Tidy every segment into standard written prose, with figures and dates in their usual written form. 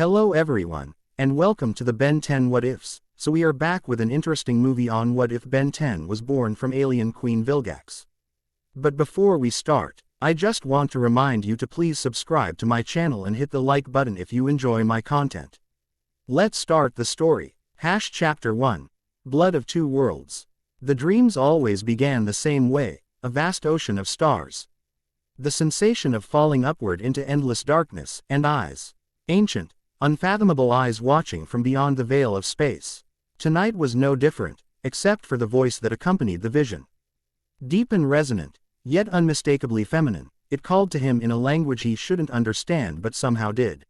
Hello everyone, and welcome to the Ben 10 What Ifs. So we are back with an interesting movie on what if Ben 10 was born from alien Queen Vilgax. But before we start, I just want to remind you to please subscribe to my channel and hit the like button if you enjoy my content. Let's start the story. Chapter 1. Blood of Two Worlds. The dreams always began the same way, a vast ocean of stars. The sensation of falling upward into endless darkness, and eyes. Ancient, unfathomable eyes watching from beyond the veil of space. Tonight was no different, except for the voice that accompanied the vision. Deep and resonant, yet unmistakably feminine, it called to him in a language he shouldn't understand but somehow did.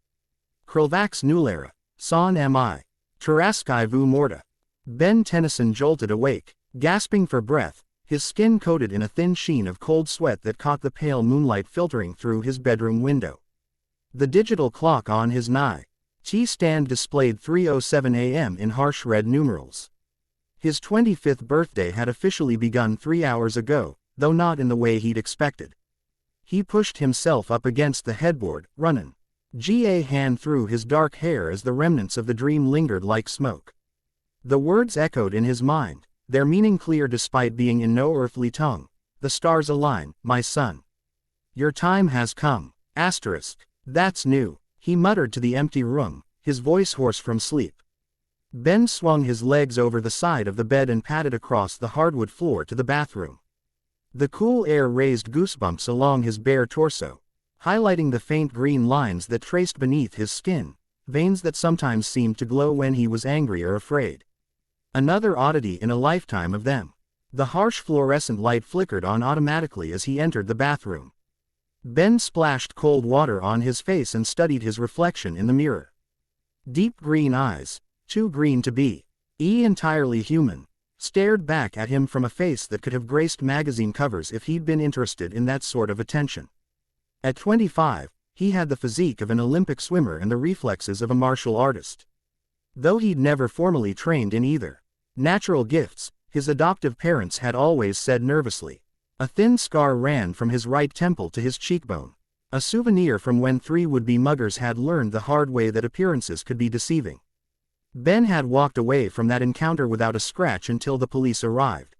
Vilgax nullera, son mi. Teraskai vu morta. Ben Tennyson jolted awake, gasping for breath, his skin coated in a thin sheen of cold sweat that caught the pale moonlight filtering through his bedroom window. The digital clock on his T-stand displayed 3:07 a.m. in harsh red numerals. His 25th birthday had officially begun 3 hours ago, though not in the way he'd expected. He pushed himself up against the headboard, running a hand through his dark hair as the remnants of the dream lingered like smoke. The words echoed in his mind, their meaning clear despite being in no earthly tongue. The stars align, my son. Your time has come. That's new, he muttered to the empty room, his voice hoarse from sleep. Ben swung his legs over the side of the bed and padded across the hardwood floor to the bathroom. The cool air raised goosebumps along his bare torso, highlighting the faint green lines that traced beneath his skin, veins that sometimes seemed to glow when he was angry or afraid. Another oddity in a lifetime of them. The harsh fluorescent light flickered on automatically as he entered the bathroom. Ben splashed cold water on his face and studied his reflection in the mirror. Deep green eyes, too green to be entirely human, stared back at him from a face that could have graced magazine covers if he'd been interested in that sort of attention. At 25, he had the physique of an Olympic swimmer and the reflexes of a martial artist. Though he'd never formally trained in either natural gifts, his adoptive parents had always said nervously. A thin scar ran from his right temple to his cheekbone, a souvenir from when three would-be muggers had learned the hard way that appearances could be deceiving. Ben had walked away from that encounter without a scratch until the police arrived.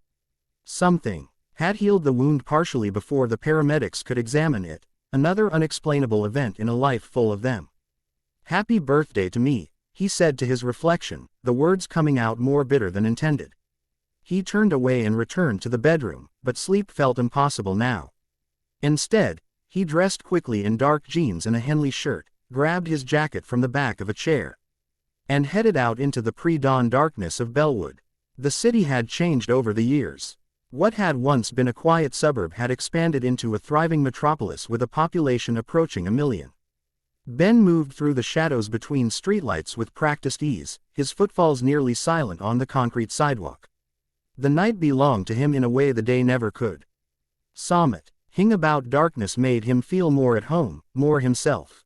Something had healed the wound partially before the paramedics could examine it, another unexplainable event in a life full of them. Happy birthday to me, he said to his reflection, the words coming out more bitter than intended. He turned away and returned to the bedroom, but sleep felt impossible now. Instead, he dressed quickly in dark jeans and a Henley shirt, grabbed his jacket from the back of a chair, and headed out into the pre-dawn darkness of Bellwood. The city had changed over the years. What had once been a quiet suburb had expanded into a thriving metropolis with a population approaching 1 million. Ben moved through the shadows between streetlights with practiced ease, his footfalls nearly silent on the concrete sidewalk. The night belonged to him in a way the day never could. Something about darkness made him feel more at home, more himself.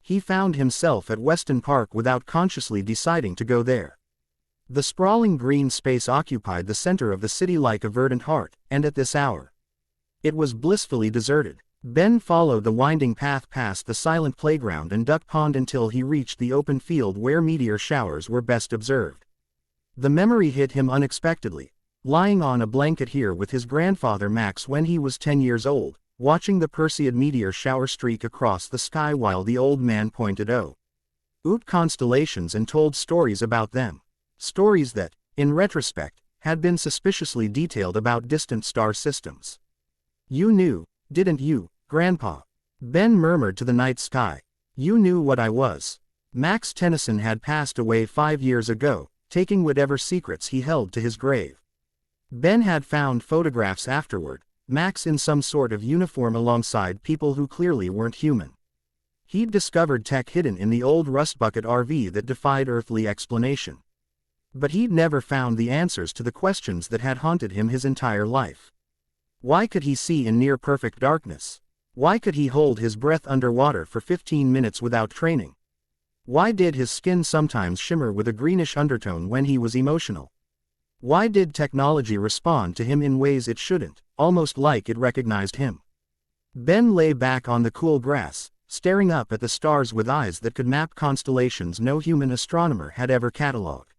He found himself at Weston Park without consciously deciding to go there. The sprawling green space occupied the center of the city like a verdant heart, and at this hour, it was blissfully deserted. Ben followed the winding path past the silent playground and duck pond until he reached the open field where meteor showers were best observed. The memory hit him unexpectedly. Lying on a blanket here with his grandfather Max when he was 10 years old, watching the Perseid meteor shower streak across the sky while the old man pointed out constellations and told stories about them. Stories that, in retrospect, had been suspiciously detailed about distant star systems. You knew, didn't you, Grandpa? Ben murmured to the night sky. You knew what I was. Max Tennyson had passed away 5 years ago, taking whatever secrets he held to his grave. Ben had found photographs afterward, Max in some sort of uniform alongside people who clearly weren't human. He'd discovered tech hidden in the old rust bucket RV that defied earthly explanation. But he'd never found the answers to the questions that had haunted him his entire life. Why could he see in near-perfect darkness? Why could he hold his breath underwater for 15 minutes without training? Why did his skin sometimes shimmer with a greenish undertone when he was emotional? Why did technology respond to him in ways it shouldn't, almost like it recognized him? Ben lay back on the cool grass, staring up at the stars with eyes that could map constellations no human astronomer had ever catalogued.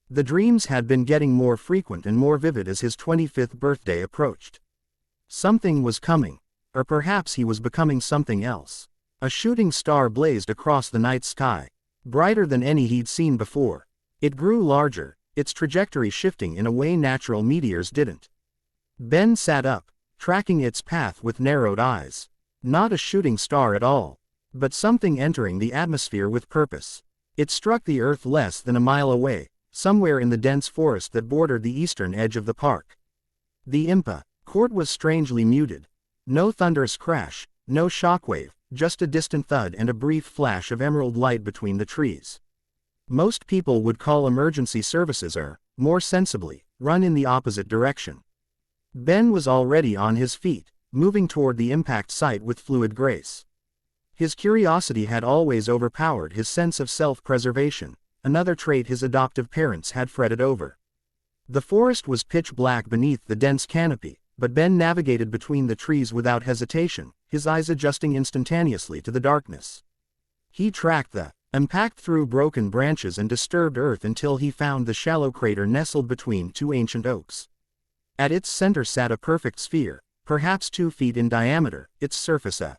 The dreams had been getting more frequent and more vivid as his 25th birthday approached. Something was coming, or perhaps he was becoming something else. A shooting star blazed across the night sky, brighter than any he'd seen before. It grew larger, its trajectory shifting in a way natural meteors didn't. Ben sat up, tracking its path with narrowed eyes. Not a shooting star at all, but something entering the atmosphere with purpose. It struck the earth less than a mile away, somewhere in the dense forest that bordered the eastern edge of the park. The impa court was strangely muted. No thunderous crash, no shockwave, just a distant thud and a brief flash of emerald light between the trees. Most people would call emergency services or, more sensibly, run in the opposite direction. Ben was already on his feet, moving toward the impact site with fluid grace. His curiosity had always overpowered his sense of self-preservation, another trait his adoptive parents had fretted over. The forest was pitch black beneath the dense canopy, but Ben navigated between the trees without hesitation, his eyes adjusting instantaneously to the darkness. He tracked the impact through broken branches and disturbed earth until he found the shallow crater nestled between two ancient oaks. At its center sat a perfect sphere, perhaps 2 feet in diameter, its surface a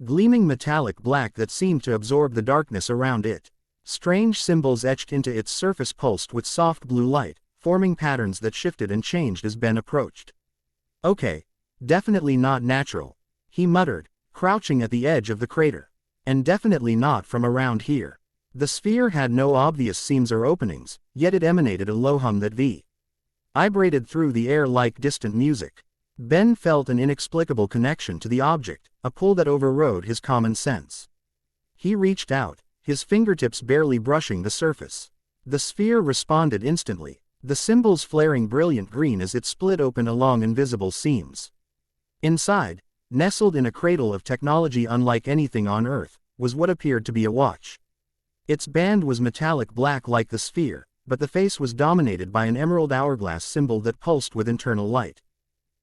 gleaming metallic black that seemed to absorb the darkness around it. Strange symbols etched into its surface pulsed with soft blue light, forming patterns that shifted and changed as Ben approached. Okay, definitely not natural, he muttered, crouching at the edge of the crater. And definitely not from around here. The sphere had no obvious seams or openings, yet it emanated a low hum that vibrated through the air like distant music. Ben felt an inexplicable connection to the object, a pull that overrode his common sense. He reached out, his fingertips barely brushing the surface. The sphere responded instantly, the symbols flaring brilliant green as it split open along invisible seams. Inside, nestled in a cradle of technology unlike anything on Earth, was what appeared to be a watch. Its band was metallic black like the sphere, but the face was dominated by an emerald hourglass symbol that pulsed with internal light.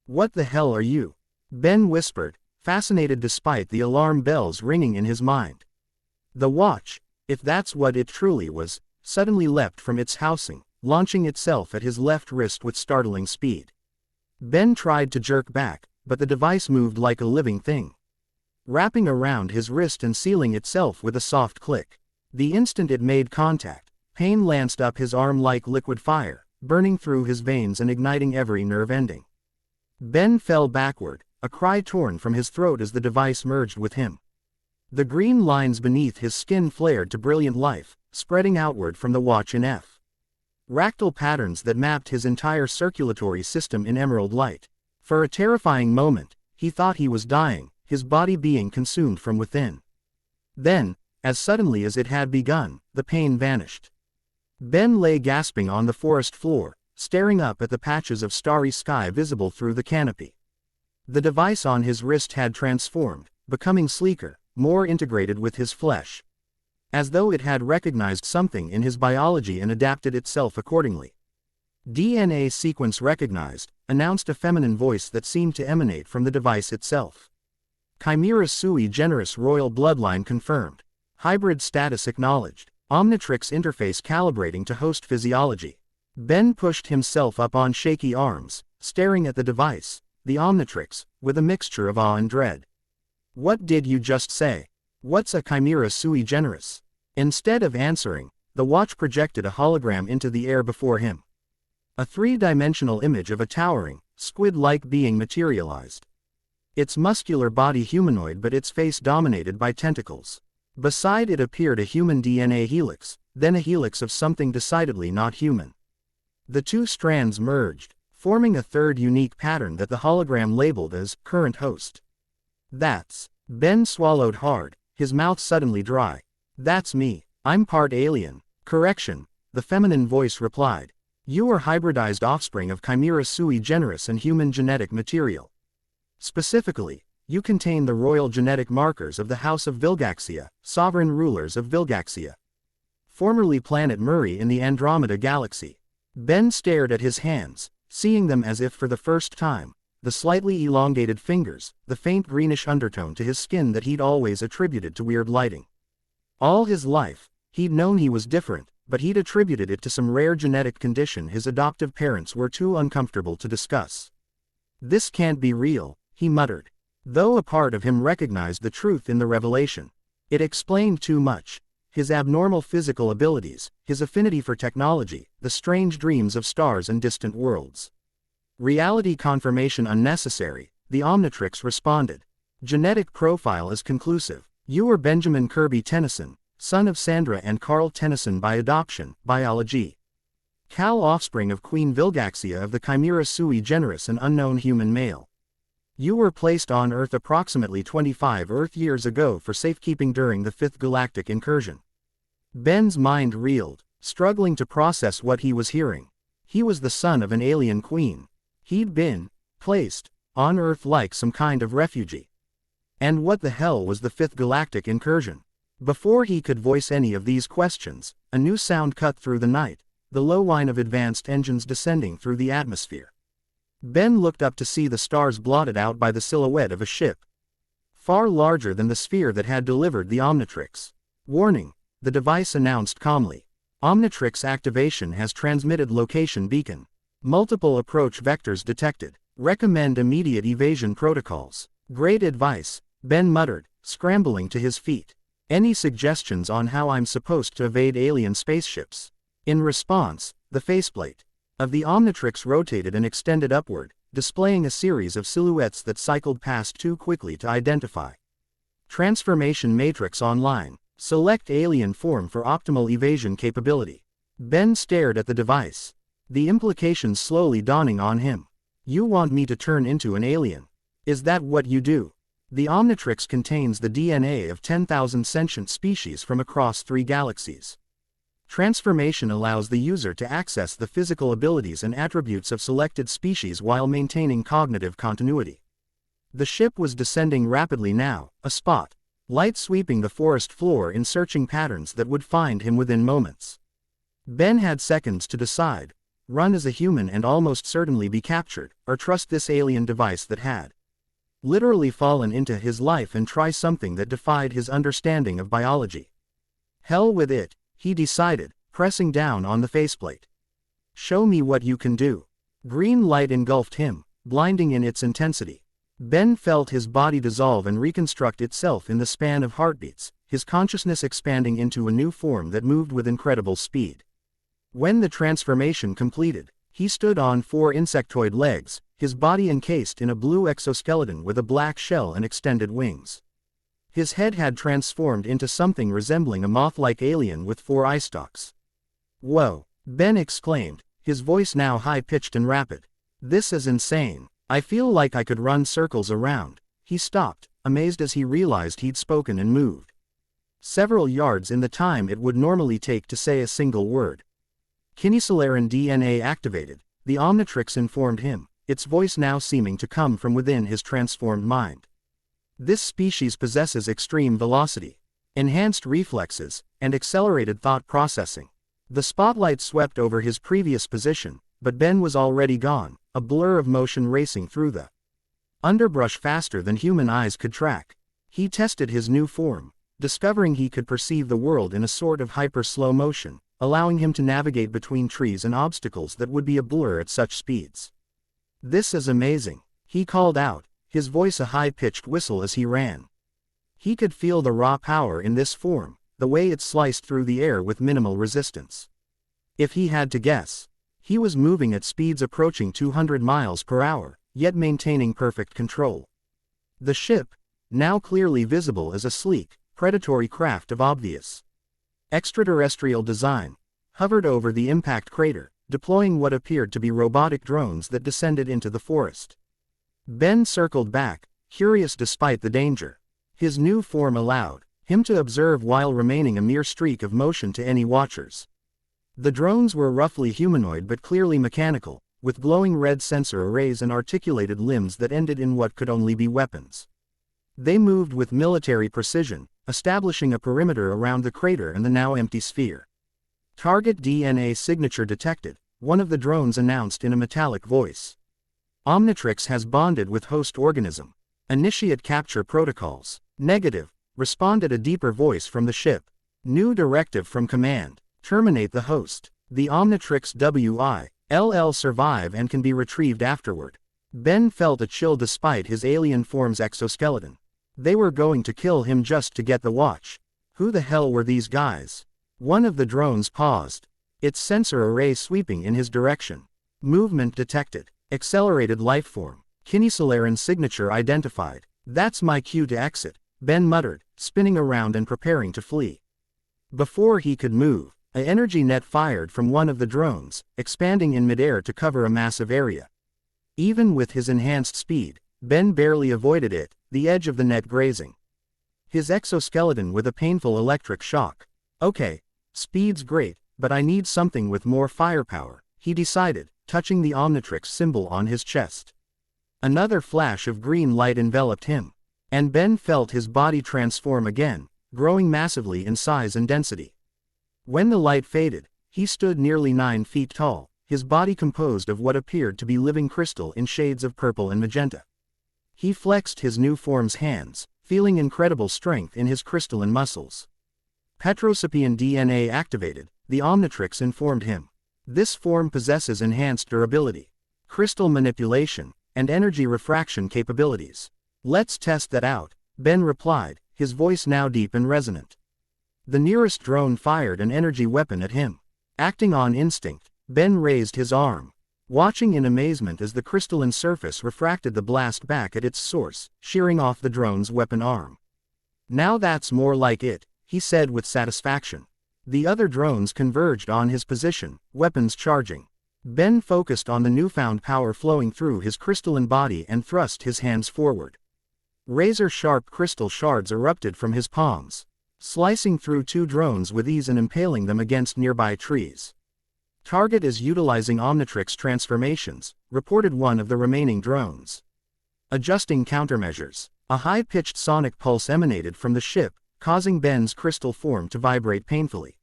"What the hell are you?" Ben whispered, fascinated despite the alarm bells ringing in his mind. The watch, if that's what it truly was, suddenly leapt from its housing, launching itself at his left wrist with startling speed. Ben tried to jerk back, but the device moved like a living thing, wrapping around his wrist and sealing itself with a soft click. The instant it made contact, pain lanced up his arm like liquid fire, burning through his veins and igniting every nerve ending. Ben fell backward, a cry torn from his throat as the device merged with him. The green lines beneath his skin flared to brilliant life, spreading outward from the watch in fractal patterns that mapped his entire circulatory system in emerald light. For a terrifying moment, he thought he was dying, his body being consumed from within. Then, as suddenly as it had begun, the pain vanished. Ben lay gasping on the forest floor, staring up at the patches of starry sky visible through the canopy. The device on his wrist had transformed, becoming sleeker, more integrated with his flesh. As though it had recognized something in his biology and adapted itself accordingly. "DNA sequence recognized," announced a feminine voice that seemed to emanate from the device itself. "Chimera sui generis royal bloodline confirmed. Hybrid status acknowledged. Omnitrix interface calibrating to host physiology." Ben pushed himself up on shaky arms, staring at the device, the Omnitrix, with a mixture of awe and dread. "What did you just say? What's a chimera sui generis?" Instead of answering, the watch projected a hologram into the air before him. A 3-dimensional image of a towering, squid-like being materialized. Its muscular body humanoid but its face dominated by tentacles. Beside it appeared a human DNA helix, then a helix of something decidedly not human. The 2 strands merged, forming a third unique pattern that the hologram labeled as current host. "That's..." Ben swallowed hard, his mouth suddenly dry. "That's me. I'm part alien." "Correction," the feminine voice replied. "You are hybridized offspring of chimera sui generis and human genetic material. Specifically, you contain the royal genetic markers of the House of Vilgaxia, sovereign rulers of Vilgaxia. Formerly planet Murray in the Andromeda Galaxy." Ben stared at his hands, seeing them as if for the first time, the slightly elongated fingers, the faint greenish undertone to his skin that he'd always attributed to weird lighting. All his life, he'd known he was different, but he'd attributed it to some rare genetic condition his adoptive parents were too uncomfortable to discuss. "This can't be real," he muttered. Though a part of him recognized the truth in the revelation. It explained too much. His abnormal physical abilities, his affinity for technology, the strange dreams of stars and distant worlds. Reality confirmation unnecessary, the Omnitrix responded. Genetic profile is conclusive. You are Benjamin Kirby Tennyson, son of Sandra and Carl Tennyson by adoption, biology. Cal offspring of Queen Vilgaxia of the Chimera sui generis, an unknown human male. You were placed on Earth approximately 25 Earth years ago for safekeeping during the 5th galactic incursion. Ben's mind reeled, struggling to process what he was hearing. He was the son of an alien queen. He'd been placed on Earth like some kind of refugee. And what the hell was the 5th galactic incursion? Before he could voice any of these questions, a new sound cut through the night, the low whine of advanced engines descending through the atmosphere. Ben looked up to see the stars blotted out by the silhouette of a ship, far larger than the sphere that had delivered the Omnitrix. "Warning," the device announced calmly. "Omnitrix activation has transmitted location beacon. Multiple approach vectors detected. Recommend immediate evasion protocols." "Great advice," Ben muttered, scrambling to his feet. "Any suggestions on how I'm supposed to evade alien spaceships?" In response, the faceplate of the Omnitrix rotated and extended upward, displaying a series of silhouettes that cycled past too quickly to identify. Transformation matrix online. Select alien form for optimal evasion capability. Ben stared at the device, the implications slowly dawning on him. "You want me to turn into an alien? Is that what you do?" The Omnitrix contains the DNA of 10,000 sentient species from across 3 galaxies. Transformation allows the user to access the physical abilities and attributes of selected species while maintaining cognitive continuity. The ship was descending rapidly now, a spot light sweeping the forest floor in searching patterns that would find him within moments. Ben had seconds to decide: run as a human and almost certainly be captured, or trust this alien device that had literally fallen into his life and try something that defied his understanding of biology. Hell with it, he decided, pressing down on the faceplate. "Show me what you can do." Green light engulfed him, blinding in its intensity. Ben felt his body dissolve and reconstruct itself in the span of heartbeats, his consciousness expanding into a new form that moved with incredible speed. When the transformation completed, he stood on 4 insectoid legs, his body encased in a blue exoskeleton with a black shell and extended wings. His head had transformed into something resembling a moth-like alien with 4 eye stalks. "Whoa," Ben exclaimed, his voice now high-pitched and rapid. "This is insane. I feel like I could run circles around." He stopped, amazed as he realized he'd spoken and moved several yards in the time it would normally take to say a single word. "Kinesolaran DNA activated," the Omnitrix informed him, its voice now seeming to come from within his transformed mind. "This species possesses extreme velocity, enhanced reflexes, and accelerated thought processing." The spotlight swept over his previous position, but Ben was already gone, a blur of motion racing through the underbrush faster than human eyes could track. He tested his new form, discovering he could perceive the world in a sort of hyper-slow motion, allowing him to navigate between trees and obstacles that would be a blur at such speeds. "This is amazing," he called out, his voice a high-pitched whistle as he ran. He could feel the raw power in this form, the way it sliced through the air with minimal resistance. If he had to guess, he was moving at speeds approaching 200 miles per hour, yet maintaining perfect control. The ship, now clearly visible as a sleek, predatory craft of obvious extraterrestrial design, hovered over the impact crater, deploying what appeared to be robotic drones that descended into the forest. Ben circled back, curious despite the danger. His new form allowed him to observe while remaining a mere streak of motion to any watchers. The drones were roughly humanoid but clearly mechanical, with glowing red sensor arrays and articulated limbs that ended in what could only be weapons. They moved with military precision, establishing a perimeter around the crater and the now empty sphere. "Target DNA signature detected," one of the drones announced in a metallic voice. Omnitrix has bonded with host organism. Initiate capture protocols. Negative. Responded a deeper voice from the ship. New directive from command. Terminate the host. The Omnitrix WILL survive and can be retrieved afterward. Ben felt a chill despite his alien form's exoskeleton. They were going to kill him just to get the watch. Who the hell were these guys? One of the drones paused. Its sensor array sweeping in his direction. Movement detected. Accelerated lifeform. Kinesolaran signature identified. That's my cue to exit, Ben muttered, spinning around and preparing to flee. Before he could move, an energy net fired from one of the drones, expanding in midair to cover a massive area. Even with his enhanced speed, Ben barely avoided it, the edge of the net grazing his exoskeleton with a painful electric shock. Okay, speed's great, but I need something with more firepower, he decided, touching the Omnitrix symbol on his chest. Another flash of green light enveloped him, and Ben felt his body transform again, growing massively in size and density. When the light faded, he stood nearly 9 feet tall, his body composed of what appeared to be living crystal in shades of purple and magenta. He flexed his new form's hands, feeling incredible strength in his crystalline muscles. Petrosapian DNA activated, the Omnitrix informed him. This form possesses enhanced durability, crystal manipulation, and energy refraction capabilities. Let's test that out, Ben replied, his voice now deep and resonant. The nearest drone fired an energy weapon at him. Acting on instinct, Ben raised his arm, watching in amazement as the crystalline surface refracted the blast back at its source, shearing off the drone's weapon arm. Now that's more like it, he said with satisfaction. The other drones converged on his position, weapons charging. Ben focused on the newfound power flowing through his crystalline body and thrust his hands forward. Razor-sharp crystal shards erupted from his palms, slicing through 2 drones with ease and impaling them against nearby trees. Target is utilizing Omnitrix transformations, reported one of the remaining drones. Adjusting countermeasures. A high-pitched sonic pulse emanated from the ship, causing Ben's crystal form to vibrate painfully.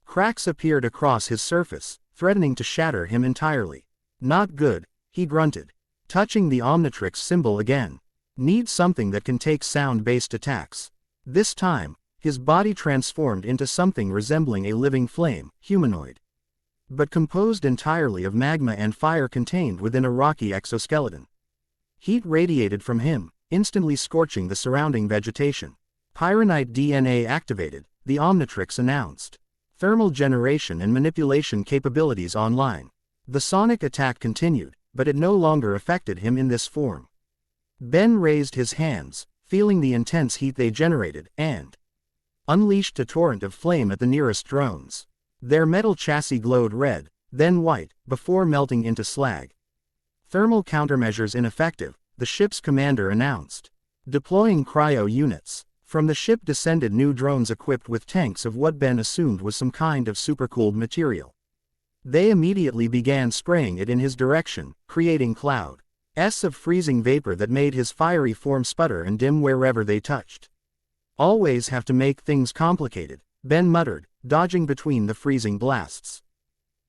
Cracks appeared across his surface, threatening to shatter him entirely. Not good, he grunted, touching the Omnitrix symbol again. Need something that can take sound-based attacks. This time, his body transformed into something resembling a living flame, humanoid, but composed entirely of magma and fire contained within a rocky exoskeleton. Heat radiated from him, instantly scorching the surrounding vegetation. Pyronite DNA activated, the Omnitrix announced. Thermal generation and manipulation capabilities online. The sonic attack continued, but it no longer affected him in this form. Ben raised his hands, feeling the intense heat they generated, and unleashed a torrent of flame at the nearest drones. Their metal chassis glowed red, then white, before melting into slag. Thermal countermeasures ineffective, the ship's commander announced. Deploying cryo units. From the ship descended new drones equipped with tanks of what Ben assumed was some kind of supercooled material. They immediately began spraying it in his direction, creating clouds of freezing vapor that made his fiery form sputter and dim wherever they touched. Always have to make things complicated, Ben muttered, dodging between the freezing blasts.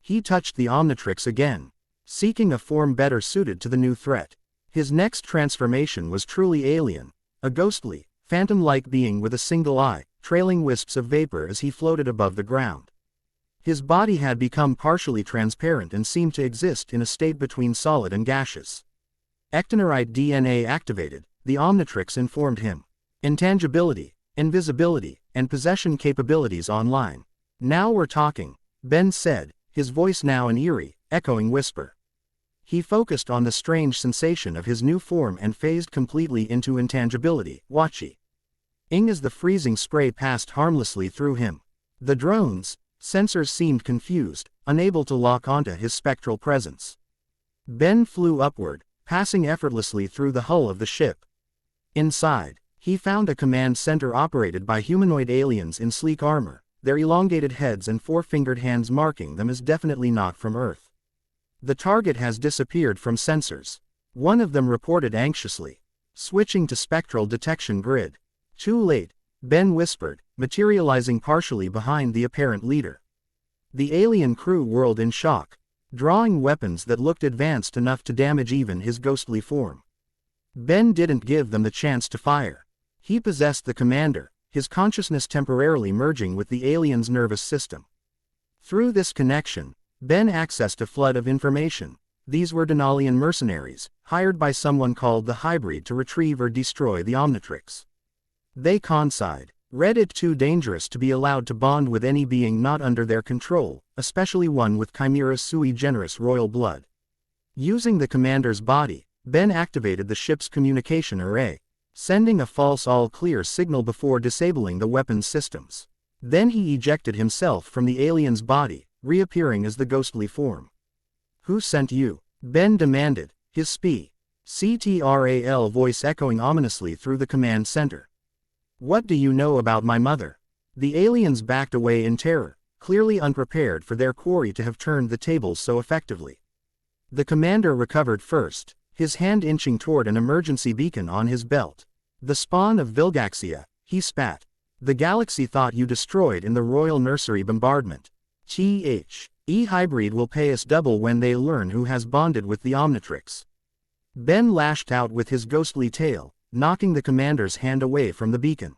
He touched the Omnitrix again, seeking a form better suited to the new threat. His next transformation was truly alien, a ghostly, phantom-like being with a single eye, trailing wisps of vapor as he floated above the ground. His body had become partially transparent and seemed to exist in a state between solid and gaseous. Ectonorite DNA activated, the Omnitrix informed him. Intangibility, invisibility, and possession capabilities online. Now we're talking, Ben said, his voice now an eerie, echoing whisper. He focused on the strange sensation of his new form and phased completely into intangibility, watchy. As the freezing spray passed harmlessly through him. The drone's sensors seemed confused, unable to lock onto his spectral presence. Ben flew upward, passing effortlessly through the hull of the ship. Inside, he found a command center operated by humanoid aliens in sleek armor, their elongated heads and 4-fingered hands marking them as definitely not from Earth. The target has disappeared from sensors, one of them reported anxiously. Switching to spectral detection grid. Too late, Ben whispered, materializing partially behind the apparent leader. The alien crew whirled in shock. drawing weapons that looked advanced enough to damage even his ghostly form. Ben didn't give them the chance to fire. He possessed the commander, his consciousness temporarily merging with the alien's nervous system. Through this connection, Ben accessed a flood of information. These were Denalian mercenaries, hired by someone called the Hybrid to retrieve or destroy the Omnitrix. They read it too dangerous to be allowed to bond with any being not under their control, especially one with Chimera's sui generis royal blood. Using the commander's body, Ben activated the ship's communication array, sending a false all-clear signal before disabling the weapon's systems. Then he ejected himself from the alien's body, reappearing as the ghostly form. "Who sent you?" Ben demanded, his CTRAL voice echoing ominously through the command center. "What do you know about my mother?" The aliens backed away in terror, clearly unprepared for their quarry to have turned the tables so effectively. The commander recovered first, his hand inching toward an emergency beacon on his belt. "The spawn of Vilgaxia," he spat. "The galaxy thought you destroyed in the Royal Nursery bombardment. Hybrid will pay us double when they learn who has bonded with the Omnitrix." Ben lashed out with his ghostly tail, knocking the commander's hand away from the beacon.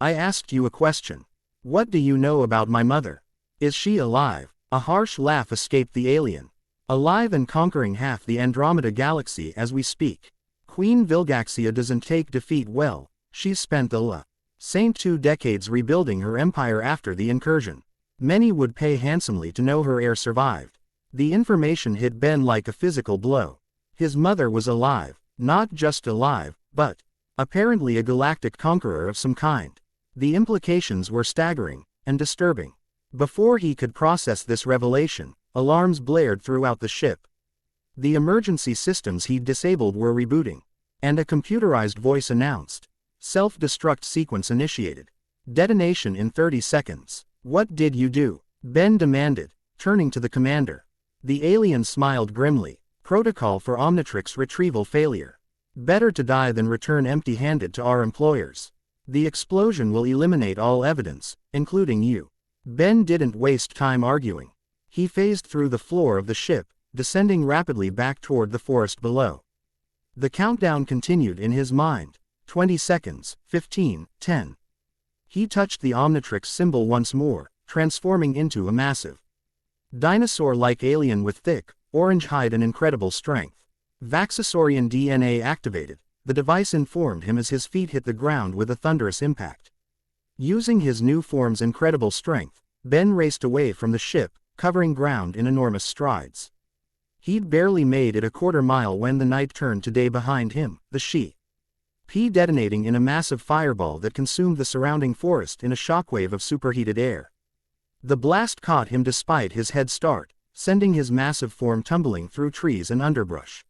"I asked you a question. What do you know about my mother? Is she alive?" A harsh laugh escaped the alien. "Alive and conquering half the Andromeda galaxy as we speak. Queen Vilgaxia doesn't take defeat well. She's spent the Saint 2 decades rebuilding her empire after the incursion. Many would pay handsomely to know her heir survived." The information hit Ben like a physical blow. His mother was alive, not just alive, but apparently a galactic conqueror of some kind. The implications were staggering and disturbing. Before he could process this revelation, alarms blared throughout the ship. The emergency systems he'd disabled were rebooting, and a computerized voice announced, "Self-destruct sequence initiated. Detonation in 30 seconds. "What did you do?" Ben demanded, turning to the commander. The alien smiled grimly. "Protocol for Omnitrix retrieval failure. Better to die than return empty-handed to our employers. The explosion will eliminate all evidence, including you." Ben didn't waste time arguing. He phased through the floor of the ship, descending rapidly back toward the forest below. The countdown continued in his mind. 20 seconds, 15, 10. He touched the Omnitrix symbol once more, transforming into a massive, dinosaur-like alien with thick, orange hide and incredible strength. Vaxasaurian DNA activated, the device informed him as his feet hit the ground with a thunderous impact. Using his new form's incredible strength, Ben raced away from the ship, covering ground in enormous strides. He'd barely made it a quarter mile when the night turned to day behind him, the detonating in a massive fireball that consumed the surrounding forest in a shockwave of superheated air. The blast caught him despite his head start, sending his massive form tumbling through trees and underbrush.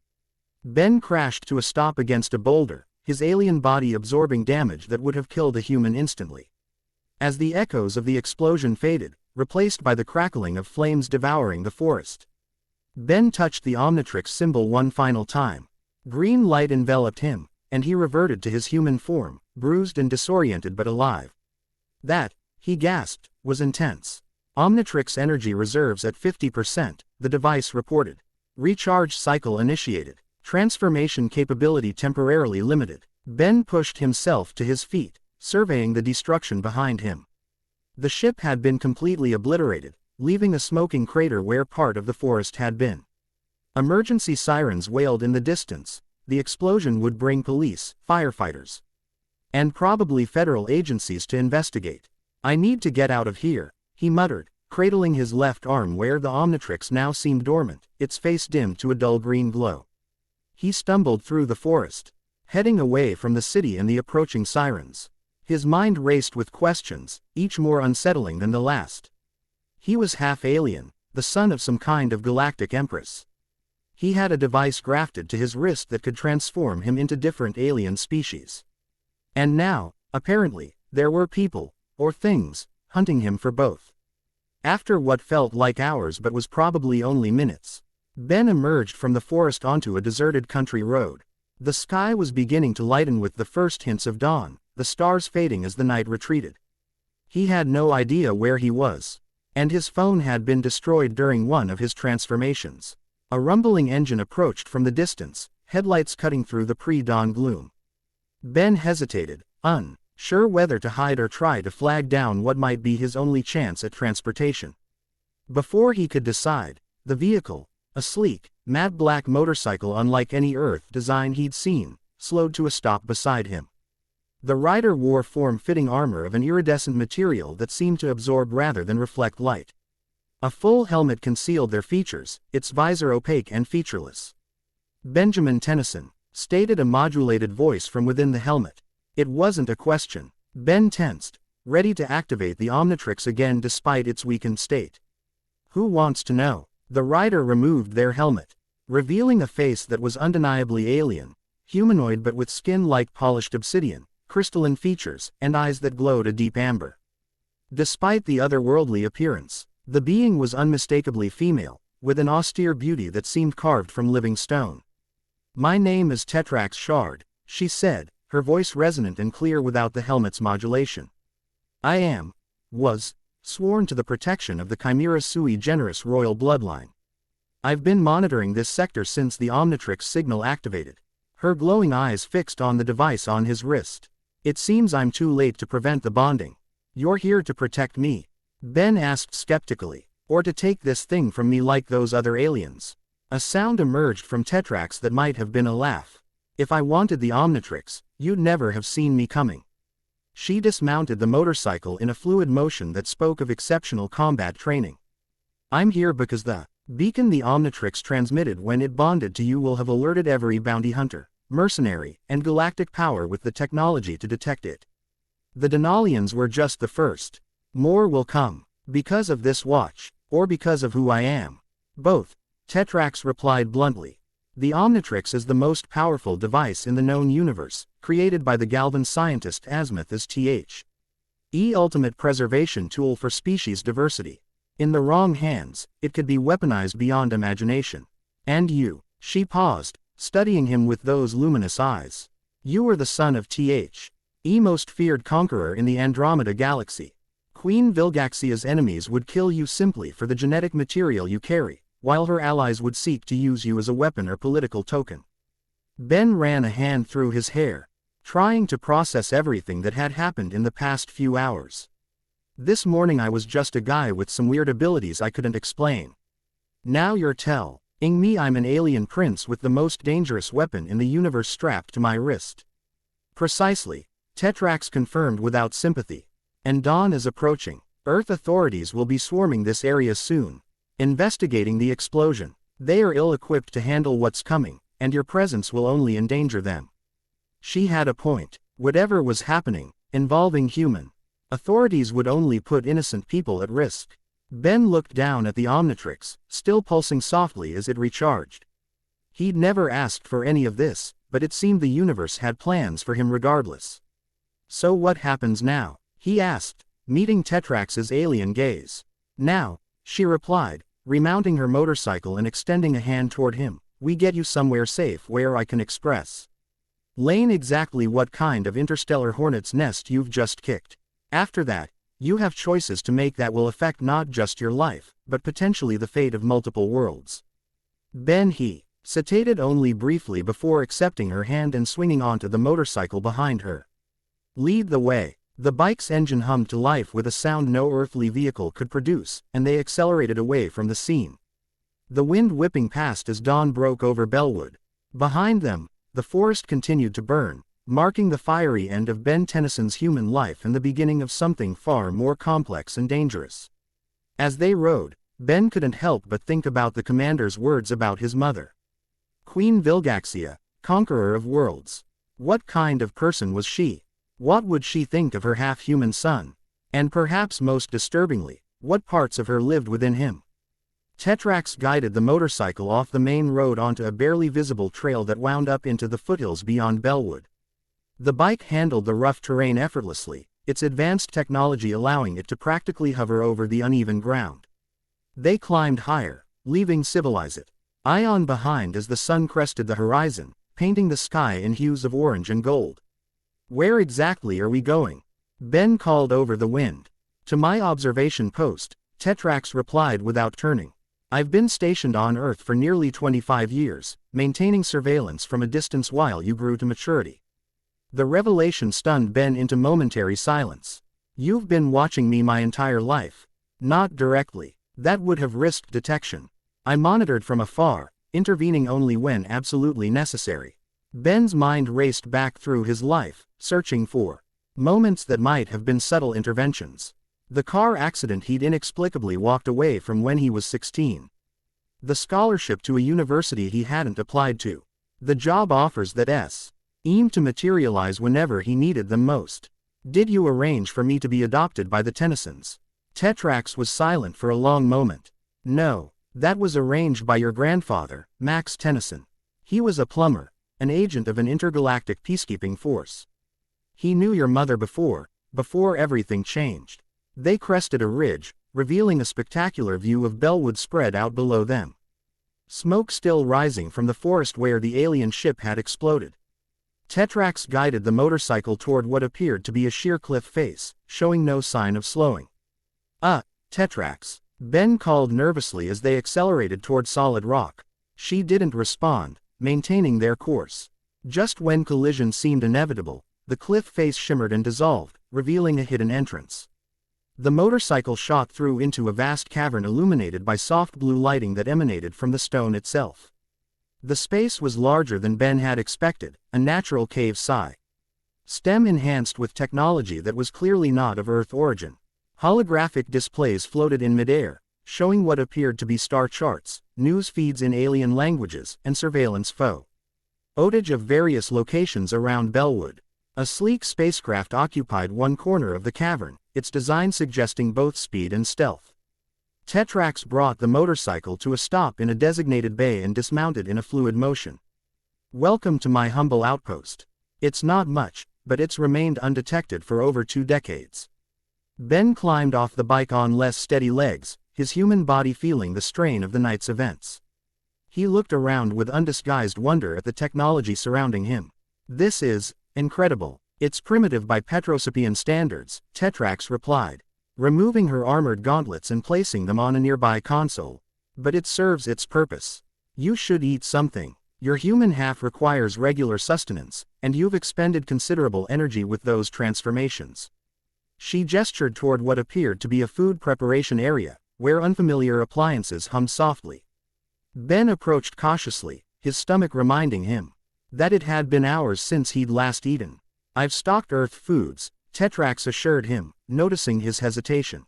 Ben crashed to a stop against a boulder, his alien body absorbing damage that would have killed a human instantly. As the echoes of the explosion faded, replaced by the crackling of flames devouring the forest, Ben touched the Omnitrix symbol one final time. Green light enveloped him, and he reverted to his human form, bruised and disoriented but alive. That, he gasped, was intense. "Omnitrix energy reserves at 50%, the device reported. Recharge cycle initiated. Transformation capability temporarily limited." Ben pushed himself to his feet, surveying the destruction behind him. The ship had been completely obliterated, leaving a smoking crater where part of the forest had been. Emergency sirens wailed in the distance. The explosion would bring police, firefighters, and probably federal agencies to investigate. "I need to get out of here," he muttered, cradling his left arm where the Omnitrix now seemed dormant, its face dimmed to a dull green glow. He stumbled through the forest, heading away from the city and the approaching sirens. His mind raced with questions, each more unsettling than the last. He was half alien, the son of some kind of galactic empress. He had a device grafted to his wrist that could transform him into different alien species. And now, apparently, there were people, or things, hunting him for both. After what felt like hours but was probably only minutes, Ben emerged from the forest onto a deserted country road. The sky was beginning to lighten with the first hints of dawn, the stars fading as the night retreated. He had no idea where he was, and his phone had been destroyed during one of his transformations. A rumbling engine approached from the distance, headlights cutting through the pre-dawn gloom. Ben hesitated, unsure whether to hide or try to flag down what might be his only chance at transportation. Before he could decide, the vehicle, a sleek, matte black motorcycle unlike any Earth design he'd seen, slowed to a stop beside him. The rider wore form-fitting armor of an iridescent material that seemed to absorb rather than reflect light. A full helmet concealed their features, its visor opaque and featureless. "Benjamin Tennyson," stated a modulated voice from within the helmet. It wasn't a question. Ben tensed, ready to activate the Omnitrix again despite its weakened state. "Who wants to know?" The rider removed their helmet, revealing a face that was undeniably alien, humanoid but with skin like polished obsidian, crystalline features, and eyes that glowed a deep amber. Despite the otherworldly appearance, the being was unmistakably female, with an austere beauty that seemed carved from living stone. "My name is Tetrax Shard," she said, her voice resonant and clear without the helmet's modulation. "I was sworn to the protection of the Chimera sui generis royal bloodline. I've been monitoring this sector since the Omnitrix signal activated." Her glowing eyes fixed on the device on his wrist. "It seems I'm too late to prevent the bonding. You're here to protect me?" Ben asked skeptically. "Or to take this thing from me like those other aliens?" A sound emerged from Tetrax that might have been a laugh. "If I wanted the Omnitrix, you'd never have seen me coming." She dismounted the motorcycle in a fluid motion that spoke of exceptional combat training. "I'm here because the beacon the Omnitrix transmitted when it bonded to you will have alerted every bounty hunter, mercenary, and galactic power with the technology to detect it. The Denalians were just the first. More will come. Because of this watch, or because of who I am?" "Both," Tetrax replied bluntly. "The Omnitrix is the most powerful device in the known universe, created by the Galvan scientist Azimuth as the ultimate preservation tool for species diversity. In the wrong hands, it could be weaponized beyond imagination. And you," she paused, studying him with those luminous eyes. "You are the son of most feared conqueror in the Andromeda galaxy. Queen Vilgaxia's enemies would kill you simply for the genetic material you carry, while her allies would seek to use you as a weapon or political token." Ben ran a hand through his hair, trying to process everything that had happened in the past few hours. "This morning I was just a guy with some weird abilities I couldn't explain. Now you're telling me I'm an alien prince with the most dangerous weapon in the universe strapped to my wrist." "Precisely," Tetrax confirmed without sympathy. "And dawn is approaching. Earth authorities will be swarming this area soon, investigating the explosion. They are ill-equipped to handle what's coming, and your presence will only endanger them." She had a point. Whatever was happening, involving human authorities would only put innocent people at risk. Ben looked down at the Omnitrix, still pulsing softly as it recharged. He'd never asked for any of this, but it seemed the universe had plans for him regardless. "So what happens now?" he asked, meeting Tetrax's alien gaze. "Now," she replied, remounting her motorcycle and extending a hand toward him, "we get you somewhere safe where I can express exactly what kind of interstellar hornet's nest you've just kicked. After that, you have choices to make that will affect not just your life, but potentially the fate of multiple worlds." Ben hesitated only briefly before accepting her hand and swinging onto the motorcycle behind her. "Lead the way." The bike's engine hummed to life with a sound no earthly vehicle could produce, and they accelerated away from the scene. The wind whipping past as dawn broke over Bellwood. Behind them, the forest continued to burn, marking the fiery end of Ben Tennyson's human life and the beginning of something far more complex and dangerous. As they rode, Ben couldn't help but think about the commander's words about his mother. Queen Vilgaxia, conqueror of worlds. What kind of person was she? What would she think of her half-human son? And perhaps most disturbingly, what parts of her lived within him? Tetrax guided the motorcycle off the main road onto a barely visible trail that wound up into the foothills beyond Bellwood. The bike handled the rough terrain effortlessly, its advanced technology allowing it to practically hover over the uneven ground. They climbed higher, leaving civilized Ion behind as the sun crested the horizon, painting the sky in hues of orange and gold. "Where exactly are we going?" Ben called over the wind. "To my observation post," Tetrax replied without turning. I've been stationed on Earth for nearly 25 years, maintaining surveillance from a distance while you grew to maturity. The revelation stunned Ben into momentary silence. You've been watching me my entire life. Not directly. That would have risked detection. I monitored from afar, intervening only when absolutely necessary. Ben's mind raced back through his life, searching for moments that might have been subtle interventions. The car accident he'd inexplicably walked away from when he was 16. The scholarship to a university he hadn't applied to. The job offers that aimed to materialize whenever he needed them most. Did you arrange for me to be adopted by the Tennysons? Tetrax was silent for a long moment. No, that was arranged by your grandfather, Max Tennyson. He was a plumber, an agent of an intergalactic peacekeeping force. He knew your mother before everything changed. They crested a ridge, revealing a spectacular view of Bellwood spread out below them. Smoke still rising from the forest where the alien ship had exploded. Tetrax guided the motorcycle toward what appeared to be a sheer cliff face, showing no sign of slowing. Tetrax, Ben called nervously as they accelerated toward solid rock. She didn't respond, maintaining their course. Just when collision seemed inevitable, the cliff face shimmered and dissolved, revealing a hidden entrance. The motorcycle shot through into a vast cavern illuminated by soft blue lighting that emanated from the stone itself. The space was larger than Ben had expected, a natural cave sigh. STEM enhanced with technology that was clearly not of Earth origin. Holographic displays floated in midair, showing what appeared to be star charts, news feeds in alien languages, and surveillance footage of various locations around Bellwood. A sleek spacecraft occupied one corner of the cavern, its design suggesting both speed and stealth. Tetrax brought the motorcycle to a stop in a designated bay and dismounted in a fluid motion. Welcome to my humble outpost. It's not much, but it's remained undetected for over 2 decades. Ben climbed off the bike on less steady legs, his human body feeling the strain of the night's events. He looked around with undisguised wonder at the technology surrounding him. This is incredible. It's primitive by Petrosapian standards, Tetrax replied, removing her armored gauntlets and placing them on a nearby console. But it serves its purpose. You should eat something. Your human half requires regular sustenance, and you've expended considerable energy with those transformations. She gestured toward what appeared to be a food preparation area, where unfamiliar appliances hummed softly. Ben approached cautiously, his stomach reminding him that it had been hours since he'd last eaten. I've stocked Earth foods, Tetrax assured him, noticing his hesitation.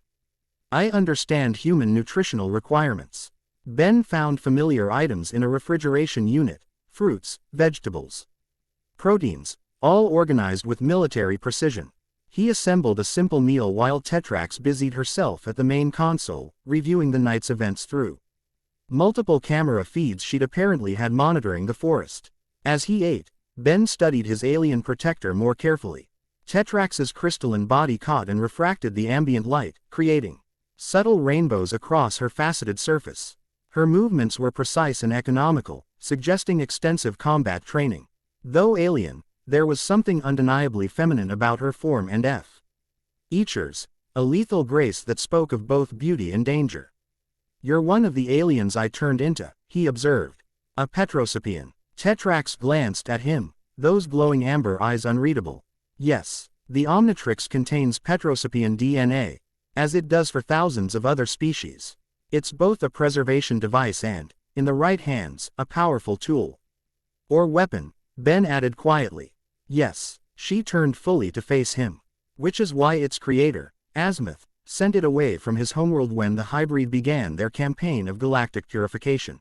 I understand human nutritional requirements. Ben found familiar items in a refrigeration unit, fruits, vegetables, proteins, all organized with military precision. He assembled a simple meal while Tetrax busied herself at the main console, reviewing the night's events through multiple camera feeds she'd apparently had monitoring the forest. As he ate, Ben studied his alien protector more carefully. Tetrax's crystalline body caught and refracted the ambient light, creating subtle rainbows across her faceted surface. Her movements were precise and economical, suggesting extensive combat training. Though alien, there was something undeniably feminine about her form and features, a lethal grace that spoke of both beauty and danger. You're one of the aliens I turned into, he observed. A Petrosapian. Tetrax glanced at him, those glowing amber eyes unreadable. Yes, the Omnitrix contains Petrosapian DNA, as it does for thousands of other species. It's both a preservation device and, in the right hands, a powerful tool. Or weapon, Ben added quietly. Yes, she turned fully to face him. Which is why its creator, Azimuth, sent it away from his homeworld when the hybrid began their campaign of galactic purification.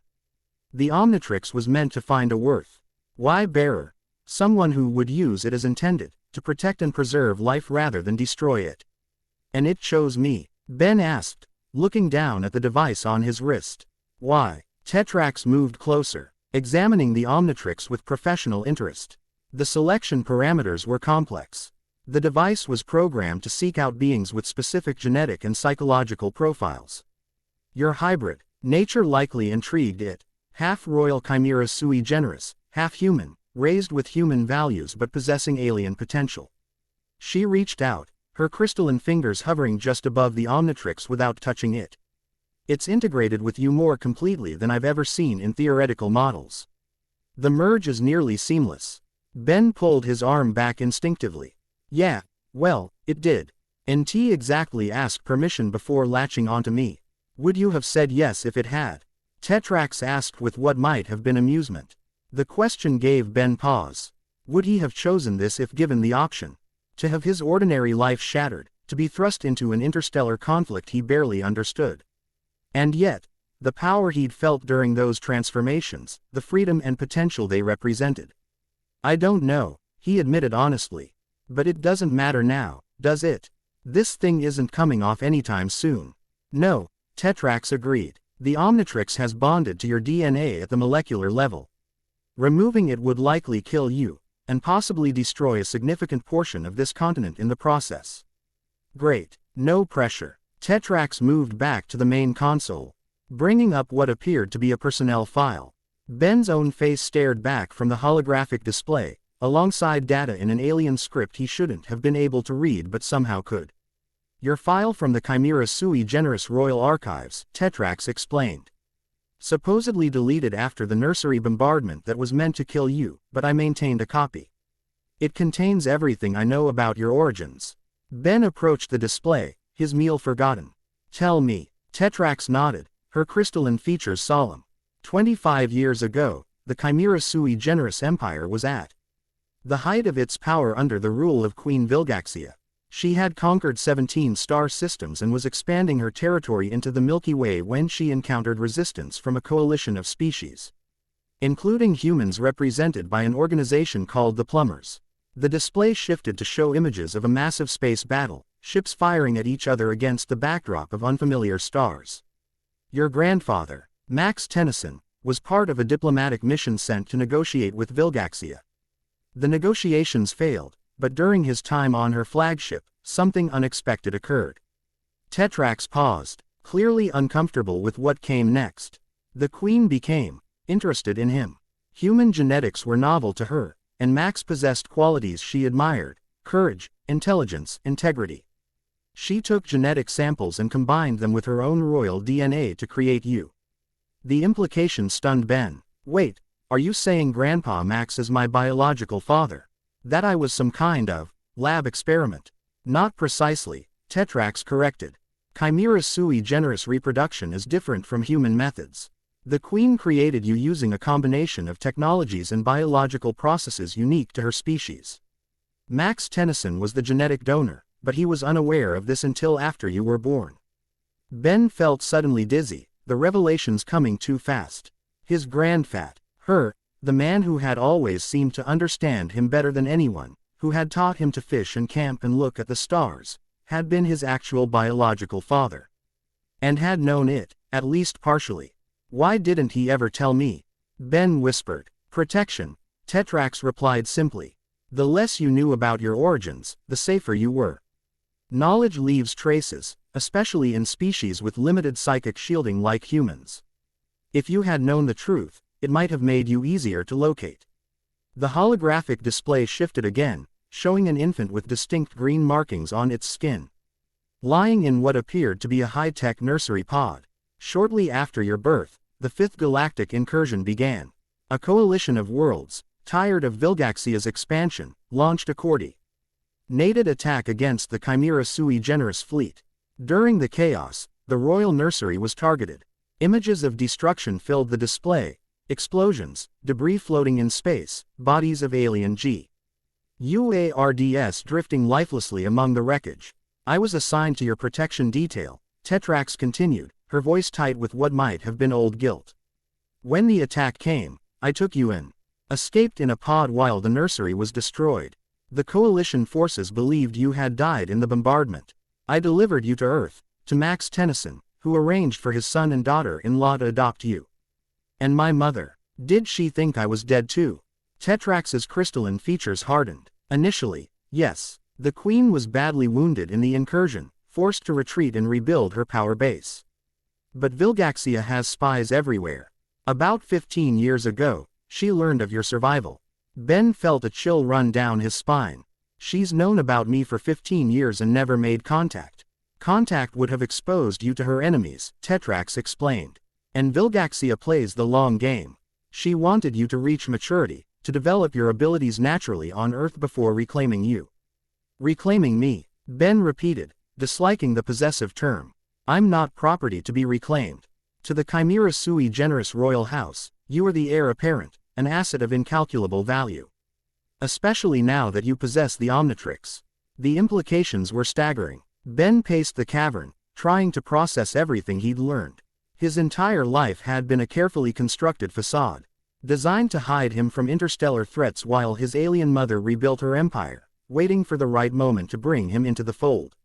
The Omnitrix was meant to find a worthwhile bearer, someone who would use it as intended, to protect and preserve life rather than destroy it. And it chose me, Ben asked, looking down at the device on his wrist. Why? Tetrax moved closer, examining the Omnitrix with professional interest. The selection parameters were complex. The device was programmed to seek out beings with specific genetic and psychological profiles. Your hybrid, nature likely intrigued it. Half royal chimera sui generis, half human, raised with human values but possessing alien potential. She reached out, her crystalline fingers hovering just above the Omnitrix without touching it. It's integrated with you more completely than I've ever seen in theoretical models. The merge is nearly seamless. Ben pulled his arm back instinctively. Yeah, well, it did. NT exactly asked permission before latching onto me. Would you have said yes if it had? Tetrax asked with what might have been amusement. The question gave Ben pause. Would he have chosen this if given the option? To have his ordinary life shattered, to be thrust into an interstellar conflict he barely understood. And yet, the power he'd felt during those transformations, the freedom and potential they represented. I don't know, he admitted honestly. But it doesn't matter now, does it? This thing isn't coming off anytime soon. No, Tetrax agreed. The Omnitrix has bonded to your DNA at the molecular level. Removing it would likely kill you, and possibly destroy a significant portion of this continent in the process. Great, no pressure. Tetrax moved back to the main console, bringing up what appeared to be a personnel file. Ben's own face stared back from the holographic display, alongside data in an alien script he shouldn't have been able to read but somehow could. Your file from the Chimera Sui Generis Royal Archives, Tetrax explained. Supposedly deleted after the nursery bombardment that was meant to kill you, but I maintained a copy. It contains everything I know about your origins. Ben approached the display, his meal forgotten. Tell me. Tetrax nodded, her crystalline features solemn. 25 years ago, the Chimera Sui Generis Empire was at the height of its power under the rule of Queen Vilgaxia. She had conquered 17 star systems and was expanding her territory into the Milky Way when she encountered resistance from a coalition of species, including humans represented by an organization called the Plumbers. The display shifted to show images of a massive space battle, ships firing at each other against the backdrop of unfamiliar stars. Your grandfather, Max Tennyson, was part of a diplomatic mission sent to negotiate with Vilgaxia. The negotiations failed, but during his time on her flagship, something unexpected occurred. Tetrax paused, clearly uncomfortable with what came next. The Queen became interested in him. Human genetics were novel to her, and Max possessed qualities she admired: courage, intelligence, integrity. She took genetic samples and combined them with her own royal DNA to create you. The implication stunned Ben. Wait, are you saying Grandpa Max is my biological father? That I was some kind of lab experiment? Not precisely, Tetrax corrected. Chimera Sui Generis reproduction is different from human methods. The Queen created you using a combination of technologies and biological processes unique to her species. Max Tennyson was the genetic donor, but he was unaware of this until after you were born. Ben felt suddenly dizzy, the revelations coming too fast. His grandfat, her, the man who had always seemed to understand him better than anyone, who had taught him to fish and camp and look at the stars, had been his actual biological father. And had known it, at least partially. Why didn't he ever tell me? Ben whispered. Protection, Tetrax replied simply. The less you knew about your origins, the safer you were. Knowledge leaves traces, especially in species with limited psychic shielding like humans. If you had known the truth, it might have made you easier to locate. The holographic display shifted again, showing an infant with distinct green markings on its skin, lying in what appeared to be a high-tech nursery pod. Shortly after your birth, the Fifth Galactic Incursion began. A coalition of worlds, tired of Vilgaxia's expansion, launched a coordinated attack against the Chimera Sui Generis fleet. During the chaos, the royal nursery was targeted. Images of destruction filled the display. Explosions, debris floating in space, bodies of alien UARDS drifting lifelessly among the wreckage. I was assigned to your protection detail, Tetrax continued, her voice tight with what might have been old guilt. When the attack came, I took you in. Escaped in a pod while the nursery was destroyed. The coalition forces believed you had died in the bombardment. I delivered you to Earth, to Max Tennyson, who arranged for his son and daughter-in-law to adopt you. And my mother. Did she think I was dead too? Tetrax's crystalline features hardened. Initially, yes. The Queen was badly wounded in the incursion, forced to retreat and rebuild her power base. But Vilgaxia has spies everywhere. About 15 years ago, she learned of your survival. Ben felt a chill run down his spine. She's known about me for 15 years and never made contact. Contact would have exposed you to her enemies, Tetrax explained. And Vilgaxia plays the long game. She wanted you to reach maturity, to develop your abilities naturally on Earth before reclaiming you. Reclaiming me, Ben repeated, disliking the possessive term. I'm not property to be reclaimed. To the Chimera sui generis royal house, you are the heir apparent, an asset of incalculable value. Especially now that you possess the Omnitrix. The implications were staggering. Ben paced the cavern, trying to process everything he'd learned. His entire life had been a carefully constructed facade, designed to hide him from interstellar threats while his alien mother rebuilt her empire, waiting for the right moment to bring him into the fold.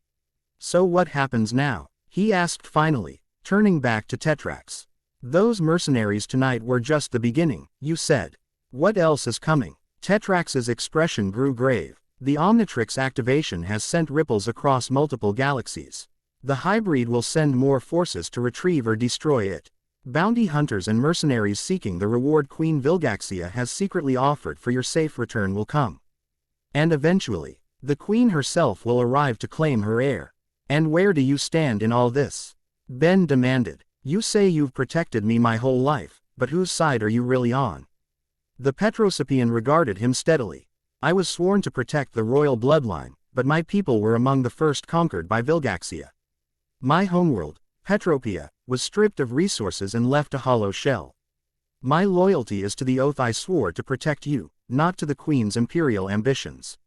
So what happens now? He asked finally, turning back to Tetrax. Those mercenaries tonight were just the beginning, you said. What else is coming? Tetrax's expression grew grave. The Omnitrix activation has sent ripples across multiple galaxies. The hybrid will send more forces to retrieve or destroy it. Bounty hunters and mercenaries seeking the reward Queen Vilgaxia has secretly offered for your safe return will come. And eventually, the Queen herself will arrive to claim her heir. And where do you stand in all this? Ben demanded. You say you've protected me my whole life, but whose side are you really on? The Petrosipian regarded him steadily. I was sworn to protect the royal bloodline, but my people were among the first conquered by Vilgaxia. My homeworld, Petropia, was stripped of resources and left a hollow shell. My loyalty is to the oath I swore to protect you, not to the Queen's imperial ambitions.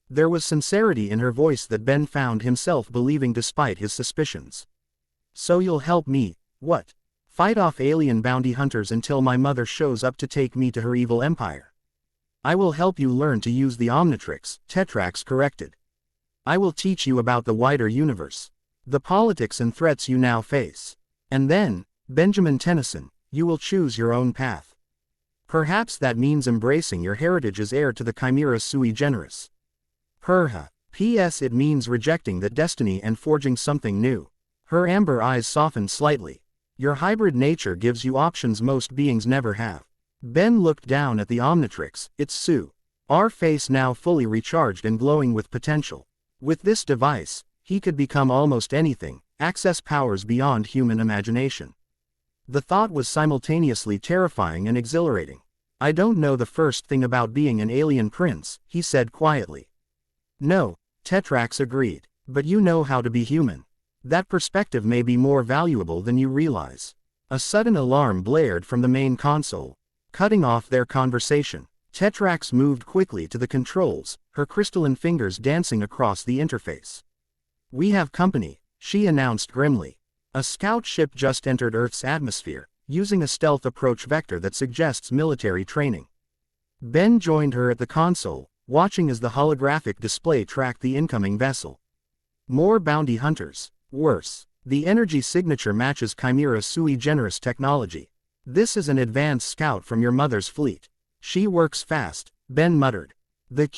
There was sincerity in her voice that Ben found himself believing despite his suspicions. So you'll help me, what? Fight off alien bounty hunters until my mother shows up to take me to her evil empire. I will help you learn to use the Omnitrix, Tetrax corrected. I will teach you about the wider universe, the politics and threats you now face. And then, Benjamin Tennyson, you will choose your own path. Perhaps that means embracing your heritage as heir to the Chimera sui generis. P.S. It means rejecting that destiny and forging something new. Her amber eyes softened slightly. Your hybrid nature gives you options most beings never have. Ben looked down at the Omnitrix, its Su-R face now fully recharged and glowing with potential. With this device, he could become almost anything, access powers beyond human imagination. The thought was simultaneously terrifying and exhilarating. I don't know the first thing about being an alien prince, he said quietly. No, Tetrax agreed, but you know how to be human. That perspective may be more valuable than you realize. A sudden alarm blared from the main console, cutting off their conversation. Tetrax moved quickly to the controls, her crystalline fingers dancing across the interface. We have company, she announced grimly. A scout ship just entered Earth's atmosphere, using a stealth approach vector that suggests military training. Ben joined her at the console, watching as the holographic display tracked the incoming vessel. More bounty hunters. Worse, the energy signature matches Chimera sui generis technology. This is an advanced scout from your mother's fleet. She works fast, Ben muttered. The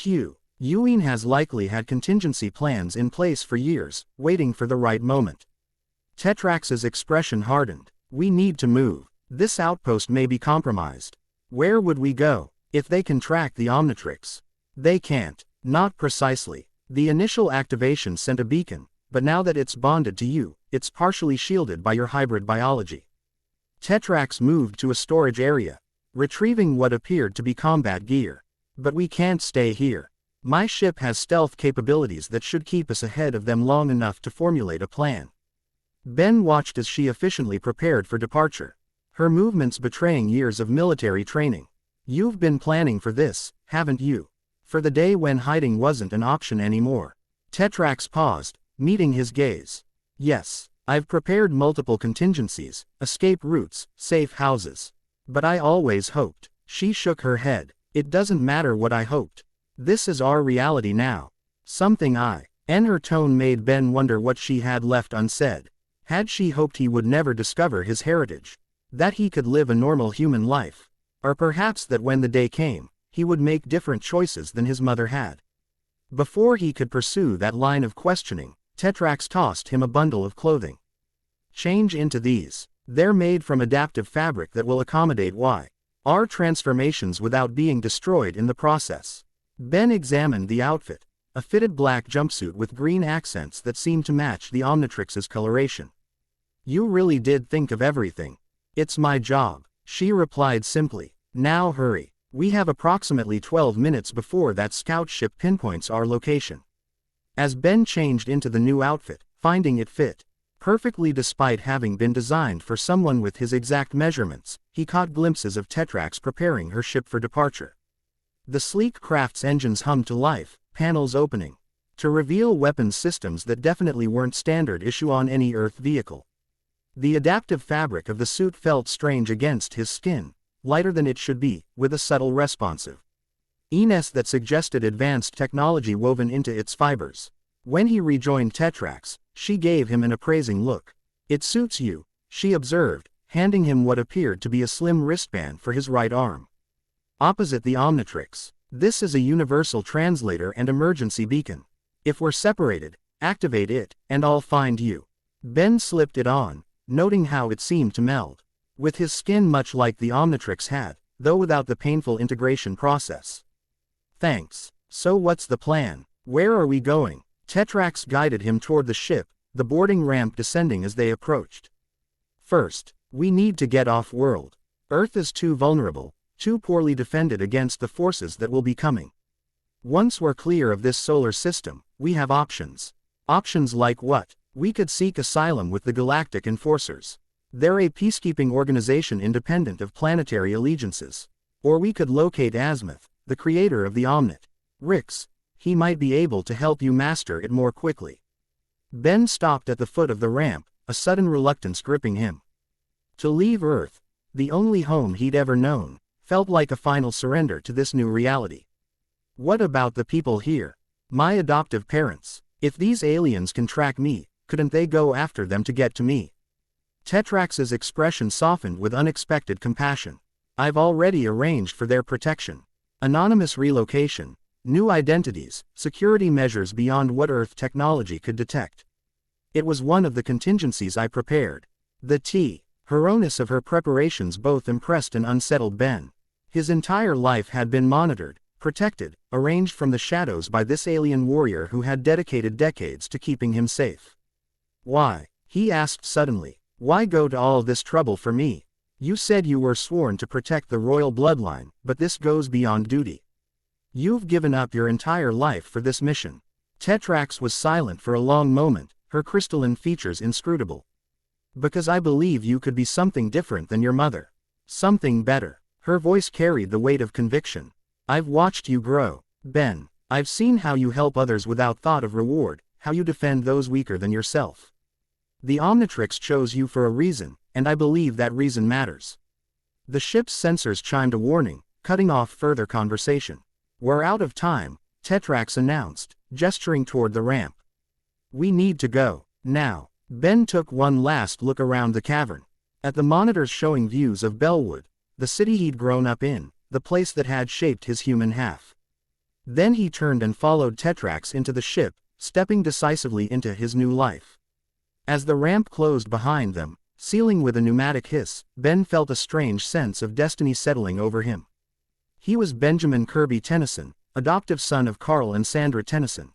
Yuin has likely had contingency plans in place for years, waiting for the right moment. Tetrax's expression hardened. We need to move. This outpost may be compromised. Where would we go? If they can track the Omnitrix. They can't. Not precisely. The initial activation sent a beacon, but now that it's bonded to you, it's partially shielded by your hybrid biology. Tetrax moved to a storage area, retrieving what appeared to be combat gear. But we can't stay here. My ship has stealth capabilities that should keep us ahead of them long enough to formulate a plan. Ben watched as she efficiently prepared for departure, her movements betraying years of military training. You've been planning for this, haven't you? For the day when hiding wasn't an option anymore. Tetrax paused, meeting his gaze. Yes, I've prepared multiple contingencies, escape routes, safe houses. But I always hoped. She shook her head. It doesn't matter what I hoped. This is our reality now. And her tone made Ben wonder what she had left unsaid. Had she hoped he would never discover his heritage? That he could live a normal human life? Or perhaps that when the day came, he would make different choices than his mother had? Before he could pursue that line of questioning, Tetrax tossed him a bundle of clothing. Change into these. They're made from adaptive fabric that will accommodate our transformations without being destroyed in the process. Ben examined the outfit. a fitted black jumpsuit with green accents that seemed to match the Omnitrix's coloration. "You really did think of everything." "It's my job," she replied simply. "Now hurry. We have approximately 12 minutes before that scout ship pinpoints our location." As Ben changed into the new outfit, finding it fit perfectly despite having been designed for someone with his exact measurements, he caught glimpses of Tetrax preparing her ship for departure. The sleek craft's engines hummed to life, panels opening to reveal weapons systems that definitely weren't standard issue on any Earth vehicle. The adaptive fabric of the suit felt strange against his skin, lighter than it should be, with a subtle responsive ease that suggested advanced technology woven into its fibers. When he rejoined Tetrax, she gave him an appraising look. "It suits you," she observed, handing him what appeared to be a slim wristband for his right arm. Opposite the Omnitrix, "This is a universal translator and emergency beacon. If we're separated, activate it, and I'll find you." Ben slipped it on, noting how it seemed to meld with his skin much like the Omnitrix had, though without the painful integration process. "Thanks. So what's the plan? Where are we going?" Tetrax guided him toward the ship, the boarding ramp descending as they approached. "First, we need to get off-world. Earth is too vulnerable, too poorly defended against the forces that will be coming. Once we're clear of this solar system, we have options." "Options like what?" "We could seek asylum with the Galactic Enforcers. They're a peacekeeping organization independent of planetary allegiances. Or we could locate Azimuth, the creator of the Omnit Rix. He might be able to help you master it more quickly." Ben stopped at the foot of the ramp, a sudden reluctance gripping him. To leave Earth, the only home he'd ever known, felt like a final surrender to this new reality. "What about the people here? My adoptive parents? If these aliens can track me, couldn't they go after them to get to me?" Tetrax's expression softened with unexpected compassion. "I've already arranged for their protection. Anonymous relocation, new identities, security measures beyond what Earth technology could detect. It was one of the contingencies I prepared." The thoroughness of her preparations both impressed and unsettled Ben. His entire life had been monitored, protected, arranged from the shadows by this alien warrior who had dedicated decades to keeping him safe. "Why?" he asked suddenly. "Why go to all this trouble for me? You said you were sworn to protect the royal bloodline, but this goes beyond duty. You've given up your entire life for this mission." Tetrax was silent for a long moment, her crystalline features inscrutable. "Because I believe you could be something different than your mother. Something better." Her voice carried the weight of conviction. "I've watched you grow, Ben. I've seen how you help others without thought of reward, how you defend those weaker than yourself. The Omnitrix chose you for a reason, and I believe that reason matters." The ship's sensors chimed a warning, cutting off further conversation. "We're out of time," Tetrax announced, gesturing toward the ramp. "We need to go now." Ben took one last look around the cavern, at the monitors showing views of Bellwood, the city he'd grown up in, the place that had shaped his human half. Then he turned and followed Tetrax into the ship, stepping decisively into his new life. As the ramp closed behind them, sealing with a pneumatic hiss, Ben felt a strange sense of destiny settling over him. He was Benjamin Kirby Tennyson, adoptive son of Carl and Sandra Tennyson.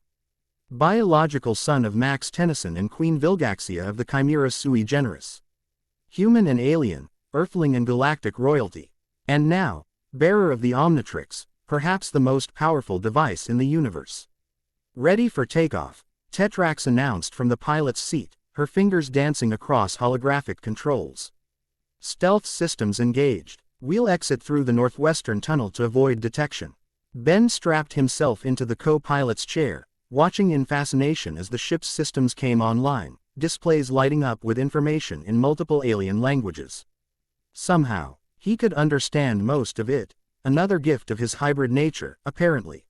Biological son of Max Tennyson and Queen Vilgaxia of the Chimera sui generis. Human and alien, earthling and galactic royalty. And now, bearer of the Omnitrix, perhaps the most powerful device in the universe. "Ready for takeoff," Tetrax announced from the pilot's seat, her fingers dancing across holographic controls. "Stealth systems engaged. We'll exit through the northwestern tunnel to avoid detection." Ben strapped himself into the co-pilot's chair, watching in fascination as the ship's systems came online, displays lighting up with information in multiple alien languages. Somehow, he could understand most of it, another gift of his hybrid nature, apparently.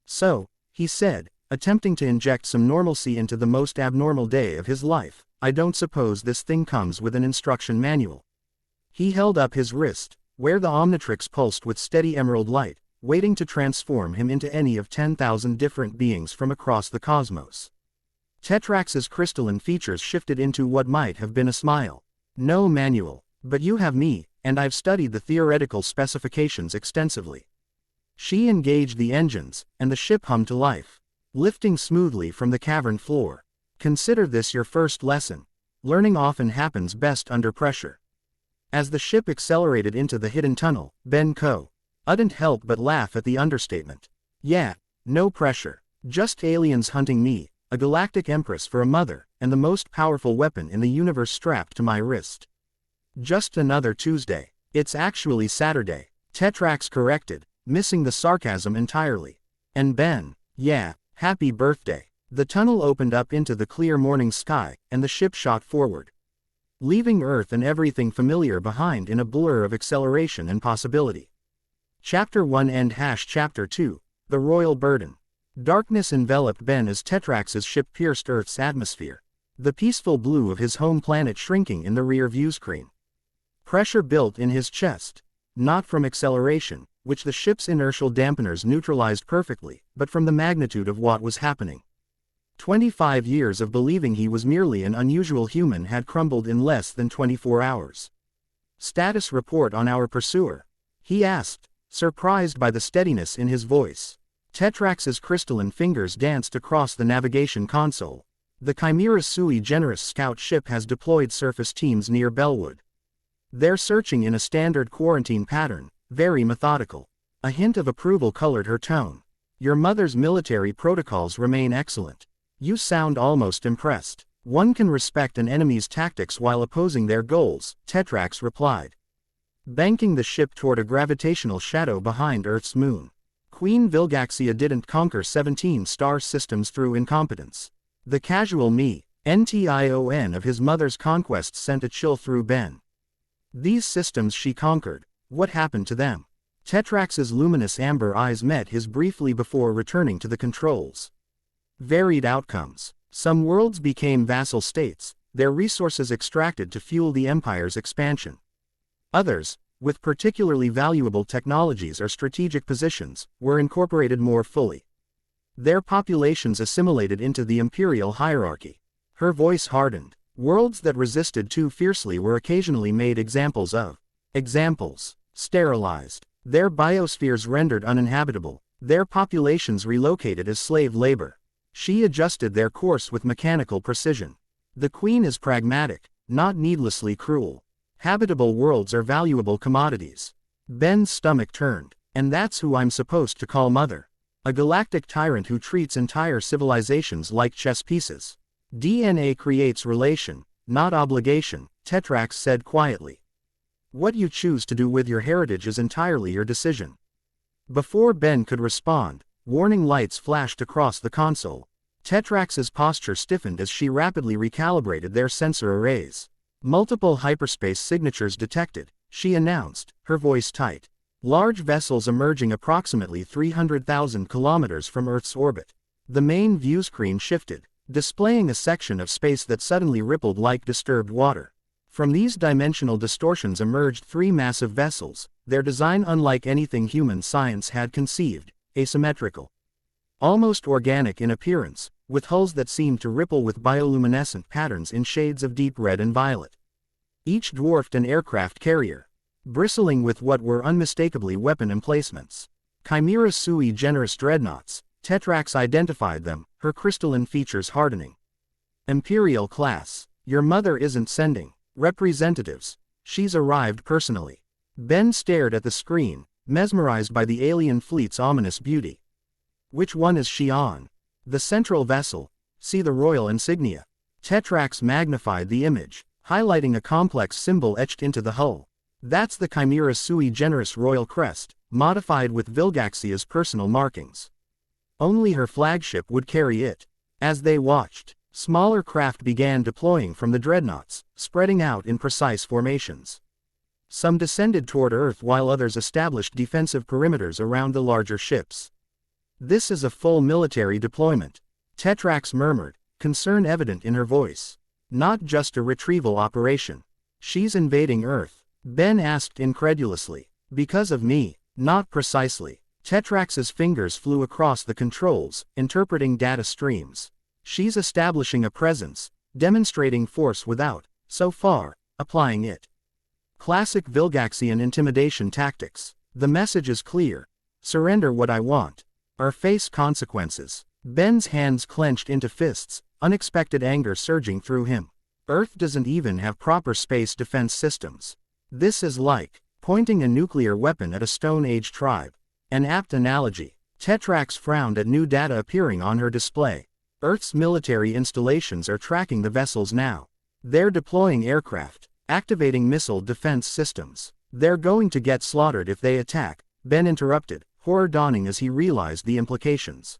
"So," he said, attempting to inject some normalcy into the most abnormal day of his life, "I don't suppose this thing comes with an instruction manual." He held up his wrist, where the Omnitrix pulsed with steady emerald light, waiting to transform him into any of 10,000 different beings from across the cosmos. Tetrax's crystalline features shifted into what might have been a smile. "No manual, but you have me, and I've studied the theoretical specifications extensively." She engaged the engines, and the ship hummed to life. lifting smoothly from the cavern floor. Consider this your first lesson. Learning often happens best under pressure. As the ship accelerated into the hidden tunnel, Ben couldn't help but laugh at the understatement. Yeah, no pressure. Just aliens hunting me, a galactic empress for a mother, and the most powerful weapon in the universe strapped to my wrist. Just another Tuesday. It's actually Saturday, Tetrax corrected, missing the sarcasm entirely. And Ben, yeah, happy birthday. The tunnel opened up into the clear morning sky, and the ship shot forward, leaving Earth and everything familiar behind in a blur of acceleration and possibility. Chapter 1 End Chapter 2, The Royal Burden. Darkness enveloped Ben as Tetrax's ship pierced Earth's atmosphere, the peaceful blue of his home planet shrinking in the rear view screen. Pressure built in his chest, not from acceleration, which the ship's inertial dampeners neutralized perfectly, but from the magnitude of what was happening. 25 years of believing he was merely an unusual human had crumbled in less than 24 hours. Status report on our pursuer? He asked, surprised by the steadiness in his voice. Tetrax's crystalline fingers danced across the navigation console. The Chimera Sui Generis scout ship has deployed surface teams near Bellwood. They're searching in a standard quarantine pattern, very methodical. A hint of approval colored her tone. Your mother's military protocols remain excellent. You sound almost impressed. One can respect an enemy's tactics while opposing their goals, Tetrax replied, banking the ship toward a gravitational shadow behind Earth's moon. Queen Vilgaxia didn't conquer 17 star systems through incompetence. The casual mention of his mother's conquests sent a chill through Ben. These systems she conquered, what happened to them? Tetrax's luminous amber eyes met his briefly before returning to the controls. Varied outcomes. Some worlds became vassal states, their resources extracted to fuel the empire's expansion. Others, with particularly valuable technologies or strategic positions, were incorporated more fully. Their populations assimilated into the imperial hierarchy. Her voice hardened. Worlds that resisted too fiercely were occasionally made examples of. Examples. Sterilized. Their biospheres rendered uninhabitable, their populations relocated as slave labor. She adjusted their course with mechanical precision. The Queen is pragmatic, not needlessly cruel. Habitable worlds are valuable commodities. Ben's stomach turned. And that's who I'm supposed to call mother. A galactic tyrant who treats entire civilizations like chess pieces. DNA creates relation, not obligation, Tetrax said quietly. What you choose to do with your heritage is entirely your decision. Before Ben could respond, warning lights flashed across the console. Tetrax's posture stiffened as she rapidly recalibrated their sensor arrays. Multiple hyperspace signatures detected, she announced, her voice tight. Large vessels emerging approximately 300,000 kilometers from Earth's orbit. The main view screen shifted, displaying a section of space that suddenly rippled like disturbed water. From these dimensional distortions emerged 3 massive vessels, their design unlike anything human science had conceived, asymmetrical. Almost organic in appearance, with hulls that seemed to ripple with bioluminescent patterns in shades of deep red and violet. Each dwarfed an aircraft carrier, bristling with what were unmistakably weapon emplacements. Chimera Sui Generis dreadnoughts, Tetrax identified them, her crystalline features hardening. Imperial class. Your mother isn't sending representatives. She's arrived personally. Ben stared at the screen, mesmerized by the alien fleet's ominous beauty. Which one is she on? The central vessel. See the royal insignia. Tetrax magnified the image, highlighting a complex symbol etched into the hull. That's the Chimera Sui Generis royal crest, modified with Vilgaxia's personal markings. Only her flagship would carry it. As they watched, smaller craft began deploying from the dreadnoughts, spreading out in precise formations. Some descended toward Earth while others established defensive perimeters around the larger ships. This is a full military deployment, Tetrax murmured, concern evident in her voice. Not just a retrieval operation. She's invading Earth, Ben asked incredulously. Because of me? Not precisely. Tetrax's fingers flew across the controls, interpreting data streams. She's establishing a presence, demonstrating force without, so far, applying it. Classic Vilgaxian intimidation tactics. The message is clear. Surrender what I want, or face consequences. Ben's hands clenched into fists, unexpected anger surging through him. Earth doesn't even have proper space defense systems. This is like pointing a nuclear weapon at a Stone Age tribe. An apt analogy. Tetrax frowned at new data appearing on her display. Earth's military installations are tracking the vessels now. They're deploying aircraft, activating missile defense systems. They're going to get slaughtered if they attack, Ben interrupted, horror dawning as he realized the implications.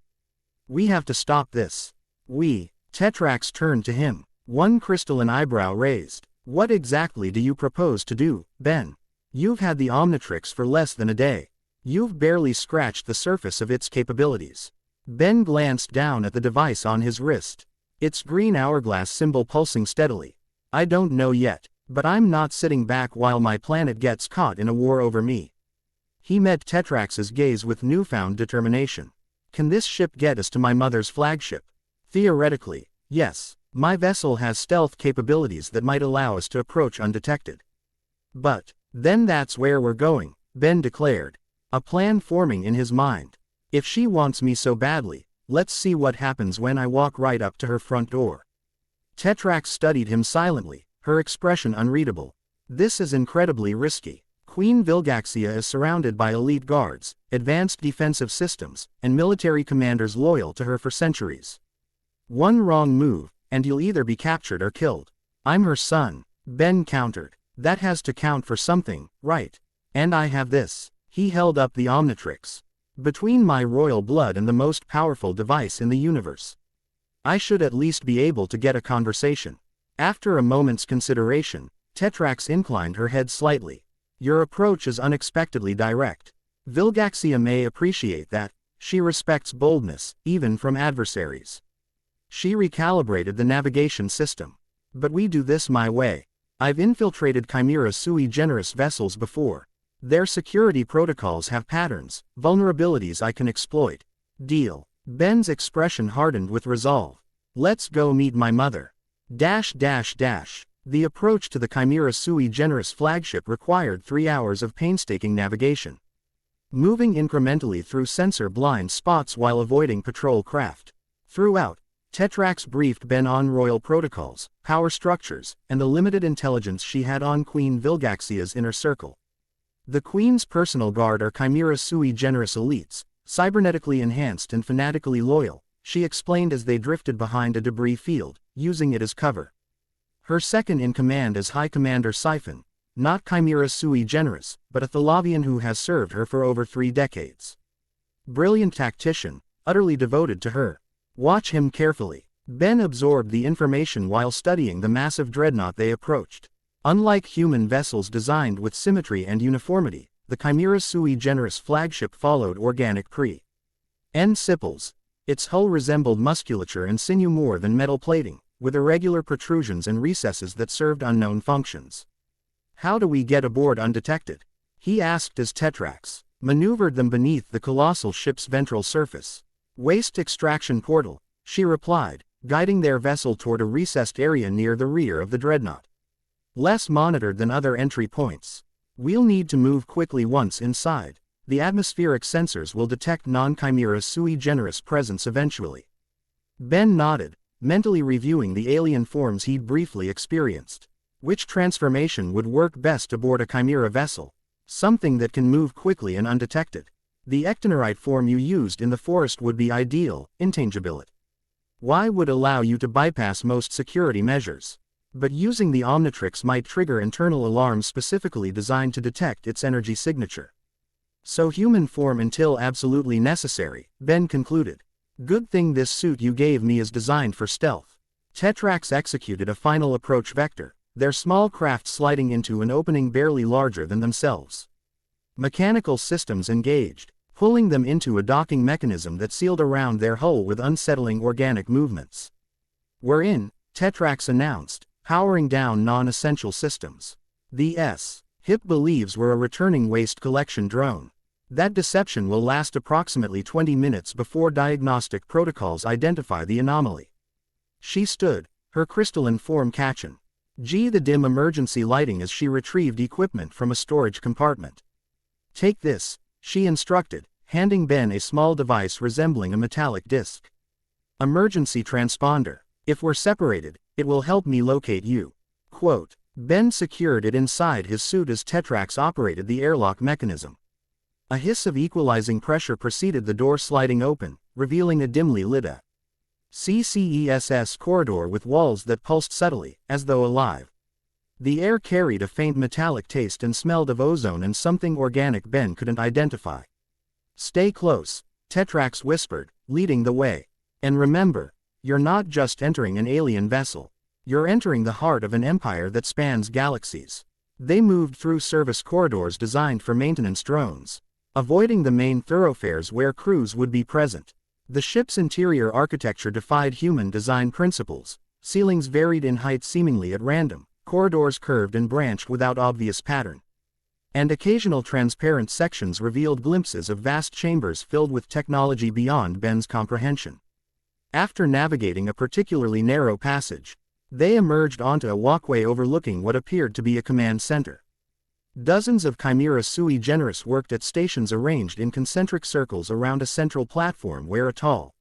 We have to stop this. Tetrax turned to him, one crystalline eyebrow raised. What exactly do you propose to do, Ben? You've had the Omnitrix for less than a day. You've barely scratched the surface of its capabilities. Ben glanced down at the device on his wrist. Its green hourglass symbol pulsing steadily. I don't know yet, but I'm not sitting back while my planet gets caught in a war over me. He met Tetrax's gaze with newfound determination. Can this ship get us to my mother's flagship? Theoretically, yes. My vessel has stealth capabilities that might allow us to approach undetected. But then that's where we're going, Ben declared, a plan forming in his mind. If she wants me so badly, let's see what happens when I walk right up to her front door. Tetrax studied him silently, her expression unreadable. This is incredibly risky. Queen Vilgaxia is surrounded by elite guards, advanced defensive systems, and military commanders loyal to her for centuries. One wrong move, and you'll either be captured or killed. I'm her son, Ben countered. That has to count for something, right? And I have this. He held up the Omnitrix. Between my royal blood and the most powerful device in the universe, I should at least be able to get a conversation. After a moment's consideration, Tetrax inclined her head slightly. Your approach is unexpectedly direct. Vilgaxia may appreciate that. She respects boldness, even from adversaries. She recalibrated the navigation system. But we do this my way. I've infiltrated Chimera sui generis vessels before. Their security protocols have patterns, vulnerabilities I can exploit. Deal. Ben's expression hardened with resolve. Let's go meet my mother. The approach to the Chimera sui generis flagship required 3 hours of painstaking navigation. Moving incrementally through sensor blind spots while avoiding patrol craft. Throughout, Tetrax briefed Ben on royal protocols, power structures, and the limited intelligence she had on Queen Vilgaxia's inner circle. The Queen's personal guard are Chimera sui generis elites, cybernetically enhanced and fanatically loyal, she explained as they drifted behind a debris field, using it as cover. Her second-in-command is High Commander Siphon, not Chimera sui generis, but a Thalavian who has served her for over 3 decades. Brilliant tactician, utterly devoted to her. Watch him carefully. Ben absorbed the information while studying the massive dreadnought they approached. Unlike human vessels designed with symmetry and uniformity, the Chimera sui generis flagship followed organic principles. Its hull resembled musculature and sinew more than metal plating, with irregular protrusions and recesses that served unknown functions. How do we get aboard undetected? He asked as Tetrax maneuvered them beneath the colossal ship's ventral surface. Waste extraction portal, she replied, guiding their vessel toward a recessed area near the rear of the dreadnought. Less monitored than other entry points. We'll need to move quickly once inside. The atmospheric sensors will detect non-Chimera sui generis presence eventually. Ben nodded, mentally reviewing the alien forms he'd briefly experienced. Which transformation would work best aboard a Chimera vessel? Something that can move quickly and undetected. The ectonorite form you used in the forest would be ideal, intangibility. Why would allow you to bypass most security measures? But using the Omnitrix might trigger internal alarms specifically designed to detect its energy signature. So human form until absolutely necessary, Ben concluded. Good thing this suit you gave me is designed for stealth. Tetrax executed a final approach vector, their small craft sliding into an opening barely larger than themselves. Mechanical systems engaged, pulling them into a docking mechanism that sealed around their hull with unsettling organic movements. We're in, Tetrax announced, powering down non-essential systems. The HIP believes we're a returning waste collection drone. That deception will last approximately 20 minutes before diagnostic protocols identify the anomaly. She stood, her crystalline form catching. The dim emergency lighting as she retrieved equipment from a storage compartment. Take this, she instructed, handing Ben a small device resembling a metallic disc. Emergency transponder. If we're separated, it will help me locate you. Quote. Ben secured it inside his suit as Tetrax operated the airlock mechanism. A hiss of equalizing pressure preceded the door sliding open, revealing a dimly lit CCESS corridor with walls that pulsed subtly, as though alive. The air carried a faint metallic taste and smelled of ozone and something organic Ben couldn't identify. Stay close, Tetrax whispered, leading the way. And remember, you're not just entering an alien vessel. You're entering the heart of an empire that spans galaxies. They moved through service corridors designed for maintenance drones, avoiding the main thoroughfares where crews would be present. The ship's interior architecture defied human design principles. Ceilings varied in height seemingly at random, corridors curved and branched without obvious pattern. And occasional transparent sections revealed glimpses of vast chambers filled with technology beyond Ben's comprehension. After navigating a particularly narrow passage, they emerged onto a walkway overlooking what appeared to be a command center. Dozens of Chimera sui generis worked at stations arranged in concentric circles around a central platform where a tall,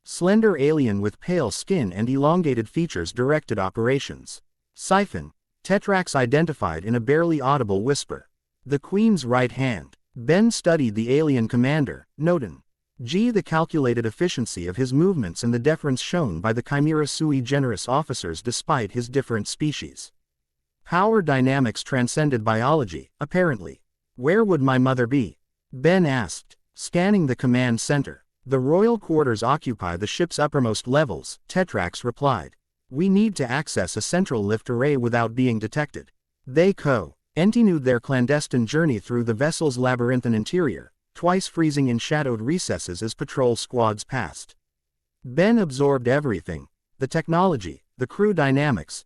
slender alien with pale skin and elongated features directed operations. Siphon, Tetrax identified in a barely audible whisper. The Queen's right hand. Ben studied the alien commander, noting the calculated efficiency of his movements and the deference shown by the Chimera sui generis officers despite his different species. Power dynamics transcended biology, apparently. Where would my mother be? Ben asked, scanning the command center. The royal quarters occupy the ship's uppermost levels, Tetrax replied. We need to access a central lift array without being detected. They continued their clandestine journey through the vessel's labyrinthine interior, twice freezing in shadowed recesses as patrol squads passed. Ben absorbed everything: the technology, the crew dynamics,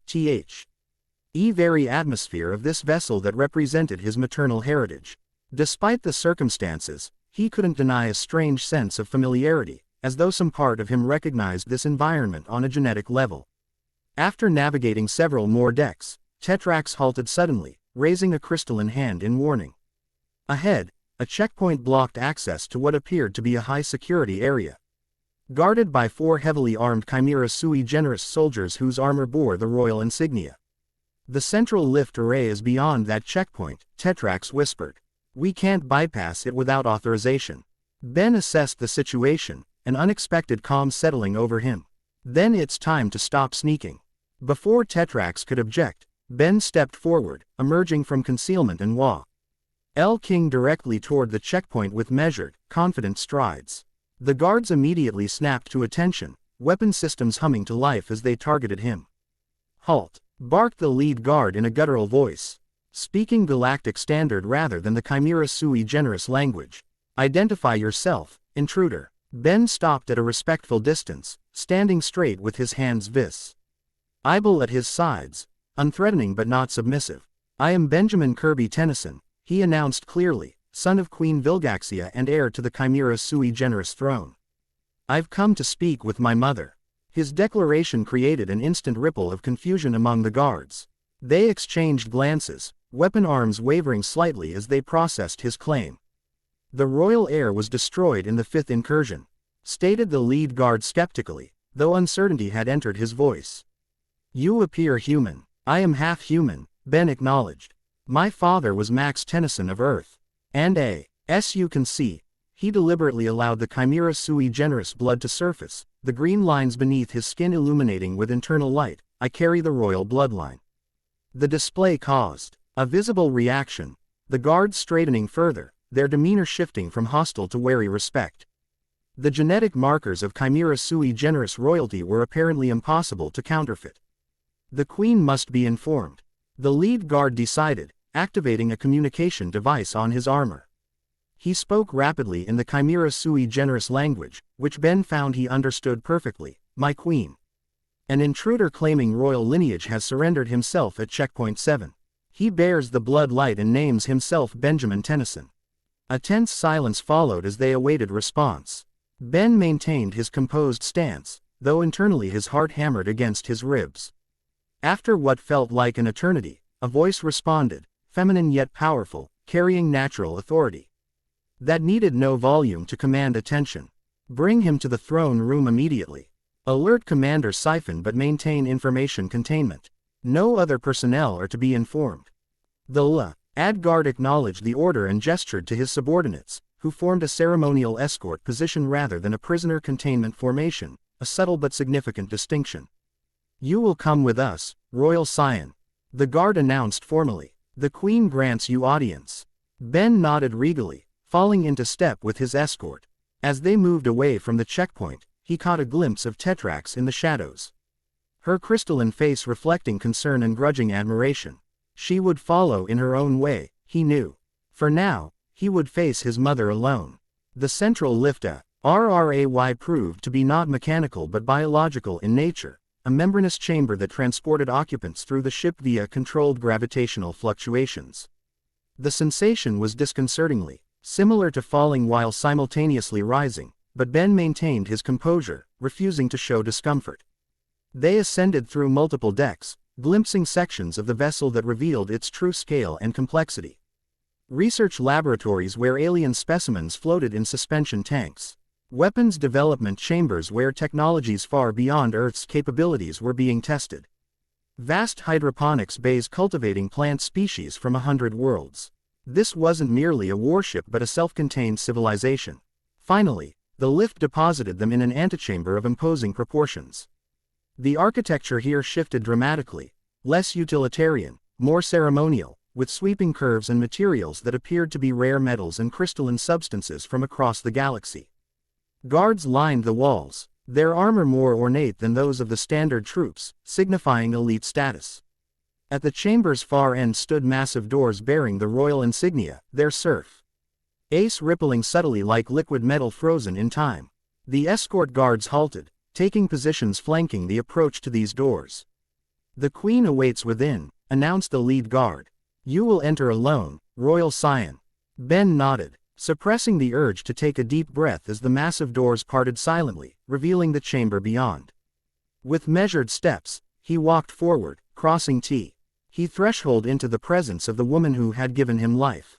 very atmosphere of this vessel that represented his maternal heritage. Despite the circumstances, he couldn't deny a strange sense of familiarity, as though some part of him recognized this environment on a genetic level. After navigating several more decks, Tetrax halted suddenly, raising a crystalline hand in warning. Ahead, a checkpoint blocked access to what appeared to be a high-security area, guarded by 4 heavily armed Chimera sui generis soldiers whose armor bore the royal insignia. The central lift array is beyond that checkpoint, Tetrax whispered. We can't bypass it without authorization. Ben assessed the situation, an unexpected calm settling over him. Then it's time to stop sneaking. Before Tetrax could object, Ben stepped forward, emerging from concealment and walking directly toward the checkpoint with measured, confident strides. The guards immediately snapped to attention, weapon systems humming to life as they targeted him. Halt! Barked the lead guard in a guttural voice, speaking galactic standard rather than the Chimera sui generis language. Identify yourself, intruder. Ben stopped at a respectful distance, standing straight with his hands visible at his sides, unthreatening but not submissive. I am Benjamin Kirby Tennyson, he announced clearly, son of Queen Vilgaxia and heir to the Chimera sui generis throne. I've come to speak with my mother. His declaration created an instant ripple of confusion among the guards. They exchanged glances, weapon arms wavering slightly as they processed his claim. The royal heir was destroyed in the 5th incursion, stated the lead guard skeptically, though uncertainty had entered his voice. You appear human. I am half human, Ben acknowledged. My father was Max Tennyson of Earth. And as you can see, he deliberately allowed the Chimera sui generis blood to surface, the green lines beneath his skin illuminating with internal light. I carry the royal bloodline. The display caused a visible reaction, the guards straightening further, their demeanor shifting from hostile to wary respect. The genetic markers of Chimera sui generis royalty were apparently impossible to counterfeit. The Queen must be informed, the lead guard decided, activating a communication device on his armor. He spoke rapidly in the Chimera sui generis language, which Ben found he understood perfectly. My queen. An intruder claiming royal lineage has surrendered himself at checkpoint 7. He bears the blood light and names himself Benjamin Tennyson. A tense silence followed as they awaited response. Ben maintained his composed stance, though internally his heart hammered against his ribs. After what felt like an eternity, a voice responded, feminine yet powerful, carrying natural authority that needed no volume to command attention. Bring him to the throne room immediately. Alert Commander Siphon but maintain information containment. No other personnel are to be informed. The Adguard acknowledged the order and gestured to his subordinates, who formed a ceremonial escort position rather than a prisoner containment formation, a subtle but significant distinction. You will come with us, Royal Scion. The guard announced formally. The Queen grants you audience. Ben nodded regally, falling into step with his escort. As they moved away from the checkpoint, he caught a glimpse of Tetrax in the shadows. Her crystalline face reflecting concern and grudging admiration. She would follow in her own way, he knew. For now, he would face his mother alone. The central lift RRAY proved to be not mechanical but biological in nature, a membranous chamber that transported occupants through the ship via controlled gravitational fluctuations. The sensation was disconcertingly similar to falling while simultaneously rising, but Ben maintained his composure, refusing to show discomfort. They ascended through multiple decks, glimpsing sections of the vessel that revealed its true scale and complexity. Research laboratories where alien specimens floated in suspension tanks. Weapons development chambers where technologies far beyond Earth's capabilities were being tested. Vast hydroponics bays cultivating plant species from 100 worlds. This wasn't merely a warship but a self-contained civilization. Finally, the lift deposited them in an antechamber of imposing proportions. The architecture here shifted dramatically, less utilitarian, more ceremonial, with sweeping curves and materials that appeared to be rare metals and crystalline substances from across the galaxy. Guards lined the walls, their armor more ornate than those of the standard troops, signifying elite status. At the chamber's far end stood massive doors bearing the royal insignia, their serf. Ace rippling subtly like liquid metal frozen in time. The escort guards halted, taking positions flanking the approach to these doors. The Queen awaits within, announced the lead guard. You will enter alone, Royal Scion. Ben nodded, suppressing the urge to take a deep breath as the massive doors parted silently, revealing the chamber beyond. With measured steps, he walked forward, crossing he threshold into the presence of the woman who had given him life.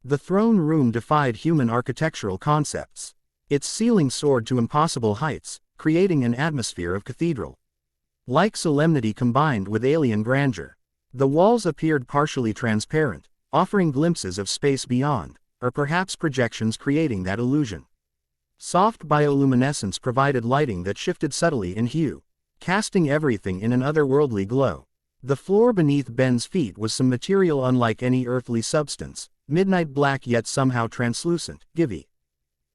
The throne room defied human architectural concepts. Its ceiling soared to impossible heights, creating an atmosphere of cathedral-like solemnity combined with alien grandeur. The walls appeared partially transparent, offering glimpses of space beyond, or perhaps projections creating that illusion. Soft bioluminescence provided lighting that shifted subtly in hue, casting everything in an otherworldly glow. The floor beneath Ben's feet was some material unlike any earthly substance, midnight black yet somehow translucent, giving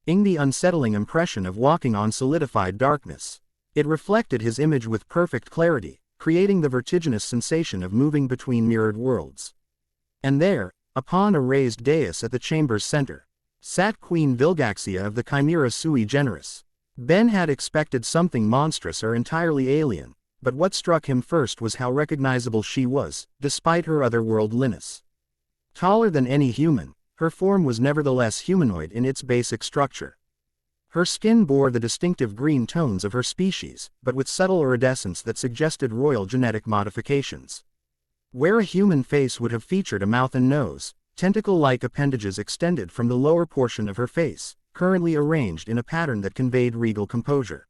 the unsettling impression of walking on solidified darkness. It reflected his image with perfect clarity, creating the vertiginous sensation of moving between mirrored worlds. And there, upon a raised dais at the chamber's center, sat Queen Vilgaxia of the Chimera sui generis. Ben had expected something monstrous or entirely alien, but what struck him first was how recognizable she was, despite her otherworldliness. Taller than any human, her form was nevertheless humanoid in its basic structure. Her skin bore the distinctive green tones of her species, but with subtle iridescence that suggested royal genetic modifications. Where a human face would have featured a mouth and nose, tentacle-like appendages extended from the lower portion of her face, currently arranged in a pattern that conveyed regal composure.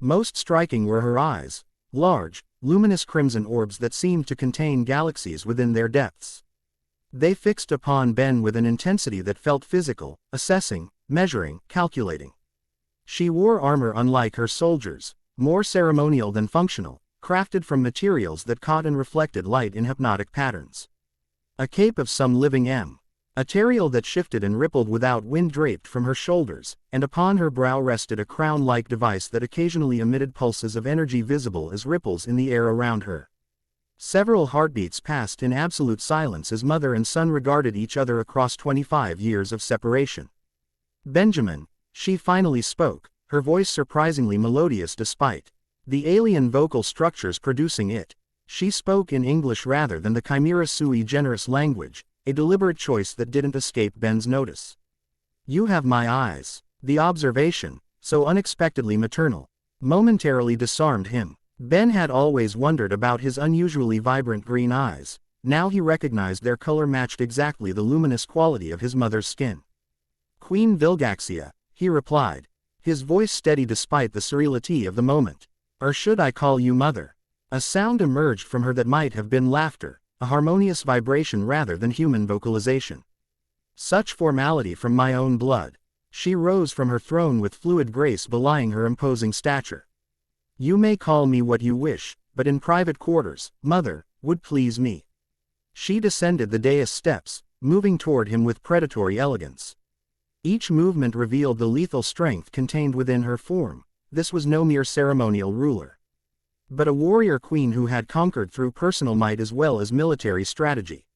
Most striking were her eyes, large, luminous crimson orbs that seemed to contain galaxies within their depths. They fixed upon Ben with an intensity that felt physical, assessing, measuring, calculating. She wore armor unlike her soldiers, more ceremonial than functional, crafted from materials that caught and reflected light in hypnotic patterns. A cape of some living material that shifted and rippled without wind draped from her shoulders, and upon her brow rested a crown-like device that occasionally emitted pulses of energy visible as ripples in the air around her. Several heartbeats passed in absolute silence as mother and son regarded each other across 25 years of separation. Benjamin, she finally spoke, her voice surprisingly melodious despite the alien vocal structures producing it. She spoke in English rather than the Chimera sui generis language, a deliberate choice that didn't escape Ben's notice. You have my eyes. The observation, so unexpectedly maternal, momentarily disarmed him. Ben had always wondered about his unusually vibrant green eyes. Now he recognized their color matched exactly the luminous quality of his mother's skin. Queen Vilgaxia, he replied. his voice steady despite the surreality of the moment. Or should I call you mother? A sound emerged from her that might have been laughter, a harmonious vibration rather than human vocalization. Such formality from my own blood. She rose from her throne with fluid grace belying her imposing stature. You may call me what you wish, but in private quarters, mother, would please me. She descended the dais steps, moving toward him with predatory elegance. Each movement revealed the lethal strength contained within her form. This was no mere ceremonial ruler, but a warrior queen who had conquered through personal might as well as military strategy.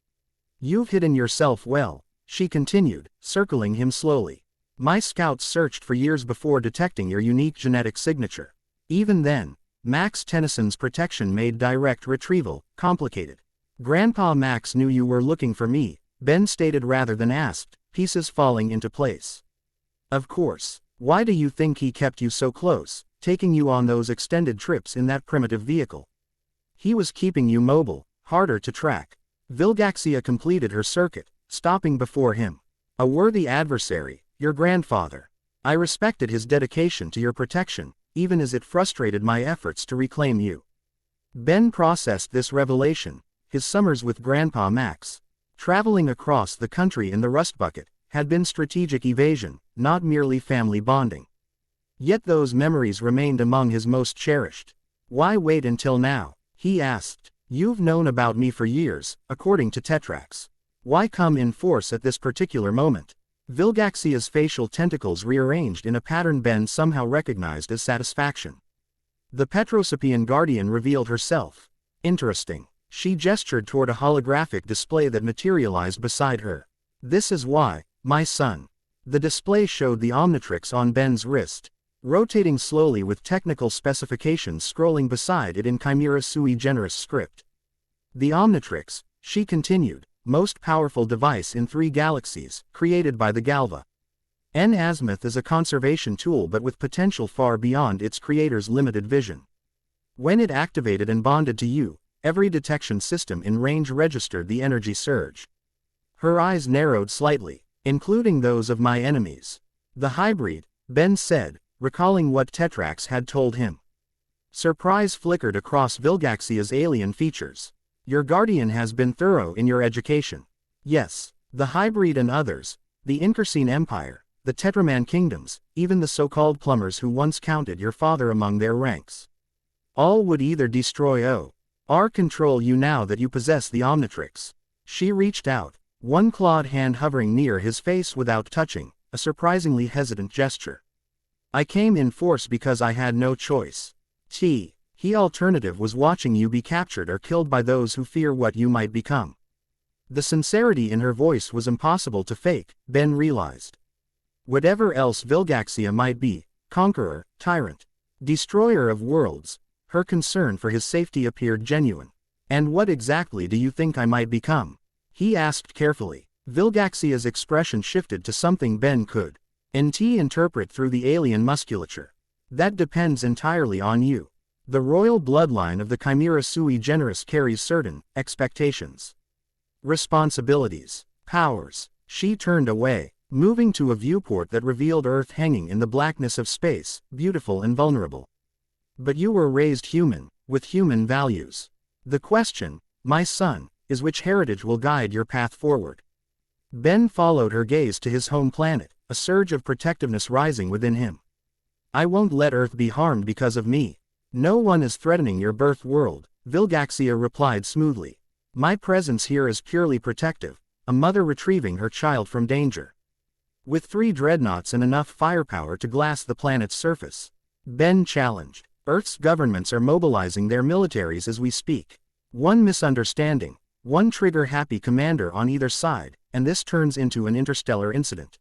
You've hidden yourself well, she continued, circling him slowly. My scouts searched for years before detecting your unique genetic signature. Even then, Max Tennyson's protection made direct retrieval complicated. Grandpa Max knew you were looking for me, Ben stated rather than asked, pieces falling into place. Of course. Why do you think he kept you so close, taking you on those extended trips in that primitive vehicle? He was keeping you mobile, harder to track. Vilgaxia completed her circuit, stopping before him. A worthy adversary, your grandfather. I respected his dedication to your protection, even as it frustrated my efforts to reclaim you. Ben processed this revelation, his summers with Grandpa Max, traveling across the country in the Rust Bucket, had been strategic evasion, not merely family bonding. Yet those memories remained among his most cherished. Why wait until now? He asked. You've known about me for years, according to Tetrax. Why come in force at this particular moment? Vilgaxia's facial tentacles rearranged in a pattern Ben somehow recognized as satisfaction. The Petrosapian guardian revealed herself. Interesting. She gestured toward a holographic display that materialized beside her. This is why, my son. The display showed the Omnitrix on Ben's wrist, rotating slowly with technical specifications scrolling beside it in Chimera sui generis script. The Omnitrix, she continued, most powerful device in 3 galaxies, created by the Galva. N. Azimuth is a conservation tool but with potential far beyond its creator's limited vision. When it activated and bonded to you, every detection system in range registered the energy surge. Her eyes narrowed slightly, including those of my enemies. The hybrid, Ben said, recalling what Tetrax had told him. Surprise flickered across Vilgaxia's alien features. Your guardian has been thorough in your education. Yes, the hybrid and others, the Incursine Empire, the Tetraman Kingdoms, even the so-called plumbers who once counted your father among their ranks. All would either destroy or control you now that you possess the Omnitrix. She reached out, one clawed hand hovering near his face without touching, a surprisingly hesitant gesture. I came in force because I had no choice. He alternative was watching you be captured or killed by those who fear what you might become. The sincerity in her voice was impossible to fake, Ben realized. Whatever else Vilgaxia might be, conqueror, tyrant, destroyer of worlds, her concern for his safety appeared genuine. And what exactly do you think I might become? He asked carefully. Vilgaxia's expression shifted to something Ben could interpret through the alien musculature. That depends entirely on you. The royal bloodline of the Chimera sui generis carries certain expectations, responsibilities, powers. She turned away, moving to a viewport that revealed Earth hanging in the blackness of space, beautiful and vulnerable. But you were raised human, with human values. The question, my son, is which heritage will guide your path forward. Ben followed her gaze to his home planet, a surge of protectiveness rising within him. I won't let Earth be harmed because of me. No one is threatening your birth world, Vilgaxia replied smoothly. My presence here is purely protective, a mother retrieving her child from danger. With 3 dreadnoughts and enough firepower to glass the planet's surface, Ben challenged. Earth's governments are mobilizing their militaries as we speak. One misunderstanding, one trigger-happy commander on either side, and this turns into an interstellar incident.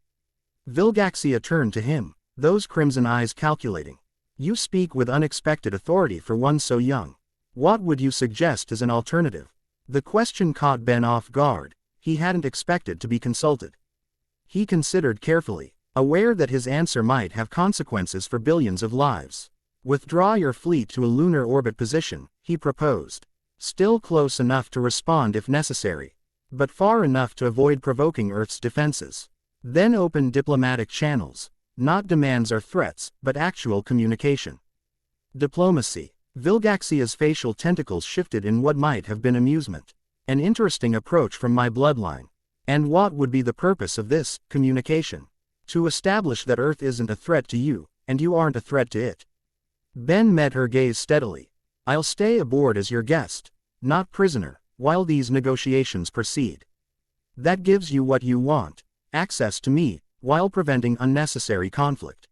Vilgaxia turned to him, those crimson eyes calculating. You speak with unexpected authority for one so young. What would you suggest as an alternative? The question caught Ben off guard. He hadn't expected to be consulted. He considered carefully, aware that his answer might have consequences for billions of lives. Withdraw your fleet to a lunar orbit position, he proposed. Still close enough to respond if necessary, but far enough to avoid provoking Earth's defenses. Then open diplomatic channels. not demands or threats, but actual communication. Diplomacy. Vilgaxia's facial tentacles shifted in what might have been amusement. An interesting approach from my bloodline. And what would be the purpose of this communication? To establish that Earth isn't a threat to you, and you aren't a threat to it. Ben met her gaze steadily. I'll stay aboard as your guest, not prisoner, while these negotiations proceed. That gives you what you want, access to me, while preventing unnecessary conflict.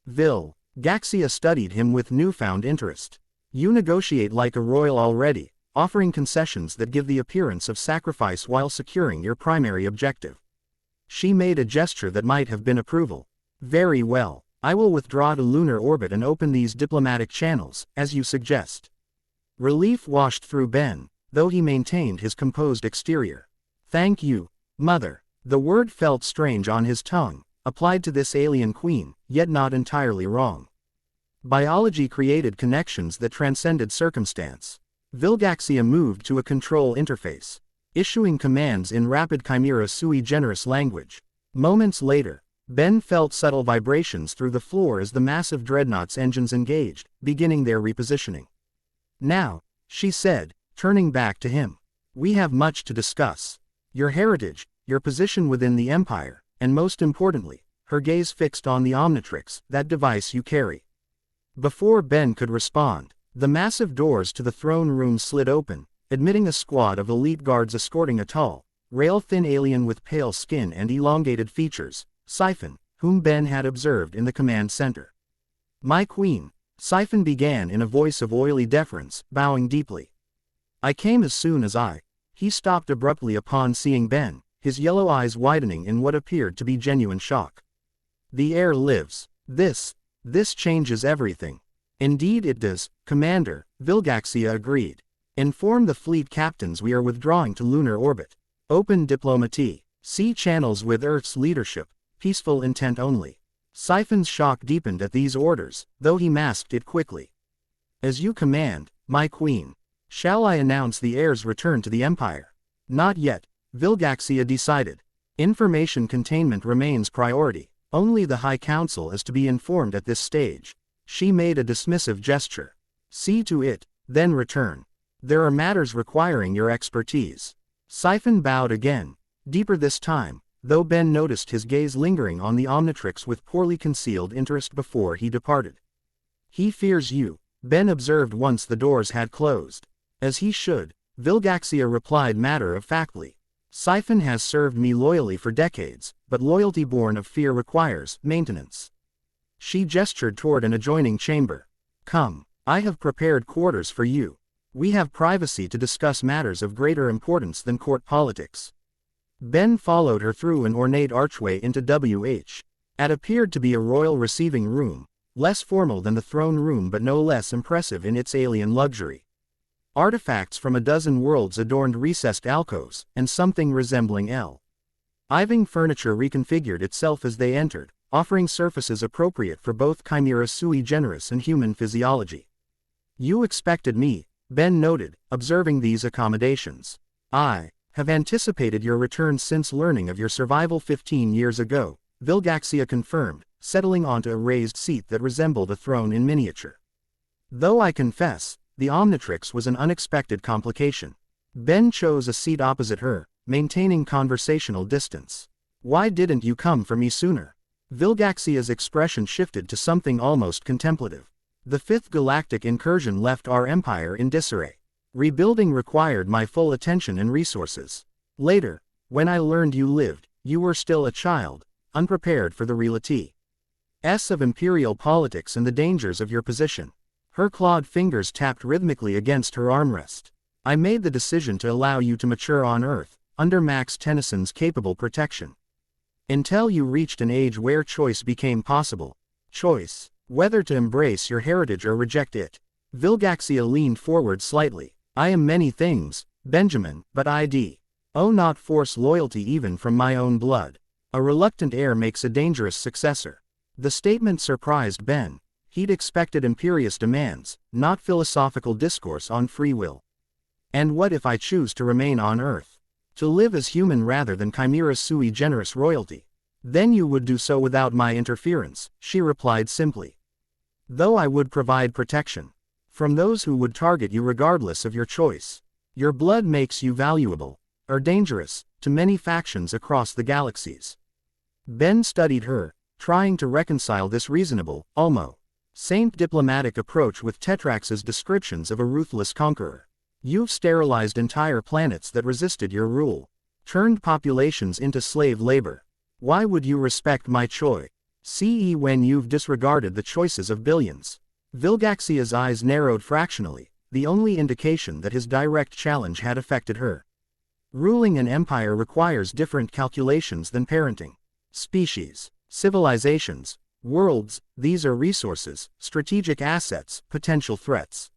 Vilgaxia studied him with newfound interest. You negotiate like a royal already, offering concessions that give the appearance of sacrifice while securing your primary objective. She made a gesture that might have been approval. Very well, I will withdraw to lunar orbit and open these diplomatic channels, as you suggest. Relief washed through Ben, though he maintained his composed exterior. Thank you, Mother. The word felt strange on his tongue, applied to this alien queen, yet not entirely wrong. Biology created connections that transcended circumstance. Vilgaxia moved to a control interface, issuing commands in rapid chimera sui generis language. Moments later, Ben felt subtle vibrations through the floor as the massive dreadnought's engines engaged, beginning their repositioning. Now, she said, turning back to him, we have much to discuss. Your heritage, your position within the Empire, and most importantly, her gaze fixed on the Omnitrix, that device you carry. Before Ben could respond, the massive doors to the throne room slid open, admitting a squad of elite guards escorting a tall, rail-thin alien with pale skin and elongated features, Siphon, whom Ben had observed in the command center. My queen, Siphon began in a voice of oily deference, bowing deeply. I came as soon as He stopped abruptly upon seeing Ben, his yellow eyes widening in what appeared to be genuine shock. The heir lives. This changes everything. Indeed it does, Commander, Vilgaxia agreed. Inform the fleet captains we are withdrawing to lunar orbit. Open diplomatie. See channels with Earth's leadership. Peaceful intent only. Siphon's shock deepened at these orders, though he masked it quickly. As you command, my queen. Shall I announce the heir's return to the Empire? Not yet, Vilgaxia decided. Information containment remains priority. Only the High Council is to be informed at this stage. She made a dismissive gesture. See to it, then return. There are matters requiring your expertise. Siphon bowed again, deeper this time, though Ben noticed his gaze lingering on the Omnitrix with poorly concealed interest before he departed. He fears you, Ben observed once the doors had closed. As he should, Vilgaxia replied matter-of-factly. Siphon has served me loyally for decades, but loyalty born of fear requires maintenance. She gestured toward an adjoining chamber. Come, I have prepared quarters for you. We have privacy to discuss matters of greater importance than court politics. Ben followed her through an ornate archway into what appeared to be a royal receiving room, less formal than the throne room but no less impressive in its alien luxury. Artifacts from a dozen worlds adorned recessed alcoves, and something resembling living furniture reconfigured itself as they entered, offering surfaces appropriate for both chimera sui generis and human physiology. You expected me, Ben noted, observing these accommodations. I have anticipated your return since learning of your survival 15 years ago, Vilgaxia confirmed, settling onto a raised seat that resembled a throne in miniature. Though I confess, the Omnitrix was an unexpected complication. Ben chose a seat opposite her, maintaining conversational distance. Why didn't you come for me sooner? Vilgaxia's expression shifted to something almost contemplative. The fifth galactic incursion left our empire in disarray. Rebuilding required my full attention and resources. Later, when I learned you lived, you were still a child, unprepared for the realities of imperial politics and the dangers of your position. Her clawed fingers tapped rhythmically against her armrest. I made the decision to allow you to mature on Earth, under Max Tennyson's capable protection. Until you reached an age where choice became possible. Choice, whether to embrace your heritage or reject it. Vilgaxia leaned forward slightly. I am many things, Benjamin, but not force loyalty even from my own blood. A reluctant heir makes a dangerous successor. The statement surprised Ben. He'd expected imperious demands, not philosophical discourse on free will. And what if I choose to remain on Earth? To live as human rather than chimera sui generis royalty? Then you would do so without my interference, she replied simply. Though I would provide protection from those who would target you regardless of your choice. Your blood makes you valuable, or dangerous, to many factions across the galaxies. Ben studied her, trying to reconcile this reasonable, almost saint diplomatic approach with Tetrax's descriptions of a ruthless conqueror. You've sterilized entire planets that resisted your rule, turned populations into slave labor. Why would you respect my choice? See when you've disregarded the choices of billions. Vilgaxia's eyes narrowed fractionally, the only indication that his direct challenge had affected her. Ruling an empire requires different calculations than parenting. Species, civilizations, worlds, these are resources, strategic assets, potential threats.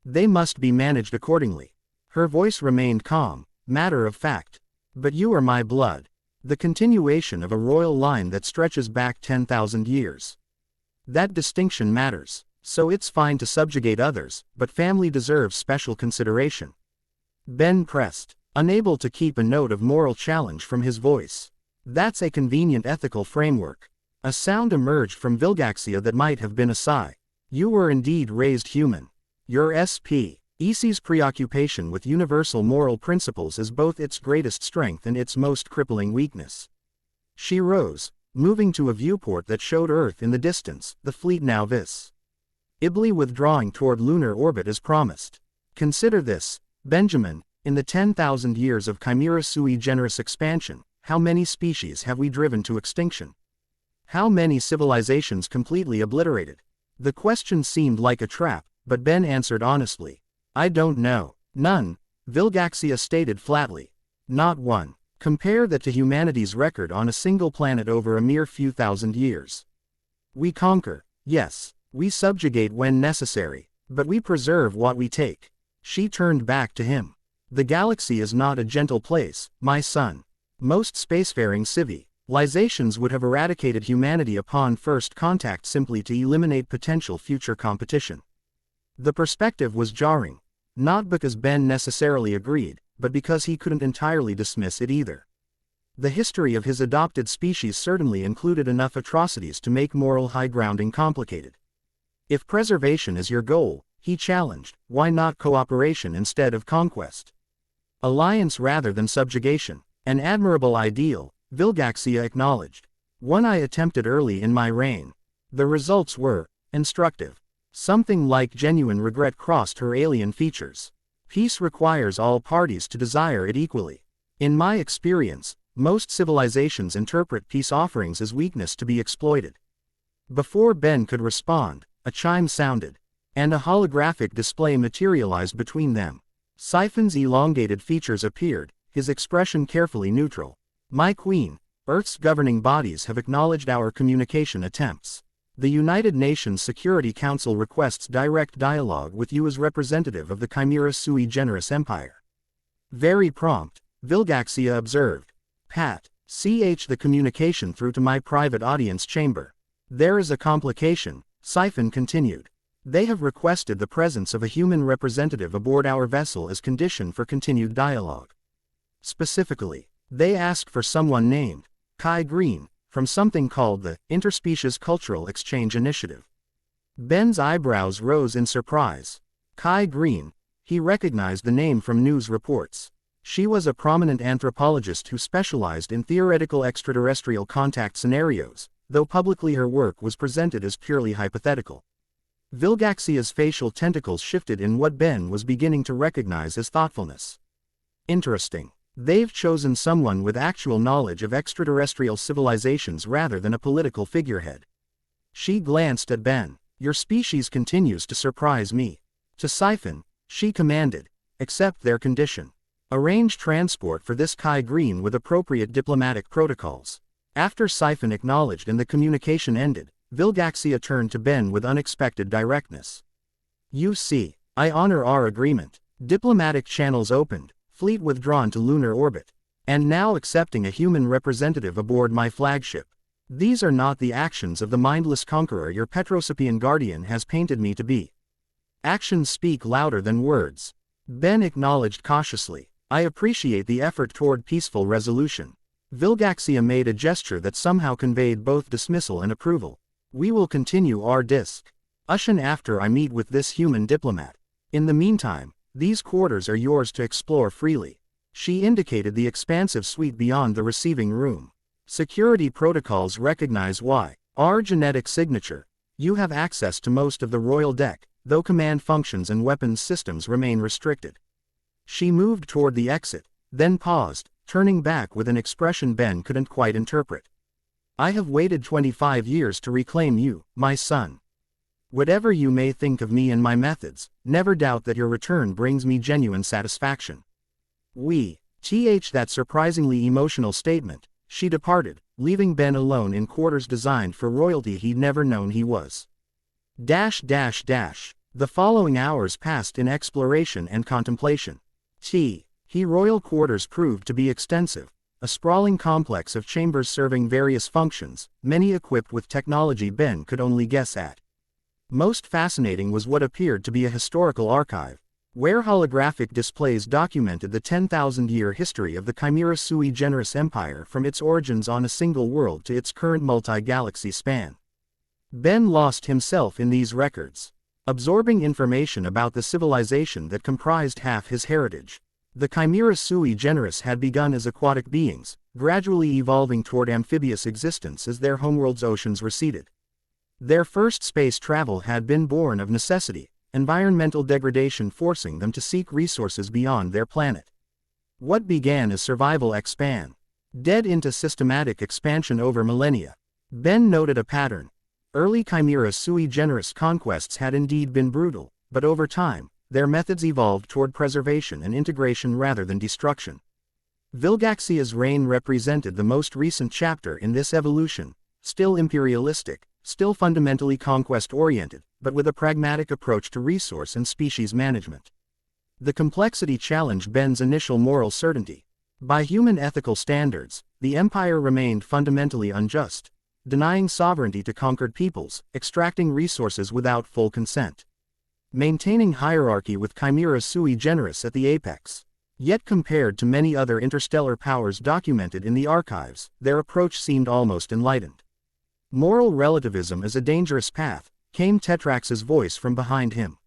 They must be managed accordingly. Her voice remained calm, matter of fact. But you are my blood. The continuation of a royal line that stretches back 10,000 years. That distinction matters. So it's fine to subjugate others, but family deserves special consideration. Ben pressed, unable to keep a note of moral challenge from his voice. That's a convenient ethical framework. A sound emerged from Vilgaxia that might have been a sigh. You were indeed raised human. Your SP's preoccupation with universal moral principles is both its greatest strength and its most crippling weakness. She rose, moving to a viewport that showed Earth in the distance, the fleet now visibly withdrawing toward lunar orbit as promised. Consider this, Benjamin, in the 10,000 years of Chimera sui generis expansion, how many species have we driven to extinction? How many civilizations completely obliterated? The question seemed like a trap, but Ben answered honestly. I don't know. None, Vilgaxia stated flatly. Not one. Compare that to humanity's record on a single planet over a mere few thousand years. We conquer, yes. We subjugate when necessary, but we preserve what we take. She turned back to him. The galaxy is not a gentle place, my son. Most spacefaring civilizations would have eradicated humanity upon first contact simply to eliminate potential future competition. The perspective was jarring, not because Ben necessarily agreed, but because he couldn't entirely dismiss it either. The history of his adopted species certainly included enough atrocities to make moral high grounding complicated. If preservation is your goal, he challenged, why not cooperation instead of conquest? Alliance rather than subjugation, an admirable ideal, Vilgaxia acknowledged. One I attempted early in my reign. The results were instructive. Something like genuine regret crossed her alien features. Peace requires all parties to desire it equally. In my experience, most civilizations interpret peace offerings as weakness to be exploited. Before Ben could respond, a chime sounded, and a holographic display materialized between them. Siphon's elongated features appeared, his expression carefully neutral. My queen, Earth's governing bodies have acknowledged our communication attempts. The United Nations Security Council requests direct dialogue with you as representative of the Chimera sui generis empire. Very prompt, Vilgaxia observed. Pat, the communication through to my private audience chamber. There is a complication, Siphon continued. They have requested the presence of a human representative aboard our vessel as condition for continued dialogue. Specifically, they ask for someone named Kai Green, from something called the Interspecies Cultural Exchange Initiative. Ben's eyebrows rose in surprise. Kai Green, he recognized the name from news reports. She was a prominent anthropologist who specialized in theoretical extraterrestrial contact scenarios, though publicly her work was presented as purely hypothetical. Vilgaxia's facial tentacles shifted in what Ben was beginning to recognize as thoughtfulness. Interesting. They've chosen someone with actual knowledge of extraterrestrial civilizations rather than a political figurehead. She glanced at Ben. Your species continues to surprise me. To Siphon, she commanded, accept their condition. Arrange transport for this Kai Green with appropriate diplomatic protocols. After Siphon acknowledged and the communication ended, Vilgaxia turned to Ben with unexpected directness. You see, I honor our agreement. Diplomatic channels opened, fleet withdrawn to lunar orbit, and now accepting a human representative aboard my flagship. These are not the actions of the mindless conqueror your Petrosapian guardian has painted me to be. Actions speak louder than words. Ben acknowledged cautiously. I appreciate the effort toward peaceful resolution. Vilgaxia made a gesture that somehow conveyed both dismissal and approval. We will continue our discussion after I meet with this human diplomat. In the meantime, these quarters are yours to explore freely. She indicated the expansive suite beyond the receiving room. Security protocols recognize why. Our genetic signature. You have access to most of the royal deck, though command functions and weapons systems remain restricted. She moved toward the exit, then paused, turning back with an expression Ben couldn't quite interpret. I have waited 25 years to reclaim you, my son. Whatever you may think of me and my methods, never doubt that your return brings me genuine satisfaction. That surprisingly emotional statement, she departed, leaving Ben alone in quarters designed for royalty he'd never known he was. The following hours passed in exploration and contemplation. Royal quarters proved to be extensive, a sprawling complex of chambers serving various functions, many equipped with technology Ben could only guess at. Most fascinating was what appeared to be a historical archive, where holographic displays documented the 10,000-year history of the Chimera sui generis empire from its origins on a single world to its current multi-galaxy span. Ben lost himself in these records, absorbing information about the civilization that comprised half his heritage. The Chimera sui generis had begun as aquatic beings, gradually evolving toward amphibious existence as their homeworld's oceans receded. Their first space travel had been born of necessity, environmental degradation forcing them to seek resources beyond their planet. What began as survival expanded into systematic expansion over millennia. Ben noted a pattern. Early Chimera sui generis conquests had indeed been brutal, but over time, their methods evolved toward preservation and integration rather than destruction. Vilgaxia's reign represented the most recent chapter in this evolution, still imperialistic, still fundamentally conquest-oriented, but with a pragmatic approach to resource and species management. The complexity challenged Ben's initial moral certainty. By human ethical standards, the empire remained fundamentally unjust, denying sovereignty to conquered peoples, extracting resources without full consent, maintaining hierarchy with Chimera sui generis at the apex. Yet compared to many other interstellar powers documented in the archives, their approach seemed almost enlightened. Moral relativism is a dangerous path, came Tetrax's voice from behind him.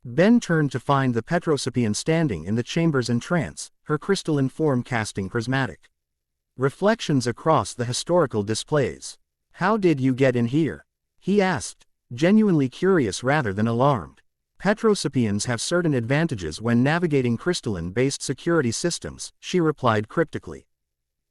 Ben turned to find the Petrosapian standing in the chamber's entrance, her crystalline form casting prismatic reflections across the historical displays. How did you get in here? He asked, genuinely curious rather than alarmed. Petrosapians have certain advantages when navigating crystalline-based security systems, she replied cryptically.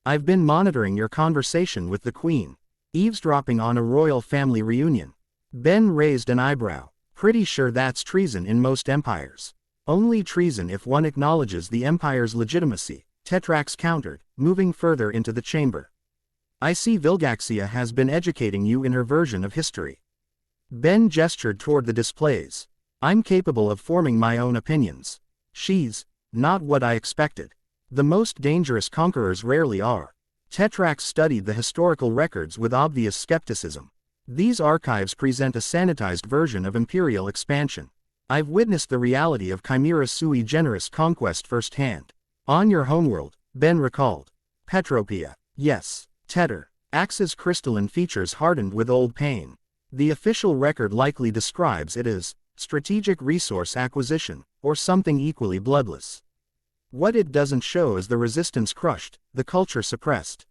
I've been monitoring your conversation with the Queen, eavesdropping on a royal family reunion. Ben raised an eyebrow. Pretty sure that's treason in most empires. Only treason if one acknowledges the empire's legitimacy, Tetrax countered, moving further into the chamber. I see Vilgaxia has been educating you in her version of history. Ben gestured toward the displays. I'm capable of forming my own opinions. She's not what I expected. The most dangerous conquerors rarely are. Tetrax studied the historical records with obvious skepticism. These archives present a sanitized version of imperial expansion. I've witnessed the reality of Chimera sui generis conquest firsthand. On your homeworld, Ben recalled. Petropia. Yes. Tetter. Axe's crystalline features hardened with old pain. The official record likely describes it as strategic resource acquisition, or something equally bloodless. What it doesn't show is the resistance crushed, the culture suppressed,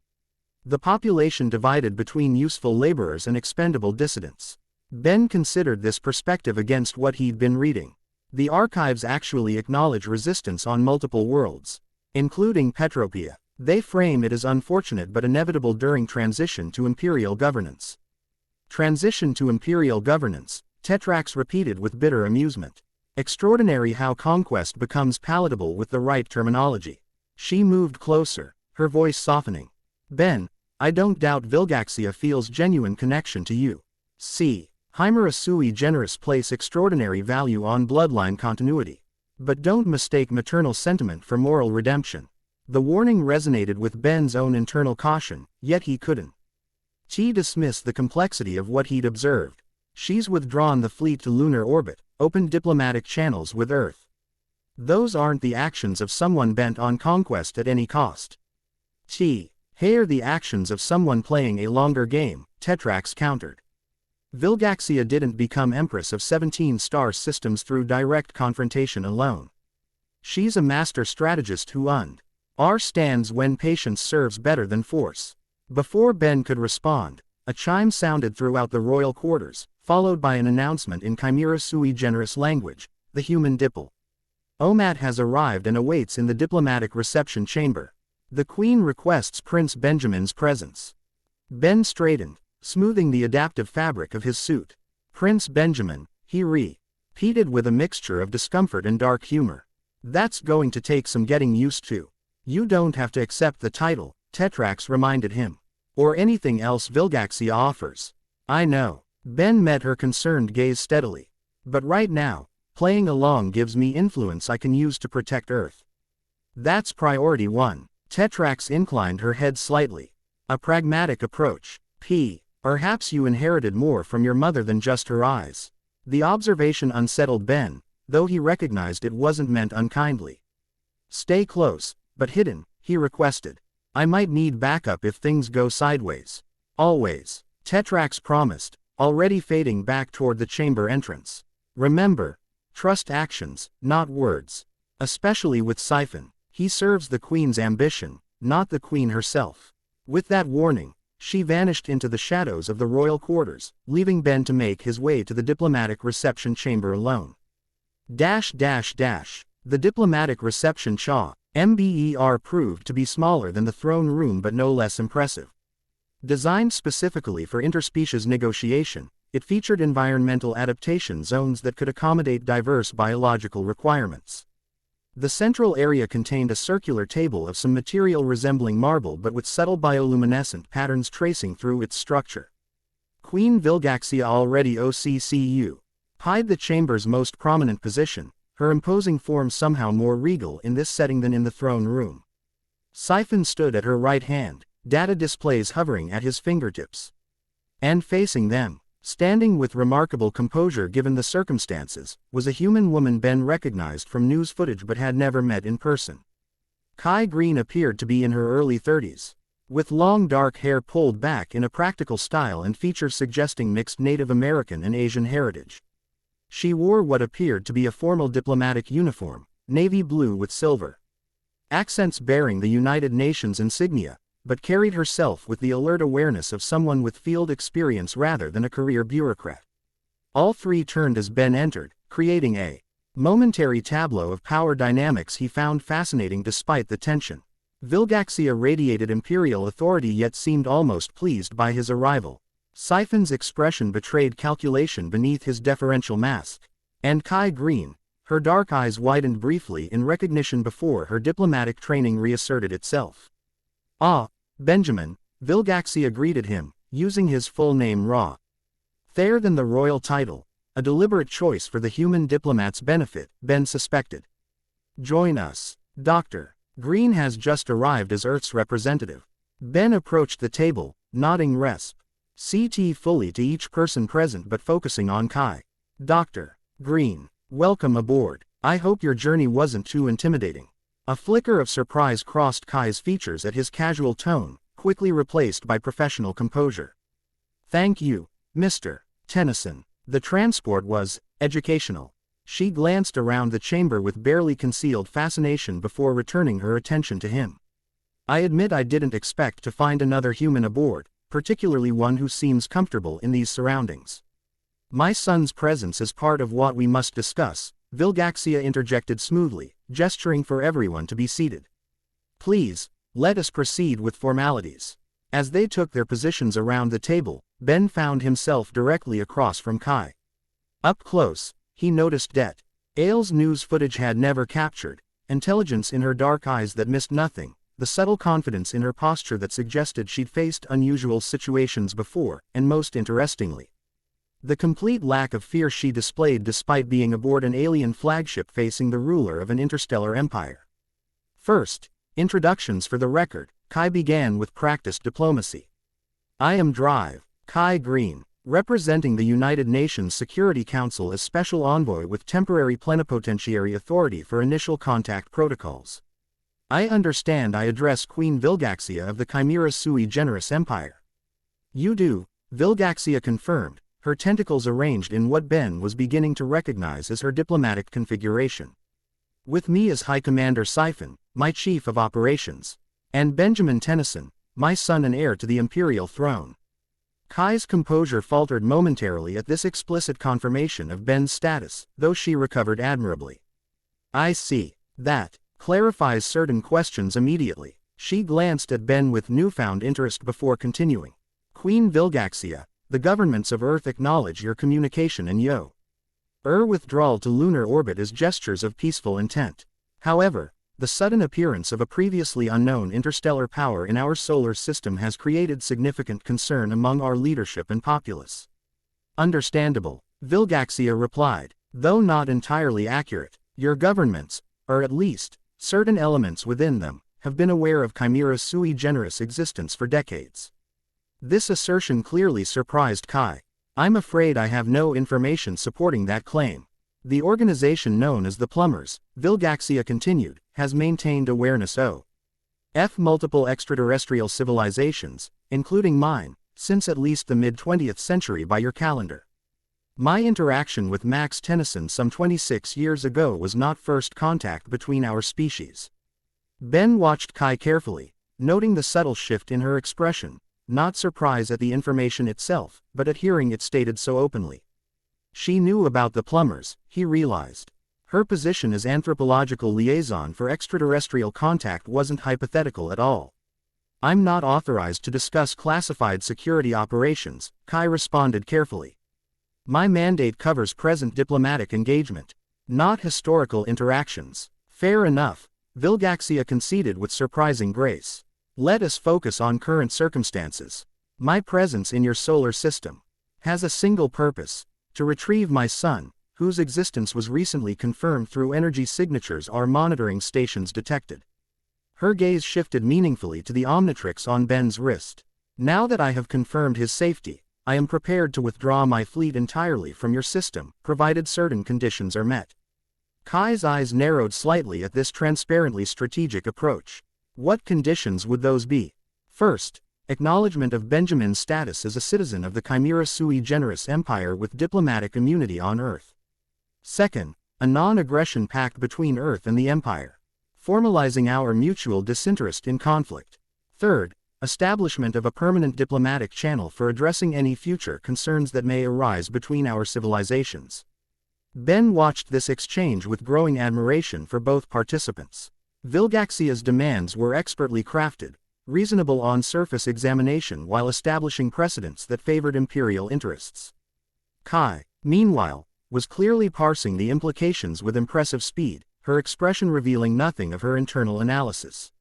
the population divided between useful laborers and expendable dissidents. Ben considered this perspective against what he'd been reading. The archives actually acknowledge resistance on multiple worlds, including Petropia. They frame it as unfortunate but inevitable during transition to imperial governance. Transition to imperial governance, Tetrax repeated with bitter amusement. Extraordinary how conquest becomes palatable with the right terminology. She moved closer, her voice softening. Ben, I don't doubt Vilgaxia feels genuine connection to you. Chimera sui generis place extraordinary value on bloodline continuity. But don't mistake maternal sentiment for moral redemption. The warning resonated with Ben's own internal caution, yet he couldn't dismiss the complexity of what he'd observed. She's withdrawn the fleet to lunar orbit, opened diplomatic channels with Earth. Those aren't the actions of someone bent on conquest at any cost. Here are the actions of someone playing a longer game, Tetrax countered. Vilgaxia didn't become Empress of 17 star systems through direct confrontation alone. She's a master strategist who understands when patience serves better than force. Before Ben could respond, a chime sounded throughout the royal quarters, followed by an announcement in Chimera sui generis language, the human dipl. Omat has arrived and awaits in the diplomatic reception chamber. The Queen requests Prince Benjamin's presence. Ben straightened, smoothing the adaptive fabric of his suit. Prince Benjamin, he repeated with a mixture of discomfort and dark humor. That's going to take some getting used to. You don't have to accept the title, Tetrax reminded him. Or anything else Vilgaxia offers. I know. Ben met her concerned gaze steadily. But right now, playing along gives me influence I can use to protect Earth. That's priority one. Tetrax inclined her head slightly. A pragmatic approach. Perhaps you inherited more from your mother than just her eyes. The observation unsettled Ben, though he recognized it wasn't meant unkindly. Stay close, but hidden, he requested. I might need backup if things go sideways. Always. Tetrax promised, already fading back toward the chamber entrance. Remember, trust actions, not words. Especially with Siphon. He serves the Queen's ambition, not the Queen herself. With that warning, she vanished into the shadows of the royal quarters, leaving Ben to make his way to the diplomatic reception chamber alone. The diplomatic reception chamber proved to be smaller than the throne room but no less impressive. Designed specifically for interspecies negotiation, it featured environmental adaptation zones that could accommodate diverse biological requirements. The central area contained a circular table of some material resembling marble but with subtle bioluminescent patterns tracing through its structure. Queen Vilgaxia already occupied the chamber's most prominent position, her imposing form somehow more regal in this setting than in the throne room. Siphon stood at her right hand, data displays hovering at his fingertips. And facing them, standing with remarkable composure given the circumstances, was a human woman Ben recognized from news footage but had never met in person. Kai Green appeared to be in her early 30s, with long dark hair pulled back in a practical style and features suggesting mixed Native American and Asian heritage. She wore what appeared to be a formal diplomatic uniform, navy blue with silver accents bearing the United Nations insignia, but carried herself with the alert awareness of someone with field experience rather than a career bureaucrat. All three turned as Ben entered, creating a momentary tableau of power dynamics he found fascinating despite the tension. Vilgaxia radiated imperial authority yet seemed almost pleased by his arrival. Siphon's expression betrayed calculation beneath his deferential mask. And Kai Green, her dark eyes widened briefly in recognition before her diplomatic training reasserted itself. Ah, Benjamin, Vilgaxia greeted him, using his full name rather than the royal title, a deliberate choice for the human diplomat's benefit, Ben suspected. Join us. Dr. Green has just arrived as Earth's representative. Ben approached the table, nodding CT fully to each person present but focusing on Kai. Dr. Green, welcome aboard. I hope your journey wasn't too intimidating. A flicker of surprise crossed Kai's features at his casual tone, quickly replaced by professional composure. Thank you, Mr. Tennyson. The transport was educational. She glanced around the chamber with barely concealed fascination before returning her attention to him. I admit I didn't expect to find another human aboard, particularly one who seems comfortable in these surroundings. My son's presence is part of what we must discuss, Vilgaxia interjected smoothly, gesturing for everyone to be seated. Please, let us proceed with formalities. As they took their positions around the table, Ben found himself directly across from Kai. Up close, he noticed Aile's news footage had never captured, intelligence in her dark eyes that missed nothing, the subtle confidence in her posture that suggested she'd faced unusual situations before, and most interestingly, the complete lack of fear she displayed despite being aboard an alien flagship facing the ruler of an interstellar empire. First, introductions for the record, Kai began with practiced diplomacy. I am Kai Green, representing the United Nations Security Council as Special Envoy with temporary plenipotentiary authority for initial contact protocols. I understand I address Queen Vilgaxia of the Chimera Sui Generis Empire. You do, Vilgaxia confirmed, her tentacles arranged in what Ben was beginning to recognize as her diplomatic configuration. With me as High Commander Siphon, my chief of operations, and Benjamin Tennyson, my son and heir to the imperial throne. Kai's composure faltered momentarily at this explicit confirmation of Ben's status, though she recovered admirably. I see. That clarifies certain questions immediately. She glanced at Ben with newfound interest before continuing. Queen Vilgaxia, the governments of Earth acknowledge your communication and withdrawal to lunar orbit as gestures of peaceful intent. However, the sudden appearance of a previously unknown interstellar power in our solar system has created significant concern among our leadership and populace. Understandable, Vilgaxia replied, though not entirely accurate. Your governments, or at least, certain elements within them, have been aware of Chimera Sui Generis' existence for decades. This assertion clearly surprised Kai. I'm afraid I have no information supporting that claim. The organization known as the Plumbers, Vilgaxia continued, has maintained awareness of multiple extraterrestrial civilizations, including mine, since at least the mid-20th century by your calendar. My interaction with Max Tennyson some 26 years ago was not first contact between our species. Ben watched Kai carefully, noting the subtle shift in her expression, not surprise at the information itself, but at hearing it stated so openly. She knew about the Plumbers, he realized. Her position as anthropological liaison for extraterrestrial contact wasn't hypothetical at all. I'm not authorized to discuss classified security operations, Kai responded carefully. My mandate covers present diplomatic engagement, not historical interactions. Fair enough, Vilgaxia conceded with surprising grace. Let us focus on current circumstances. My presence in your solar system has a single purpose: to retrieve my son, whose existence was recently confirmed through energy signatures our monitoring stations detected. Her gaze shifted meaningfully to the Omnitrix on Ben's wrist. Now that I have confirmed his safety, I am prepared to withdraw my fleet entirely from your system, provided certain conditions are met. Kai's eyes narrowed slightly at this transparently strategic approach. What conditions would those be? First, acknowledgement of Benjamin's status as a citizen of the Chimera Sui Generis Empire with diplomatic immunity on Earth. Second, a non-aggression pact between Earth and the Empire, formalizing our mutual disinterest in conflict. Third, establishment of a permanent diplomatic channel for addressing any future concerns that may arise between our civilizations. Ben watched this exchange with growing admiration for both participants. Vilgaxia's demands were expertly crafted, reasonable on surface examination while establishing precedents that favored imperial interests. Kai, meanwhile, was clearly parsing the implications with impressive speed, her expression revealing nothing of her internal analysis.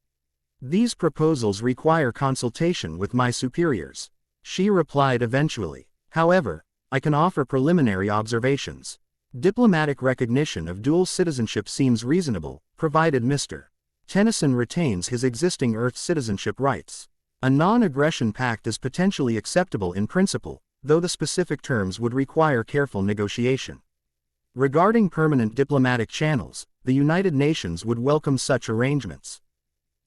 These proposals require consultation with my superiors, she replied eventually. However, I can offer preliminary observations. Diplomatic recognition of dual citizenship seems reasonable, provided Mr. Tennyson retains his existing Earth citizenship rights. A non-aggression pact is potentially acceptable in principle, though the specific terms would require careful negotiation. Regarding permanent diplomatic channels, the United Nations would welcome such arrangements,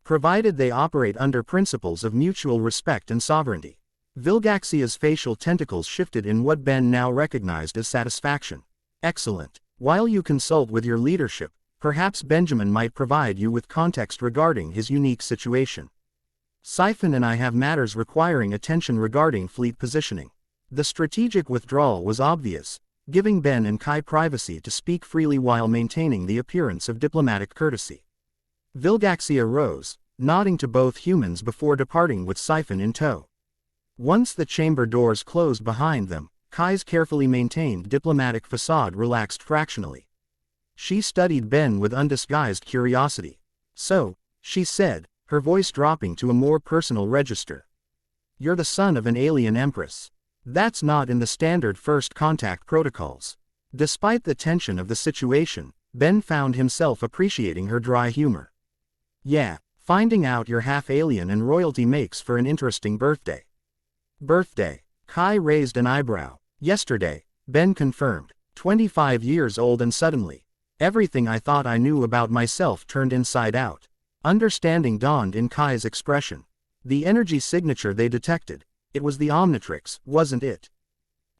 provided they operate under principles of mutual respect and sovereignty. Vilgaxia's facial tentacles shifted in what Ben now recognized as satisfaction. Excellent. While you consult with your leadership, perhaps Benjamin might provide you with context regarding his unique situation. Siphon and I have matters requiring attention regarding fleet positioning. The strategic withdrawal was obvious, giving Ben and Kai privacy to speak freely while maintaining the appearance of diplomatic courtesy. Vilgaxia rose, nodding to both humans before departing with Siphon in tow. Once the chamber doors closed behind them, Kai's carefully maintained diplomatic facade relaxed fractionally. She studied Ben with undisguised curiosity. So, she said, her voice dropping to a more personal register. You're the son of an alien empress. That's not in the standard first contact protocols. Despite the tension of the situation, Ben found himself appreciating her dry humor. Yeah, finding out you're half alien and royalty makes for an interesting birthday. Birthday. Kai raised an eyebrow. Yesterday, Ben confirmed. 25 years old and suddenly, everything I thought I knew about myself turned inside out. Understanding dawned in Kai's expression. The energy signature they detected. It was the Omnitrix, wasn't it?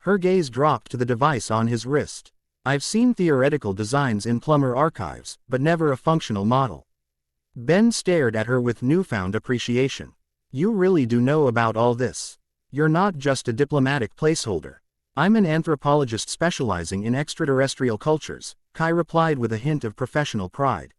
Her gaze dropped to the device on his wrist. I've seen theoretical designs in plumber archives, but never a functional model. Ben stared at her with newfound appreciation. You really do know about all this. You're not just a diplomatic placeholder. I'm an anthropologist specializing in extraterrestrial cultures, Kai replied with a hint of professional pride.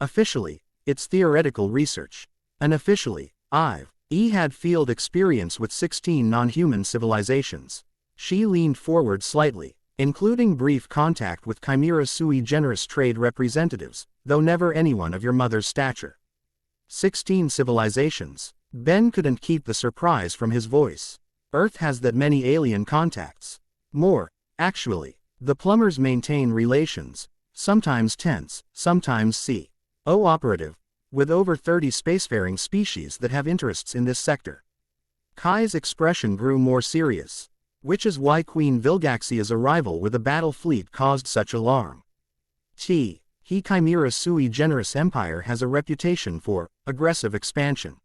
Officially, it's theoretical research. Unofficially, I've had field experience with 16 non-human civilizations. She leaned forward slightly, including brief contact with Chimera sui generis trade representatives, though never anyone of your mother's stature. 16 civilizations. Ben couldn't keep the surprise from his voice. Earth has that many alien contacts. More, actually. The plumbers maintain relations, sometimes tense, sometimes co-operative, with over 30 spacefaring species that have interests in this sector. Kai's expression grew more serious. Which is why Queen Vilgaxia's arrival with a battle fleet caused such alarm. Chimera sui generis empire has a reputation for aggressive expansion.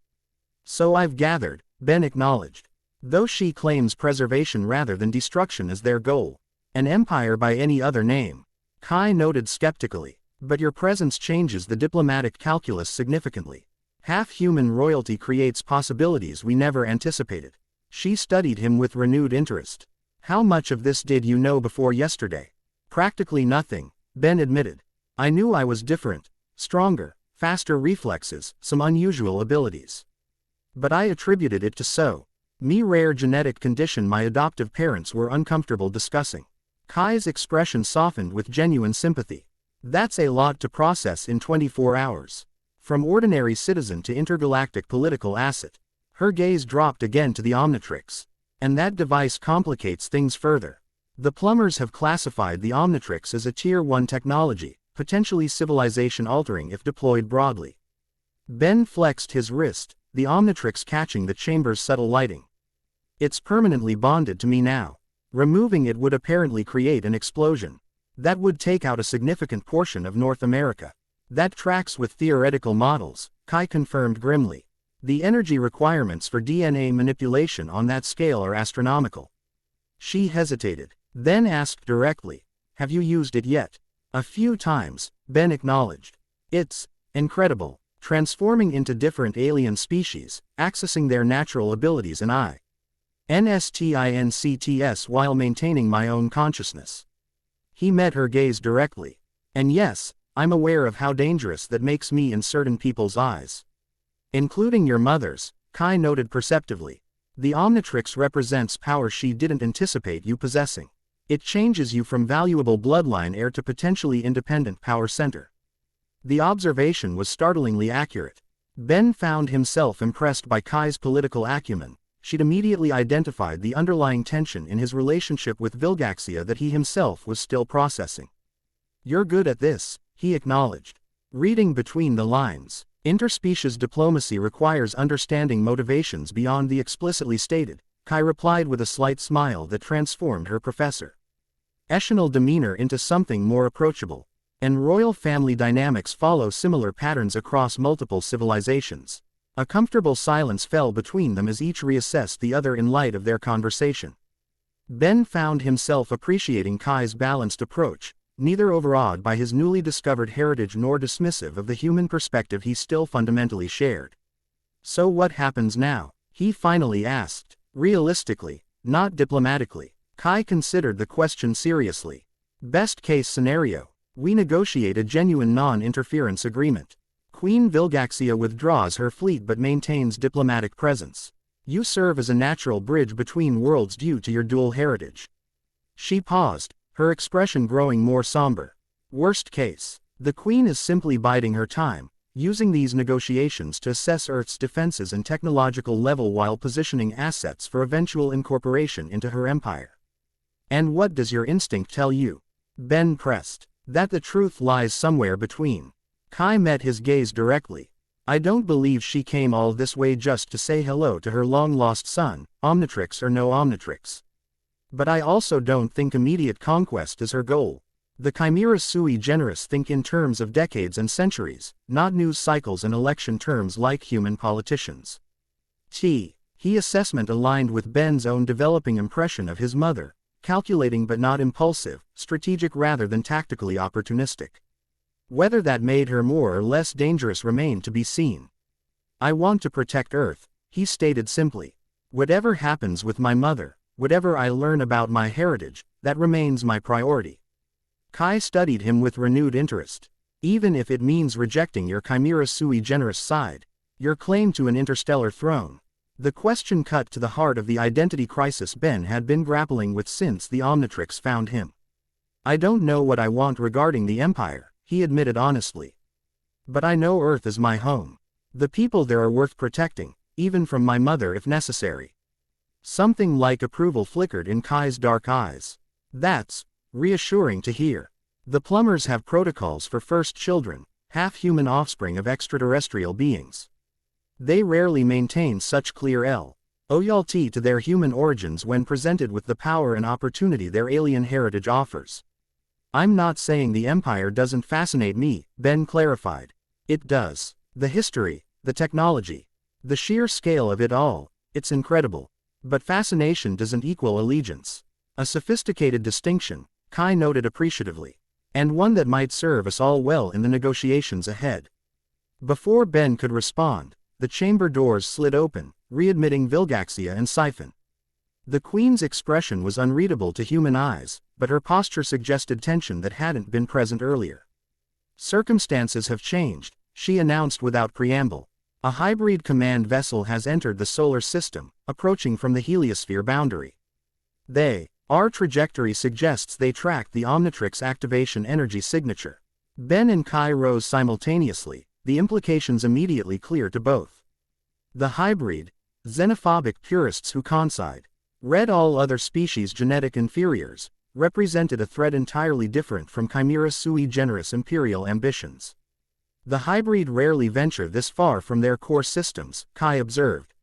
So I've gathered, Ben acknowledged. Though she claims preservation rather than destruction as their goal. An empire by any other name. Kai noted skeptically. But your presence changes the diplomatic calculus significantly. Half-human royalty creates possibilities we never anticipated. She studied him with renewed interest. How much of this did you know before yesterday? Practically nothing, Ben admitted. I knew I was different, stronger, faster reflexes, some unusual abilities. But I attributed it to me rare genetic condition my adoptive parents were uncomfortable discussing. Kai's expression softened with genuine sympathy. That's a lot to process in 24 hours. From ordinary citizen to intergalactic political asset. Her gaze dropped again to the Omnitrix. And that device complicates things further. The plumbers have classified the Omnitrix as a Tier 1 technology, potentially civilization-altering if deployed broadly. Ben flexed his wrist, the Omnitrix catching the chamber's subtle lighting. It's permanently bonded to me now. Removing it would apparently create an explosion. That would take out a significant portion of North America. That tracks with theoretical models, Kai confirmed grimly. The energy requirements for DNA manipulation on that scale are astronomical. She hesitated, then asked directly, have you used it yet? A few times, Ben acknowledged. It's incredible, transforming into different alien species, accessing their natural abilities and INSTINCTS while maintaining my own consciousness. He met her gaze directly. And yes, I'm aware of how dangerous that makes me in certain people's eyes. Including your mother's, Kai noted perceptively. The Omnitrix represents power she didn't anticipate you possessing. It changes you from valuable bloodline heir to potentially independent power center. The observation was startlingly accurate. Ben found himself impressed by Kai's political acumen. She'd immediately identified the underlying tension in his relationship with Vilgaxia that he himself was still processing. You're good at this, he acknowledged. Reading between the lines. Interspecies diplomacy requires understanding motivations beyond the explicitly stated, Kai replied with a slight smile that transformed her professor. Echelonal demeanor into something more approachable. And royal family dynamics follow similar patterns across multiple civilizations. A comfortable silence fell between them as each reassessed the other in light of their conversation. Ben found himself appreciating Kai's balanced approach, neither overawed by his newly discovered heritage nor dismissive of the human perspective he still fundamentally shared. So what happens now? He finally asked. Realistically, not diplomatically. Kai considered the question seriously. Best case scenario, we negotiate a genuine non-interference agreement. Queen Vilgaxia withdraws her fleet but maintains diplomatic presence. You serve as a natural bridge between worlds due to your dual heritage. She paused, her expression growing more somber. Worst case, the Queen is simply biding her time, using these negotiations to assess Earth's defenses and technological level while positioning assets for eventual incorporation into her empire. And what does your instinct tell you? Ben pressed. That the truth lies somewhere between. Kai met his gaze directly. I don't believe she came all this way just to say hello to her long-lost son, Omnitrix or no Omnitrix. But I also don't think immediate conquest is her goal. The chimera sui generis think in terms of decades and centuries, not news cycles and election terms like human politicians. He assessment aligned with Ben's own developing impression of his mother, calculating but not impulsive, strategic rather than tactically opportunistic. Whether that made her more or less dangerous remained to be seen. I want to protect Earth, he stated simply. Whatever happens with my mother, whatever I learn about my heritage, that remains my priority. Kai studied him with renewed interest. Even if it means rejecting your chimera sui generis side, your claim to an interstellar throne. The question cut to the heart of the identity crisis Ben had been grappling with since the Omnitrix found him. I don't know what I want regarding the Empire, he admitted honestly. But I know Earth is my home. The people there are worth protecting, even from my mother if necessary. Something like approval flickered in Kai's dark eyes. That's reassuring to hear. The plumbers have protocols for first children, half-human offspring of extraterrestrial beings. They rarely maintain such clear loyalty to their human origins when presented with the power and opportunity their alien heritage offers. I'm not saying the Empire doesn't fascinate me, Ben clarified. It does. The history, the technology, the sheer scale of it all, it's incredible. But fascination doesn't equal allegiance. A sophisticated distinction, Kai noted appreciatively. And one that might serve us all well in the negotiations ahead. Before Ben could respond, the chamber doors slid open, readmitting Vilgaxia and Siphon. The Queen's expression was unreadable to human eyes, but her posture suggested tension that hadn't been present earlier. Circumstances have changed, she announced without preamble. A hybrid command vessel has entered the solar system, approaching from the heliosphere boundary. Our trajectory suggests they tracked the Omnitrix activation energy signature. Ben and Kai rose simultaneously, the implications immediately clear to both. The hybrid, xenophobic purists who read all other species' genetic inferiors, represented a threat entirely different from chimera sui generis imperial ambitions. The hybrid rarely venture this far from their core systems, Kai observed.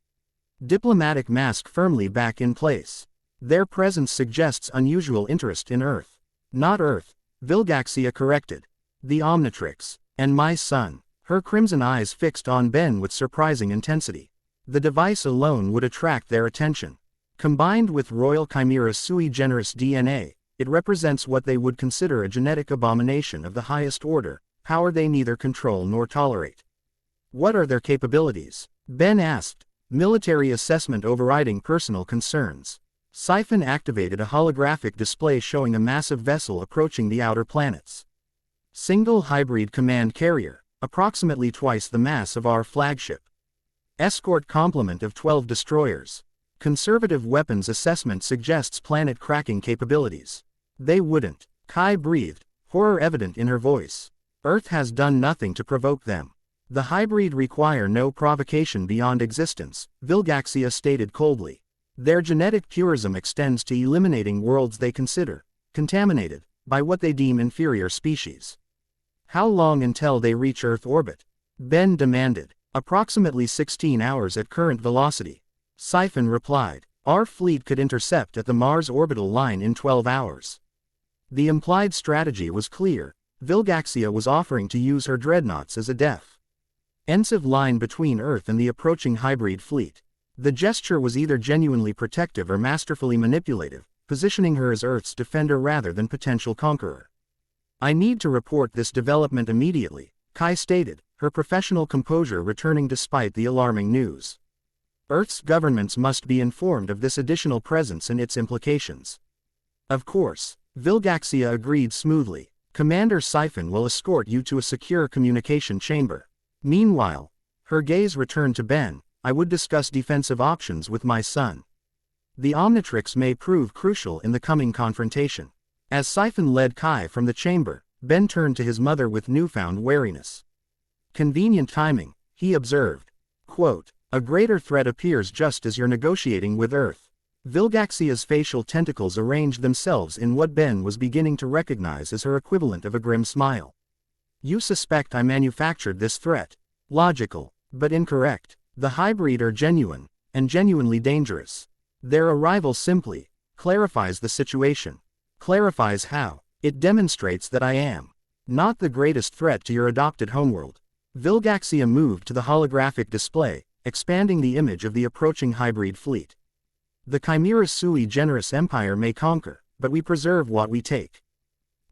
Diplomatic mask firmly back in place. Their presence suggests unusual interest in Earth. Not Earth, Vilgaxia corrected. The Omnitrix. And my son. Her crimson eyes fixed on Ben with surprising intensity. The device alone would attract their attention. Combined with royal chimera sui generis DNA, it represents what they would consider a genetic abomination of the highest order, power they neither control nor tolerate. What are their capabilities? Ben asked, military assessment overriding personal concerns. Siphon activated a holographic display showing a massive vessel approaching the outer planets. Single hybrid command carrier, approximately twice the mass of our flagship. Escort complement of 12 destroyers. Conservative weapons assessment suggests planet-cracking capabilities. They wouldn't. Kai breathed, horror evident in her voice. Earth has done nothing to provoke them. The hybrid require no provocation beyond existence, Vilgaxia stated coldly. Their genetic purism extends to eliminating worlds they consider contaminated by what they deem inferior species. How long until they reach Earth orbit? Ben demanded. Approximately 16 hours at current velocity. Siphon replied. Our fleet could intercept at the Mars orbital line in 12 hours. The implied strategy was clear. Vilgaxia was offering to use her dreadnoughts as a defensive line between Earth and the approaching hybrid fleet. The gesture was either genuinely protective or masterfully manipulative, positioning her as Earth's defender rather than potential conqueror. I need to report this development immediately, Kai stated, her professional composure returning despite the alarming news. Earth's governments must be informed of this additional presence and its implications. Of course, Vilgaxia agreed smoothly. Commander Siphon will escort you to a secure communication chamber. Meanwhile, her gaze returned to Ben. I would discuss defensive options with my son. The Omnitrix may prove crucial in the coming confrontation. As Siphon led Kai from the chamber, Ben turned to his mother with newfound wariness. Convenient timing, he observed. Quote, a greater threat appears just as you're negotiating with Earth. Vilgaxia's facial tentacles arranged themselves in what Ben was beginning to recognize as her equivalent of a grim smile. You suspect I manufactured this threat. Logical, but incorrect. The hybrid are genuine, and genuinely dangerous. Their arrival simply clarifies the situation. Clarifies how. It demonstrates that I am not the greatest threat to your adopted homeworld. Vilgaxia moved to the holographic display, expanding the image of the approaching hybrid fleet. The Chimera sui generis empire may conquer, but we preserve what we take.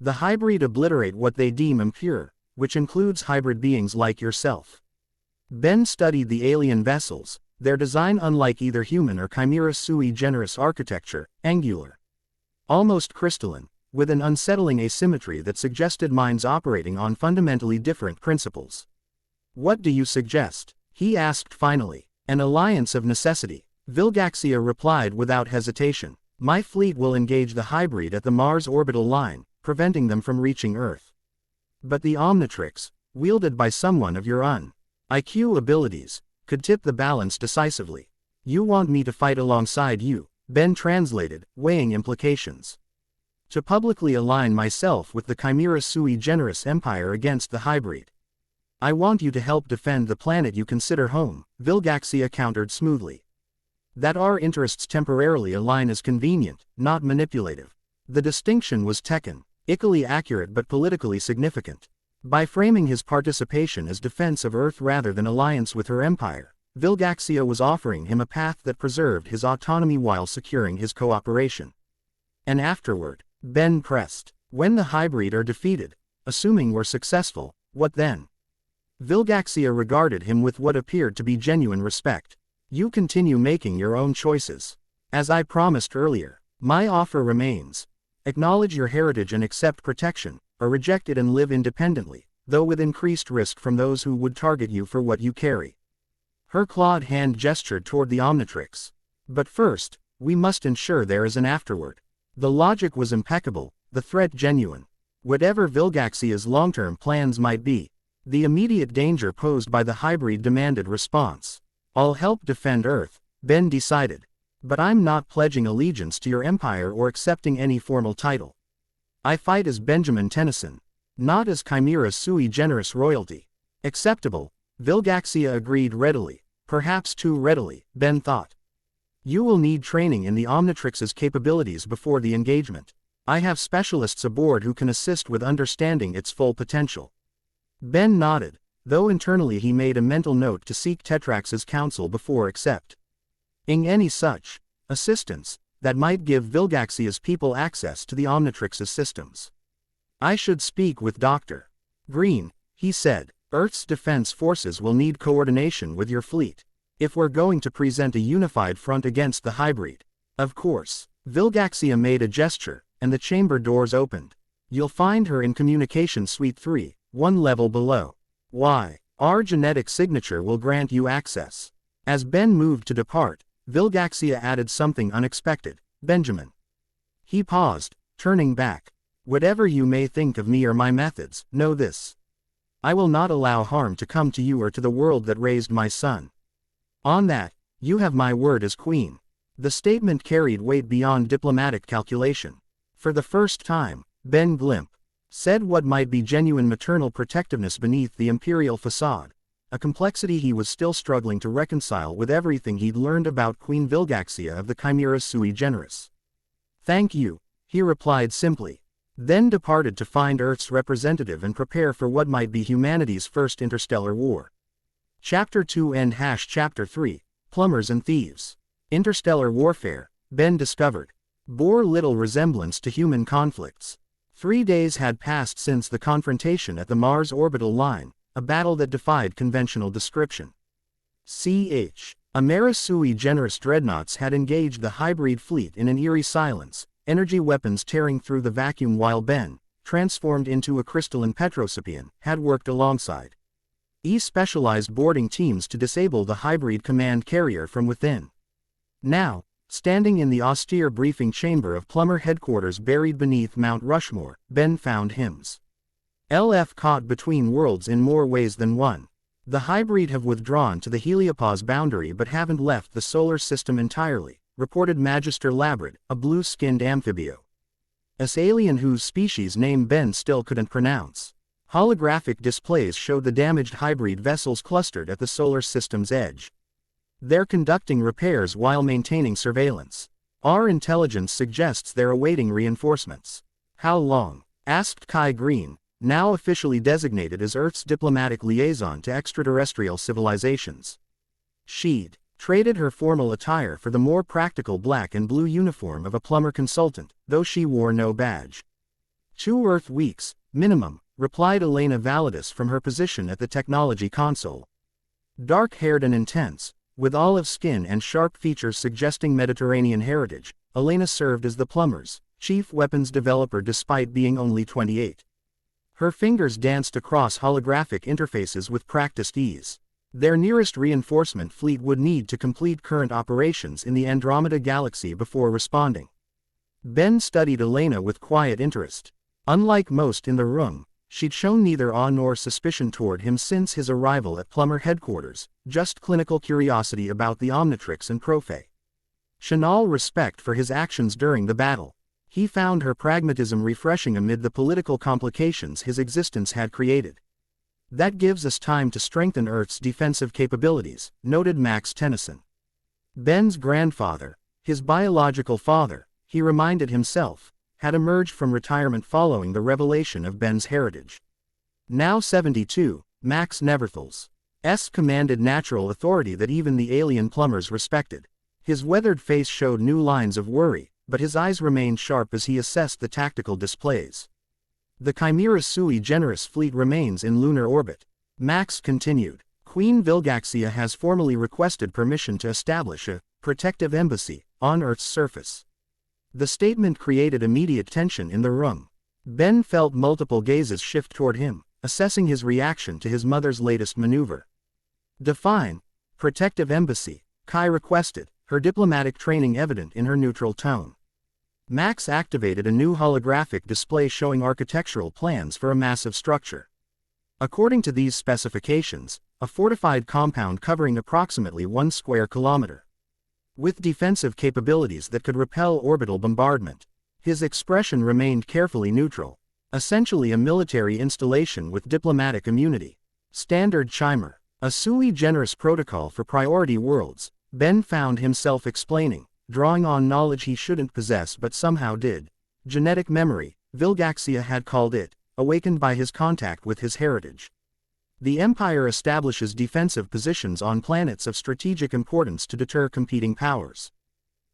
The hybrid obliterate what they deem impure, which includes hybrid beings like yourself. Ben studied the alien vessels, their design unlike either human or Chimera sui generis architecture, angular, almost crystalline, with an unsettling asymmetry that suggested minds operating on fundamentally different principles. What do you suggest? He asked finally. An alliance of necessity. Vilgaxia replied without hesitation. My fleet will engage the hybrid at the Mars orbital line, preventing them from reaching Earth. But the Omnitrix, wielded by someone of your IQ abilities, could tip the balance decisively. You want me to fight alongside you, Ben translated, weighing implications. To publicly align myself with the Chimera sui generis empire against the hybrid. I want you to help defend the planet you consider home, Vilgaxia countered smoothly. That our interests temporarily align is convenient, not manipulative. The distinction was technically accurate but politically significant. By framing his participation as defense of Earth rather than alliance with her empire, Vilgaxia was offering him a path that preserved his autonomy while securing his cooperation. And afterward, Ben pressed, when the hybrid are defeated, assuming we're successful, what then? Vilgaxia regarded him with what appeared to be genuine respect. You continue making your own choices. As I promised earlier, my offer remains. Acknowledge your heritage and accept protection, or reject it and live independently, though with increased risk from those who would target you for what you carry. Her clawed hand gestured toward the Omnitrix. But first, we must ensure there is an afterward. The logic was impeccable, the threat genuine. Whatever Vilgaxia's long-term plans might be, the immediate danger posed by the hybrid demanded response. I'll help defend Earth, Ben decided. But I'm not pledging allegiance to your empire or accepting any formal title. I fight as Benjamin Tennyson, not as Chimera sui generis royalty. Acceptable, Vilgaxia agreed readily, perhaps too readily, Ben thought. You will need training in the Omnitrix's capabilities before the engagement. I have specialists aboard who can assist with understanding its full potential. Ben nodded, though internally he made a mental note to seek Tetrax's counsel before accepting any such assistance that might give Vilgaxia's people access to the Omnitrix's systems. I should speak with Dr. Green, he said. Earth's defense forces will need coordination with your fleet, if we're going to present a unified front against the hybrid. Of course. Vilgaxia made a gesture, and the chamber doors opened. You'll find her in Communication Suite 3, one level below. Why? Our genetic signature will grant you access. As Ben moved to depart, Vilgaxia added something unexpected. Benjamin. He paused, turning back. Whatever you may think of me or my methods, know this. I will not allow harm to come to you or to the world that raised my son. On that, you have my word as queen. The statement carried weight beyond diplomatic calculation. For the first time, Ben Glimp said what might be genuine maternal protectiveness beneath the imperial facade, a complexity he was still struggling to reconcile with everything he'd learned about Queen Vilgaxia of the Chimera sui generis. Thank you, he replied simply, then departed to find Earth's representative and prepare for what might be humanity's first interstellar war. Chapter 2 and Chapter 3, Plumbers and Thieves. Interstellar warfare, Ben discovered, bore little resemblance to human conflicts. 3 days had passed since the confrontation at the Mars orbital line, a battle that defied conventional description. Chimera sui generis dreadnoughts had engaged the hybrid fleet in an eerie silence, energy weapons tearing through the vacuum while Ben, transformed into a crystalline Petrosapian, had worked alongside specialized boarding teams to disable the hybrid command carrier from within. Now, standing in the austere briefing chamber of Plumber headquarters buried beneath Mount Rushmore, Ben found himself caught between worlds in more ways than one. The hybrid have withdrawn to the heliopause boundary but haven't left the solar system entirely, reported Magister Labrid, a blue-skinned amphibio. An alien whose species name Ben still couldn't pronounce. Holographic displays showed the damaged hybrid vessels clustered at the solar system's edge. They're conducting repairs while maintaining surveillance. Our intelligence suggests they're awaiting reinforcements. How long? asked Kai Green, now officially designated as Earth's diplomatic liaison to extraterrestrial civilizations. She'd traded her formal attire for the more practical black and blue uniform of a plumber consultant, though she wore no badge. 2 Earth weeks, minimum, replied Elena Validus from her position at the technology console. Dark-haired and intense, with olive skin and sharp features suggesting Mediterranean heritage, Elena served as the plumber's chief weapons developer despite being only 28. Her fingers danced across holographic interfaces with practiced ease. Their nearest reinforcement fleet would need to complete current operations in the Andromeda Galaxy before responding. Ben studied Elena with quiet interest. Unlike most in the room, she'd shown neither awe nor suspicion toward him since his arrival at Plumber headquarters, just clinical curiosity about the Omnitrix and Prophe. Chanel respect for his actions during the battle. He found her pragmatism refreshing amid the political complications his existence had created. That gives us time to strengthen Earth's defensive capabilities, noted Max Tennyson. Ben's grandfather, his biological father, he reminded himself, had emerged from retirement following the revelation of Ben's heritage. Now 72, Max Neverthals' commanded natural authority that even the alien plumbers respected. His weathered face showed new lines of worry, but his eyes remained sharp as he assessed the tactical displays. The Chimera sui generis fleet remains in lunar orbit. Max continued. Queen Vilgaxia has formally requested permission to establish a protective embassy on Earth's surface. The statement created immediate tension in the room. Ben felt multiple gazes shift toward him, assessing his reaction to his mother's latest maneuver. Define protective embassy, Kai requested, her diplomatic training evident in her neutral tone. Max activated a new holographic display showing architectural plans for a massive structure. According to these specifications, a fortified compound covering approximately 1 square kilometer. With defensive capabilities that could repel orbital bombardment. His expression remained carefully neutral. Essentially a military installation with diplomatic immunity. Standard Chimer, a sui generis protocol for priority worlds, Ben found himself explaining, drawing on knowledge he shouldn't possess but somehow did. Genetic memory, Vilgaxia had called it, awakened by his contact with his heritage. The Empire establishes defensive positions on planets of strategic importance to deter competing powers.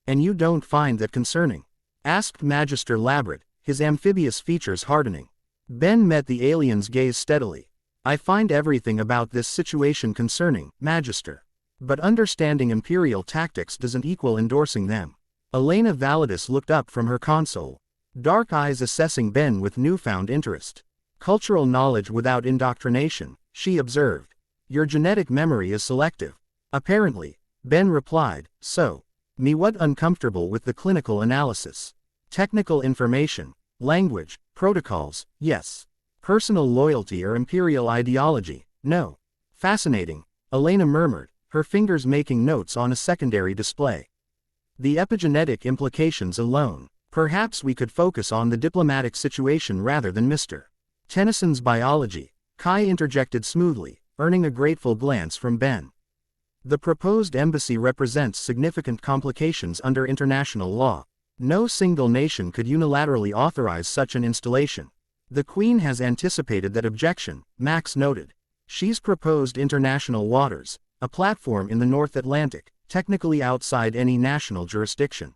And you don't find that concerning? Asked Magister Labrat, his amphibious features hardening. Ben met the alien's gaze steadily. I find everything about this situation concerning, Magister. But understanding Imperial tactics doesn't equal endorsing them. Elena Validus looked up from her console. Dark eyes assessing Ben with newfound interest. Cultural knowledge without indoctrination, she observed. Your genetic memory is selective. Apparently, Ben replied, so. Me what uncomfortable with the clinical analysis. Technical information, language, protocols, yes. Personal loyalty or Imperial ideology, no. Fascinating, Elena murmured, her fingers making notes on a secondary display. The epigenetic implications alone. Perhaps we could focus on the diplomatic situation rather than Mr. Tennyson's biology, Kai interjected smoothly, earning a grateful glance from Ben. The proposed embassy represents significant complications under international law. No single nation could unilaterally authorize such an installation. The Queen has anticipated that objection, Max noted. She's proposed international waters, a platform in the North Atlantic, technically outside any national jurisdiction.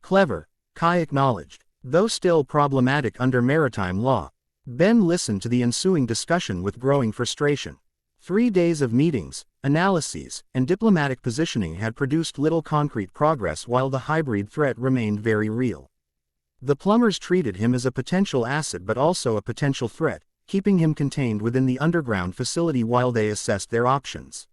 Clever, Kai acknowledged, though still problematic under maritime law. Ben listened to the ensuing discussion with growing frustration. 3 days of meetings, analyses, and diplomatic positioning had produced little concrete progress while the hybrid threat remained very real. The plumbers treated him as a potential asset but also a potential threat, keeping him contained within the underground facility while they assessed their options.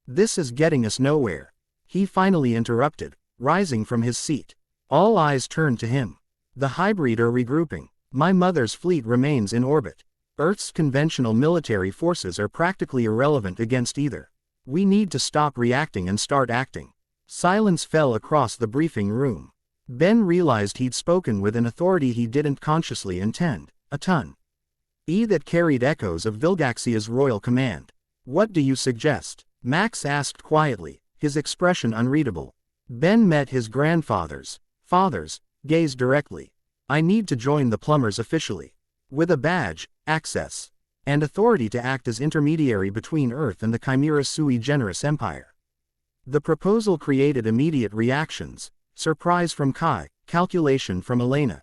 This is getting us nowhere. He finally interrupted, rising from his seat. All eyes turned to him. The hybrid are regrouping. My mother's fleet remains in orbit. Earth's conventional military forces are practically irrelevant against either. We need to stop reacting and start acting. Silence fell across the briefing room. Ben realized he'd spoken with an authority he didn't consciously intend, a ton. That carried echoes of Vilgaxia's royal command. What do you suggest? Max asked quietly, his expression unreadable. Ben met his grandfather's gaze directly. I need to join the plumbers officially. with a badge, access, and authority to act as intermediary between Earth and the Chimera sui generis empire. The proposal created immediate reactions: surprise from Kai, calculation from Elena,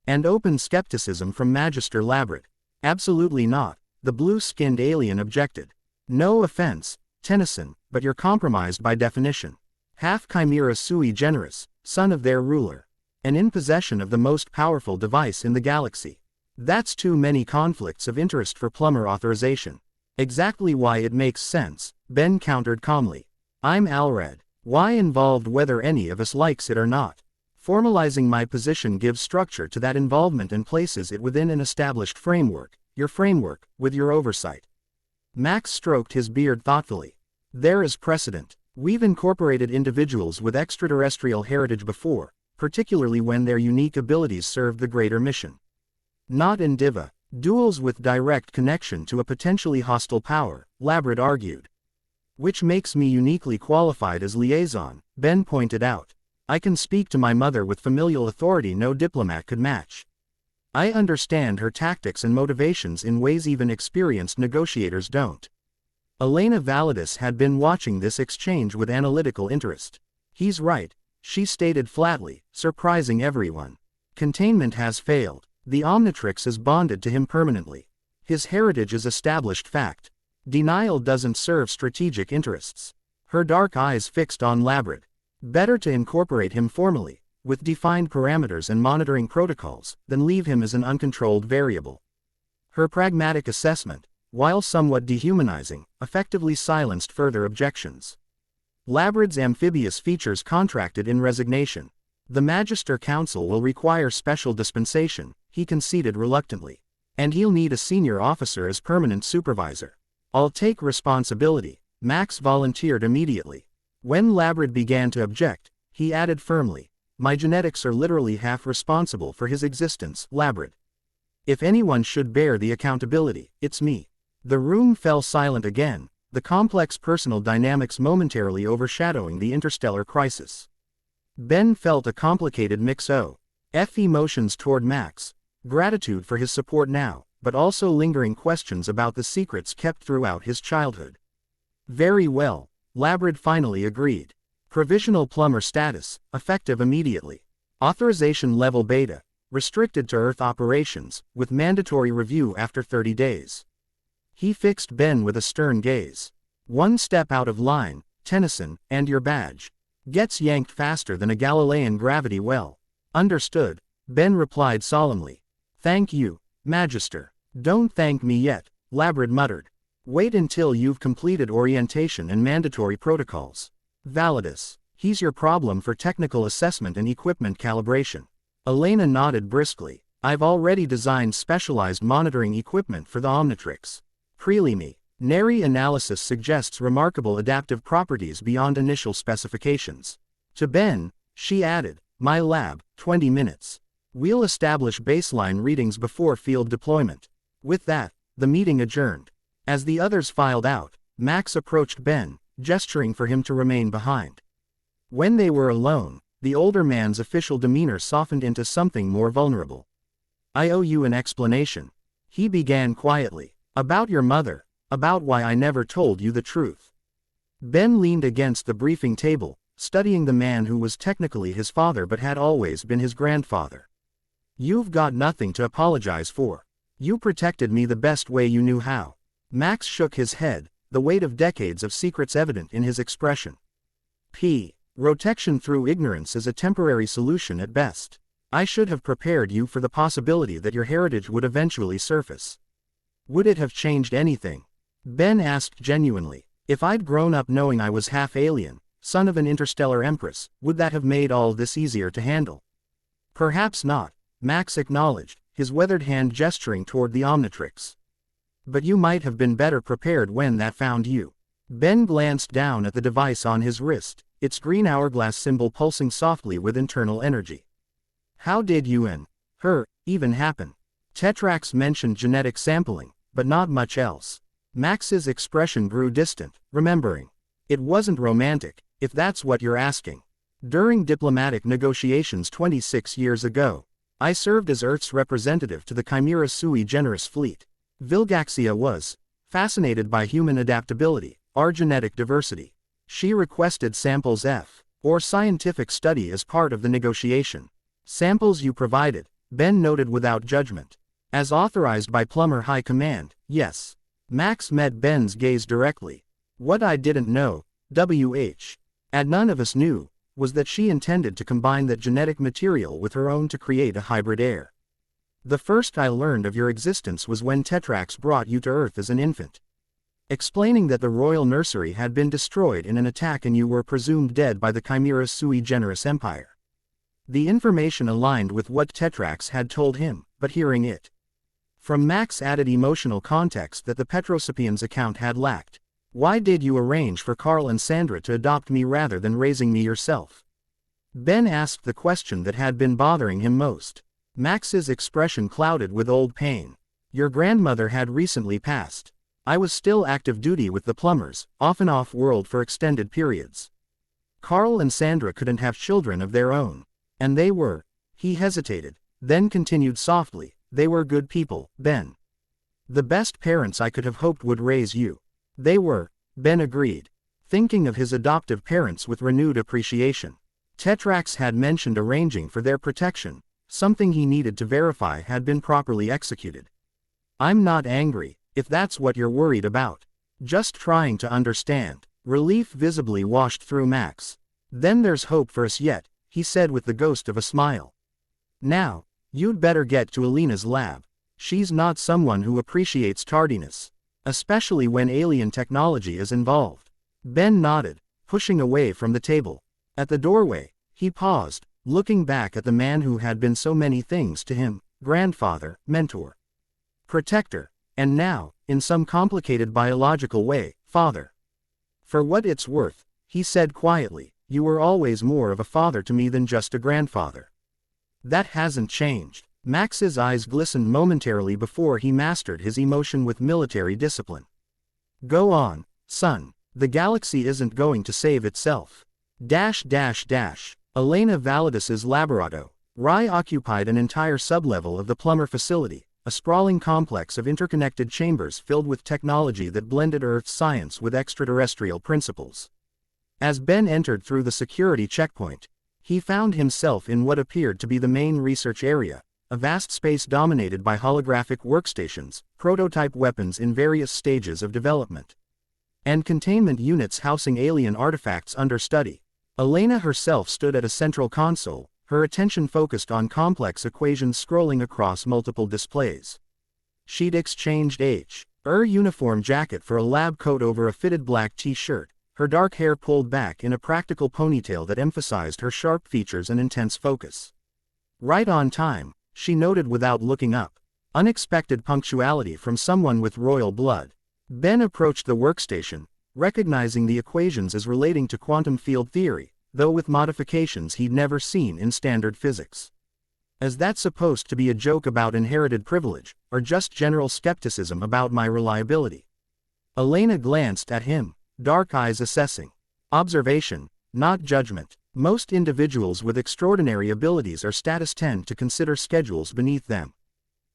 and open skepticism from Magister Labrid. "Absolutely not," the blue-skinned alien objected. "No offense, Tennyson, but you're compromised by definition. Half Chimera sui generis, son of their ruler, and in possession of the most powerful device in the galaxy. That's too many conflicts of interest for Plummer authorization." "Exactly why it makes sense," Ben countered calmly. "I'm Alred. Why involved whether any of us likes it or not? Formalizing my position gives structure to that involvement and places it within an established framework, your framework, with your oversight." Max stroked his beard thoughtfully. "There is precedent. We've incorporated individuals with extraterrestrial heritage before, particularly when their unique abilities served the greater mission. Not in Diva. Duels with direct connection to a potentially hostile power," Labrid argued. "Which makes me uniquely qualified as liaison," Ben pointed out. "I can speak to my mother with familial authority no diplomat could match. I understand her tactics and motivations in ways even experienced negotiators don't." Elena Validus had been watching this exchange with analytical interest. "He's right," she stated flatly, surprising everyone. "Containment has failed. The Omnitrix is bonded to him permanently. His heritage is established fact. Denial doesn't serve strategic interests." Her dark eyes fixed on Labrid. "Better to incorporate him formally, with defined parameters and monitoring protocols, than leave him as an uncontrolled variable." Her pragmatic assessment, while somewhat dehumanizing, effectively silenced further objections. Labrid's amphibious features contracted in resignation. "The Magister Council will require special dispensation," he conceded reluctantly. "And he'll need a senior officer as permanent supervisor." "I'll take responsibility," Max volunteered immediately. When Labrid began to object, he added firmly, "My genetics are literally half responsible for his existence, Labrid. If anyone should bear the accountability, it's me." The room fell silent again, the complex personal dynamics momentarily overshadowing the interstellar crisis. Ben felt a complicated mix of emotions toward Max, gratitude for his support now, but also lingering questions about the secrets kept throughout his childhood. "Very well," Labrid finally agreed. "Provisional Plummer status, effective immediately. Authorization level beta, restricted to Earth operations, with mandatory review after 30 days. He fixed Ben with a stern gaze. "One step out of line, Tennyson, and your badge gets yanked faster than a Galilean gravity well." "Understood," Ben replied solemnly. "Thank you, Magister." "Don't thank me yet," Labrid muttered. "Wait until you've completed orientation and mandatory protocols. Validus, he's your problem for technical assessment and equipment calibration." Elena nodded briskly. "I've already designed specialized monitoring equipment for the Omnitrix. Preliminary analysis suggests remarkable adaptive properties beyond initial specifications." To Ben, she added, "My lab, 20 minutes. We'll establish baseline readings before field deployment." With that, the meeting adjourned. As the others filed out, Max approached Ben, gesturing for him to remain behind. When they were alone, the older man's official demeanor softened into something more vulnerable. "I owe you an explanation," he began quietly. "About your mother, about why I never told you the truth." Ben leaned against the briefing table, studying the man who was technically his father but had always been his grandfather. "You've got nothing to apologize for. You protected me the best way you knew how." Max shook his head, the weight of decades of secrets evident in his expression. "Protection through ignorance is a temporary solution at best. I should have prepared you for the possibility that your heritage would eventually surface." "Would it have changed anything?" Ben asked genuinely. "If I'd grown up knowing I was half alien, son of an interstellar empress, would that have made all this easier to handle?" "Perhaps not," Max acknowledged, his weathered hand gesturing toward the Omnitrix. "But you might have been better prepared when that found you." Ben glanced down at the device on his wrist, its green hourglass symbol pulsing softly with internal energy. "How did you and her even happen?" Tetrax mentioned genetic sampling, but not much else. Max's expression grew distant, remembering. "It wasn't romantic, if that's what you're asking. During diplomatic negotiations 26 years ago, I served as Earth's representative to the Chimera sui generis fleet. Vilgaxia was fascinated by human adaptability, our genetic diversity. She requested samples F, or scientific study as part of the negotiation. Samples you provided, Ben noted without judgment. As authorized by Plumber High Command, yes. Max met Ben's gaze directly. What I didn't know, and none of us knew, was that she intended to combine that genetic material with her own to create a hybrid heir. The first I learned of your existence was when Tetrax brought you to Earth as an infant, explaining that the royal nursery had been destroyed in an attack and you were presumed dead by the Chimera sui generis empire. The information aligned with what Tetrax had told him, but hearing it from Max added emotional context that the Petrosapiens account had lacked. Why did you arrange for Carl and Sandra to adopt me rather than raising me yourself? Ben asked the question that had been bothering him most. Max's expression clouded with old pain. Your grandmother had recently passed. I was still active duty with the plumbers, often off-world for extended periods. Carl and Sandra couldn't have children of their own. And they were. He hesitated, then continued softly, they were good people, Ben. The best parents I could have hoped would raise you. They were, Ben agreed, thinking of his adoptive parents with renewed appreciation. Tetrax had mentioned arranging for their protection, something he needed to verify had been properly executed. I'm not angry, if that's what you're worried about. Just trying to understand. Relief visibly washed through Max. Then there's hope for us yet, he said with the ghost of a smile. Now, you'd better get to Alina's lab. She's not someone who appreciates tardiness, especially when alien technology is involved. Ben nodded, pushing away from the table. At the doorway, he paused, looking back at the man who had been so many things to him, grandfather, mentor, protector, and now, in some complicated biological way, father. For what it's worth, he said quietly, you were always more of a father to me than just a grandfather. That hasn't changed. Max's eyes glistened momentarily before he mastered his emotion with military discipline. Go on, son. The galaxy isn't going to save itself. Elena Validus's laboratory. Rye occupied an entire sublevel of the plumber facility, a sprawling complex of interconnected chambers filled with technology that blended Earth's science with extraterrestrial principles. As Ben entered through the security checkpoint, he found himself in what appeared to be the main research area, a vast space dominated by holographic workstations, prototype weapons in various stages of development, and containment units housing alien artifacts under study. Elena herself stood at a central console, her attention focused on complex equations scrolling across multiple displays. She'd exchanged her uniform jacket for a lab coat over a fitted black t-shirt, her dark hair pulled back in a practical ponytail that emphasized her sharp features and intense focus. Right on time, she noted without looking up. Unexpected punctuality from someone with royal blood. Ben approached the workstation, recognizing the equations as relating to quantum field theory, though with modifications he'd never seen in standard physics. Is that supposed to be a joke about inherited privilege, or just general skepticism about my reliability? Elena glanced at him, dark eyes assessing. Observation, not judgment. Most individuals with extraordinary abilities or status tend to consider schedules beneath them.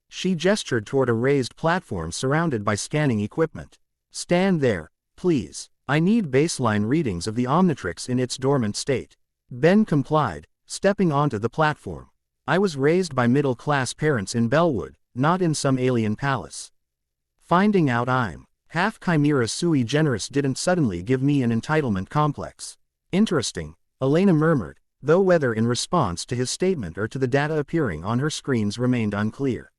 She gestured toward a raised platform surrounded by scanning equipment. Stand there, please. I need baseline readings of the Omnitrix in its dormant state. Ben complied, stepping onto the platform. I was raised by middle-class parents in Bellwood, not in some alien palace. Finding out I'm half Chimera sui generis didn't suddenly give me an entitlement complex. Interesting, Elena murmured, though whether in response to his statement or to the data appearing on her screens remained unclear.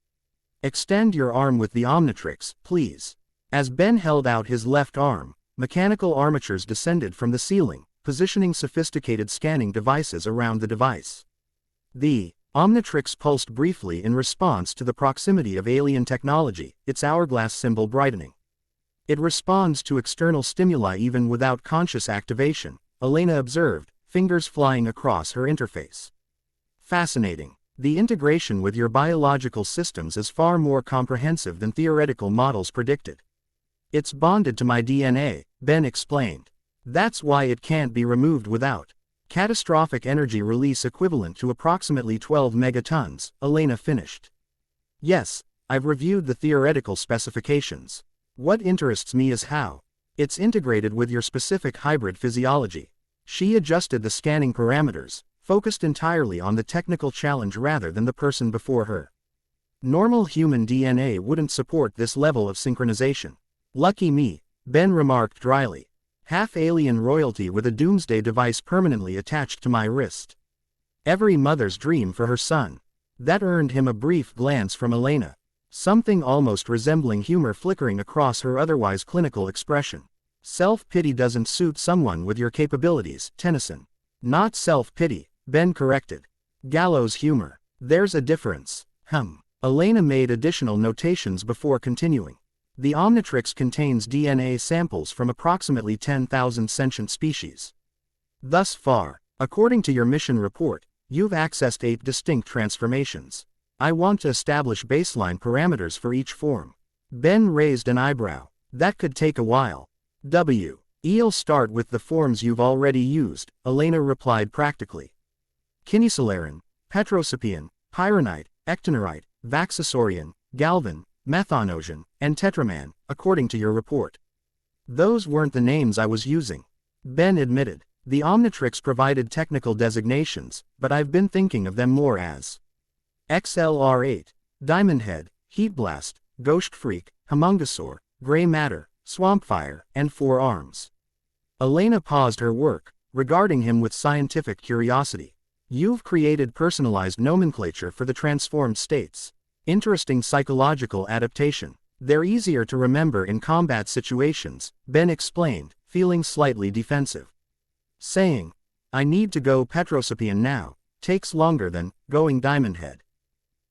Extend your arm with the Omnitrix, please. As Ben held out his left arm, mechanical armatures descended from the ceiling, positioning sophisticated scanning devices around the device. The Omnitrix pulsed briefly in response to the proximity of alien technology, its hourglass symbol brightening. It responds to external stimuli even without conscious activation, Elena observed, fingers flying across her interface. Fascinating. The integration with your biological systems is far more comprehensive than theoretical models predicted. It's bonded to my DNA, Ben explained. That's why it can't be removed without Catastrophic energy release equivalent to approximately 12 megatons, Elena finished. Yes, I've reviewed the theoretical specifications. What interests me is how it's integrated with your specific hybrid physiology. She adjusted the scanning parameters, focused entirely on the technical challenge rather than the person before her. Normal human DNA wouldn't support this level of synchronization. Lucky me, Ben remarked dryly. Half-alien royalty with a doomsday device permanently attached to my wrist. Every mother's dream for her son. That earned him a brief glance from Elena. Something almost resembling humor flickering across her otherwise clinical expression. Self-pity doesn't suit someone with your capabilities, Tennyson. Not self-pity, Ben corrected. Gallows humor. There's a difference. Elena made additional notations before continuing. The Omnitrix contains DNA samples from approximately 10,000 sentient species. Thus far, according to your mission report, you've accessed 8 distinct transformations. I want to establish baseline parameters for each form. Ben raised an eyebrow. That could take a while. You'll start with the forms you've already used, Elena replied practically. Kinesolarian, Petrosapian, Pyronite, Ectonorite, Vaxasaurian, Galvan, Methanosian, and Tetraman, according to your report. Those weren't the names I was using. Ben admitted. The Omnitrix provided technical designations, but I've been thinking of them more as XLR8, Diamondhead, Heatblast, Ghost Freak, Humungosaur, Gray Matter, Swampfire, and Four Arms. Elena paused her work, regarding him with scientific curiosity. You've created personalized nomenclature for the transformed states. Interesting psychological adaptation. They're easier to remember in combat situations, Ben explained, feeling slightly defensive. Saying, I need to go Petrosapian now, takes longer than going Diamondhead.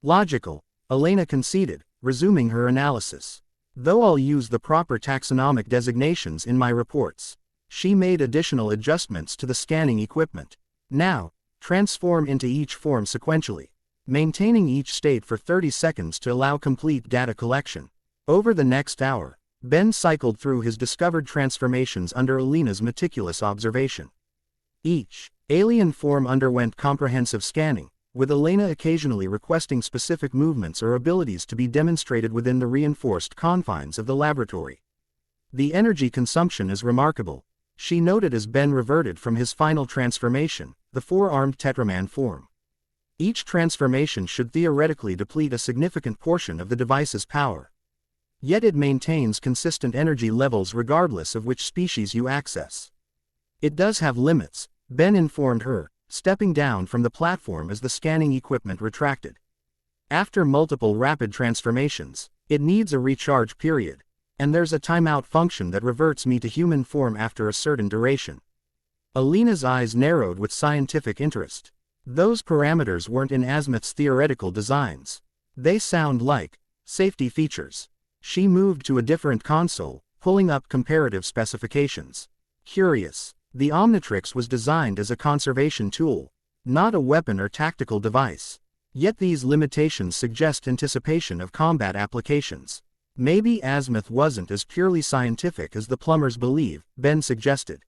Logical, Elena conceded, resuming her analysis. Though I'll use the proper taxonomic designations in my reports. She made additional adjustments to the scanning equipment. Now, transform into each form sequentially, maintaining each state for 30 seconds to allow complete data collection. Over the next hour, Ben cycled through his discovered transformations under Elena's meticulous observation. Each alien form underwent comprehensive scanning, with Elena occasionally requesting specific movements or abilities to be demonstrated within the reinforced confines of the laboratory. The energy consumption is remarkable, she noted as Ben reverted from his final transformation, the four-armed Tetraman form. Each transformation should theoretically deplete a significant portion of the device's power. Yet it maintains consistent energy levels regardless of which species you access. It does have limits, Ben informed her, stepping down from the platform as the scanning equipment retracted. After multiple rapid transformations, it needs a recharge period, and there's a timeout function that reverts me to human form after a certain duration. Elena's eyes narrowed with scientific interest. Those parameters weren't in Azimuth's theoretical designs. They sound like safety features. She moved to a different console, pulling up comparative specifications. Curious. The Omnitrix was designed as a conservation tool, not a weapon or tactical device. Yet these limitations suggest anticipation of combat applications. Maybe Azimuth wasn't as purely scientific as the plumbers believe, Ben suggested,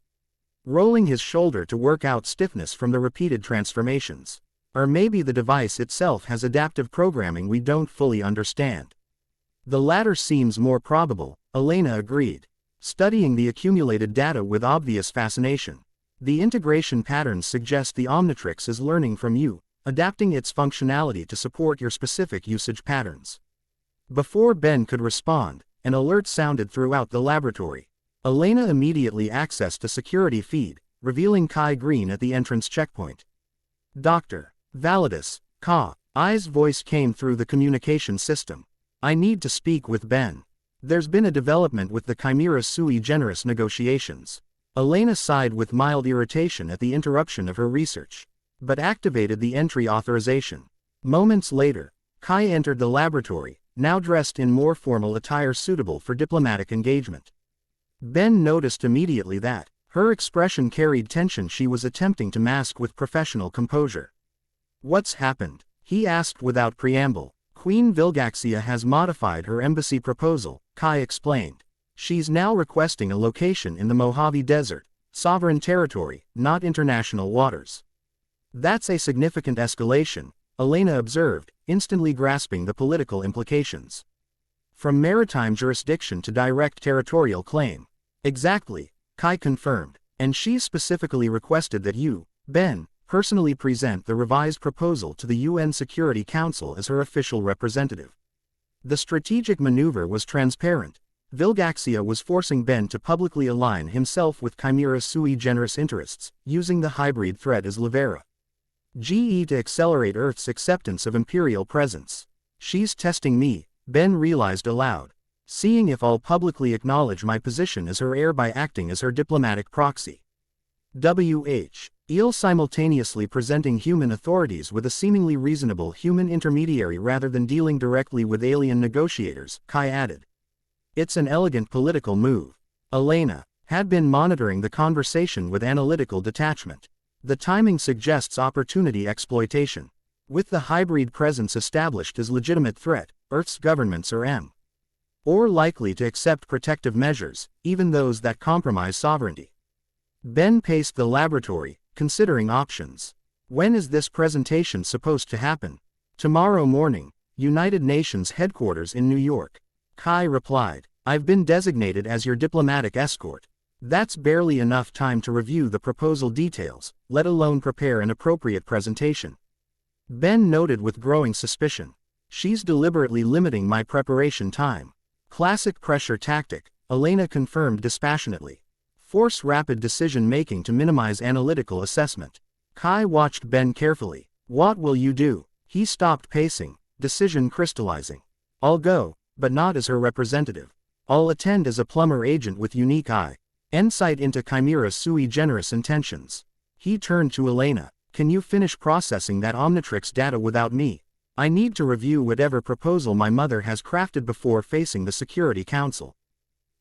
rolling his shoulder to work out stiffness from the repeated transformations. Or maybe the device itself has adaptive programming we don't fully understand. The latter seems more probable, Elena agreed, studying the accumulated data with obvious fascination. The integration patterns suggest the Omnitrix is learning from you, adapting its functionality to support your specific usage patterns. Before Ben could respond, an alert sounded throughout the laboratory. Elena immediately accessed a security feed, revealing Kai Green at the entrance checkpoint. Dr. Validus, I's voice came through the communication system. I need to speak with Ben. There's been a development with the Chimera sui generis negotiations. Elena sighed with mild irritation at the interruption of her research, but activated the entry authorization. Moments later, Kai entered the laboratory, now dressed in more formal attire suitable for diplomatic engagement. Ben noticed immediately that her expression carried tension she was attempting to mask with professional composure. What's happened? He asked without preamble. Queen Vilgaxia has modified her embassy proposal, Kai explained. She's now requesting a location in the Mojave Desert, Sovereign territory, not international waters. That's a significant escalation, Elena observed, instantly grasping the political implications. From maritime jurisdiction to direct territorial claim. Exactly, Kai confirmed, and she specifically requested that you, Ben, personally present the revised proposal to the UN Security Council as her official representative. The strategic maneuver was transparent. Vilgaxia was forcing Ben to publicly align himself with Chimera sui generis interests, using the hybrid threat as levera. GE to accelerate Earth's acceptance of imperial presence. She's testing me, Ben realized aloud. Seeing if I'll publicly acknowledge my position as her heir by acting as her diplomatic proxy. Il simultaneously presenting human authorities with a seemingly reasonable human intermediary rather than dealing directly with alien negotiators, Kai added. It's an elegant political move. Elena had been monitoring the conversation with analytical detachment. The timing suggests opportunity exploitation. With the hybrid presence established as legitimate threat, Earth's governments are or likely to accept protective measures, even those that compromise sovereignty. Ben paced the laboratory, considering options. When is this presentation supposed to happen? Tomorrow morning, United Nations headquarters in New York. Kai replied, I've been designated as your diplomatic escort. That's barely enough time to review the proposal details, let alone prepare an appropriate presentation. Ben noted with growing suspicion. She's deliberately limiting my preparation time. Classic pressure tactic, Elena confirmed dispassionately. Force rapid decision-making to minimize analytical assessment. Kai watched Ben carefully. What will you do? He stopped pacing, decision crystallizing. I'll go, but not as her representative. I'll attend as a plumber agent with unique insight into Chimera sui generis intentions. He turned to Elena. Can you finish processing that Omnitrix data without me? I need to review whatever proposal my mother has crafted before facing the Security Council.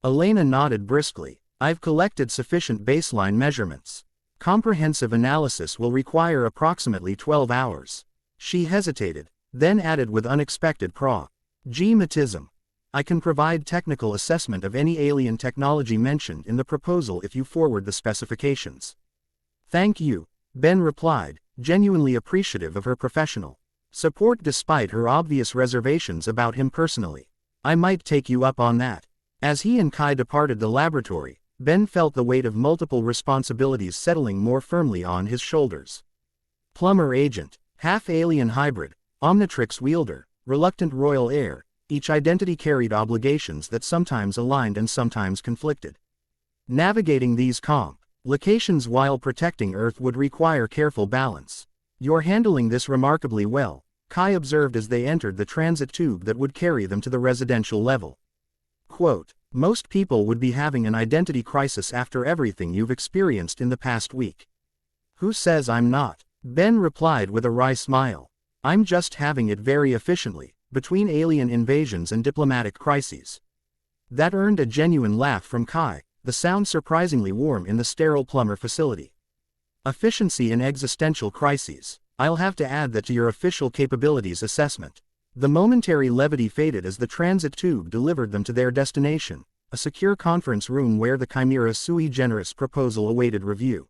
Elena nodded briskly. I've collected sufficient baseline measurements. Comprehensive analysis will require approximately 12 hours. She hesitated, then added with unexpected pragmatism. I can provide technical assessment of any alien technology mentioned in the proposal if you forward the specifications. Thank you, Ben replied, genuinely appreciative of her professional support despite her obvious reservations about him personally. I might take you up on that. As he and Kai departed the laboratory, Ben felt the weight of multiple responsibilities settling more firmly on his shoulders. Plumber agent, half-alien hybrid, Omnitrix wielder, reluctant royal heir, each identity carried obligations that sometimes aligned and sometimes conflicted. Navigating these complications while protecting Earth would require careful balance. You're handling this remarkably well, Kai observed as they entered the transit tube that would carry them to the residential level. Quote, most people would be having an identity crisis after everything you've experienced in the past week. Who says I'm not? Ben replied with a wry smile. I'm just having it very efficiently, between alien invasions and diplomatic crises. That earned a genuine laugh from Kai, the sound surprisingly warm in the sterile plumber facility. Efficiency in existential crises. I'll have to add that to your official capabilities assessment. The momentary levity faded as the transit tube delivered them to their destination, a secure conference room where the Chimera sui generis proposal awaited review.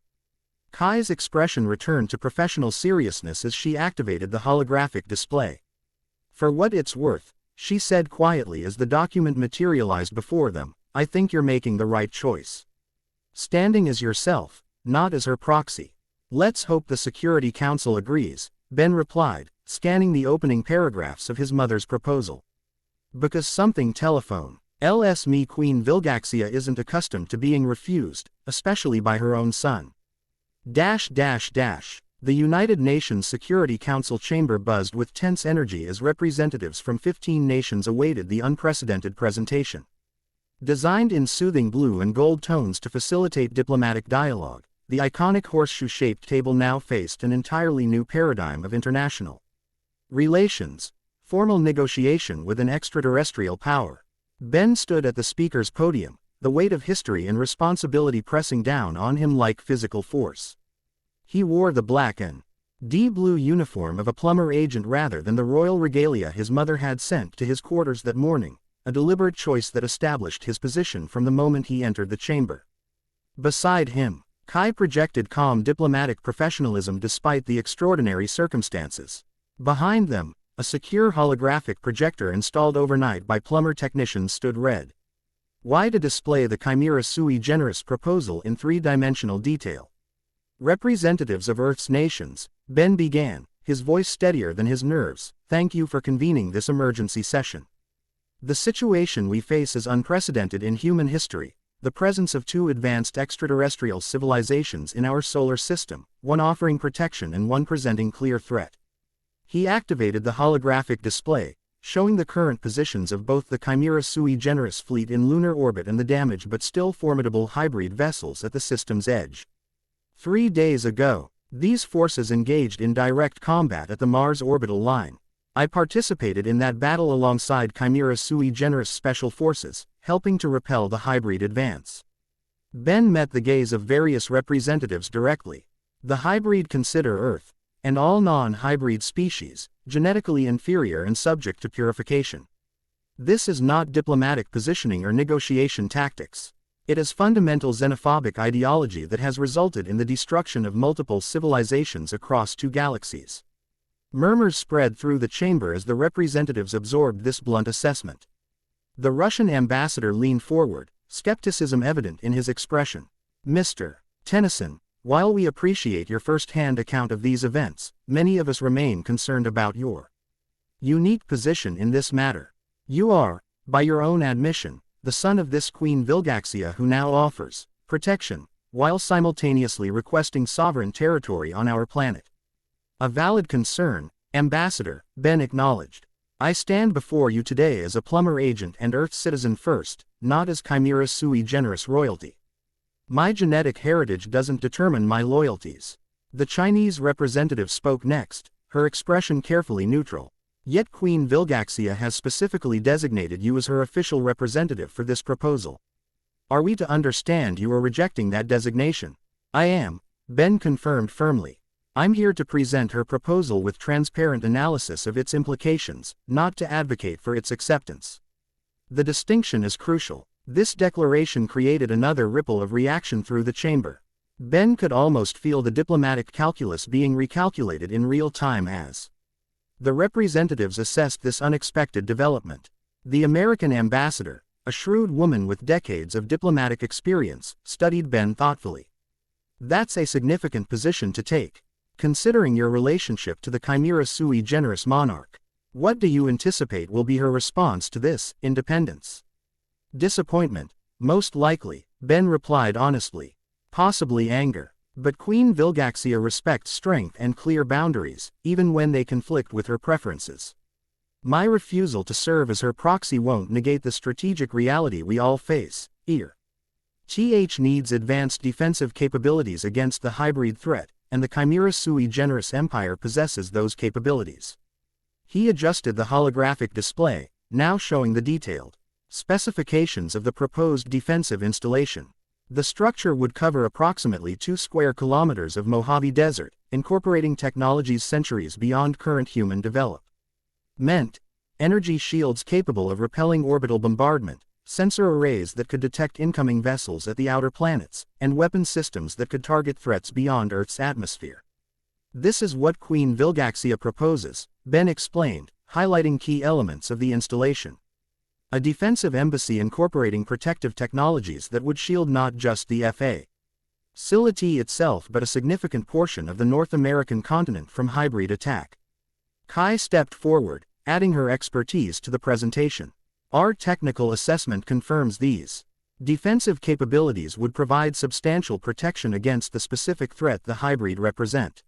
Kai's expression returned to professional seriousness as she activated the holographic display. For what it's worth, she said quietly as the document materialized before them, I think you're making the right choice. Standing as yourself, not as her proxy. Let's hope the Security Council agrees, Ben replied, scanning the opening paragraphs of his mother's proposal. Because something telephone. LS me Queen Vilgaxia isn't accustomed to being refused, especially by her own son. The United Nations Security Council chamber buzzed with tense energy as representatives from 15 nations awaited the unprecedented presentation. Designed in soothing blue and gold tones to facilitate diplomatic dialogue, the iconic horseshoe-shaped table now faced an entirely new paradigm of international relations, formal negotiation with an extraterrestrial power. Ben stood at the speaker's podium, the weight of history and responsibility pressing down on him like physical force. He wore the black and blue uniform of a plumber agent rather than the royal regalia his mother had sent to his quarters that morning, a deliberate choice that established his position from the moment he entered the chamber. Beside him, Kai projected calm diplomatic professionalism despite the extraordinary circumstances. Behind them, a secure holographic projector installed overnight by plumber technicians stood ready. Why to display the Chimera sui generis proposal in three-dimensional detail? Representatives of Earth's nations, Ben began, his voice steadier than his nerves, thank you for convening this emergency session. The situation we face is unprecedented in human history, the presence of two advanced extraterrestrial civilizations in our solar system, one offering protection and one presenting clear threat. He activated the holographic display, showing the current positions of both the Chimera sui generis fleet in lunar orbit and the damaged but still formidable hybrid vessels at the system's edge. 3 days ago, these forces engaged in direct combat at the Mars orbital line. I participated in that battle alongside Chimera sui generis special forces, helping to repel the hybrid advance. Ben met the gaze of various representatives directly. The hybrid consider Earth, and all non-hybrid species, genetically inferior and subject to purification. This is not diplomatic positioning or negotiation tactics. It is fundamental xenophobic ideology that has resulted in the destruction of multiple civilizations across 2 galaxies. Murmurs spread through the chamber as the representatives absorbed this blunt assessment. The Russian ambassador leaned forward, skepticism evident in his expression. Mr. Tennyson, while we appreciate your first-hand account of these events, many of us remain concerned about your unique position in this matter. You are, by your own admission, the son of this Queen Vilgaxia who now offers protection, while simultaneously requesting sovereign territory on our planet. A valid concern, Ambassador, Ben acknowledged. I stand before you today as a plumber agent and Earth citizen first, not as Chimera sui generis royalty. My genetic heritage doesn't determine my loyalties. The Chinese representative spoke next, her expression carefully neutral. Yet Queen Vilgaxia has specifically designated you as her official representative for this proposal. Are we to understand you are rejecting that designation? I am, Ben confirmed firmly. I'm here to present her proposal with transparent analysis of its implications, not to advocate for its acceptance. The distinction is crucial. This declaration created another ripple of reaction through the chamber. Ben could almost feel the diplomatic calculus being recalculated in real time as the representatives assessed this unexpected development. The American ambassador, a shrewd woman with decades of diplomatic experience, studied Ben thoughtfully. That's a significant position to take, considering your relationship to the Chimera sui generis monarch. What do you anticipate will be her response to this independence? Disappointment, most likely, Ben replied honestly. Possibly anger. But Queen Vilgaxia respects strength and clear boundaries, even when they conflict with her preferences. My refusal to serve as her proxy won't negate the strategic reality we all face. ERTH needs advanced defensive capabilities against the hybrid threat, and the Chimera sui generis empire possesses those capabilities. He adjusted the holographic display, now showing the detailed specifications of the proposed defensive installation. The structure would cover approximately 2 square kilometers of Mojave Desert, incorporating technologies centuries beyond current human development. Energy shields capable of repelling orbital bombardment, sensor arrays that could detect incoming vessels at the outer planets, and weapon systems that could target threats beyond Earth's atmosphere. This is what Queen Vilgaxia proposes, Ben explained, highlighting key elements of the installation. A defensive embassy incorporating protective technologies that would shield not just the facility itself but a significant portion of the North American continent from hybrid attack. Kai stepped forward, adding her expertise to the presentation. Our technical assessment confirms these defensive capabilities would provide substantial protection against the specific threat the hybrid represent.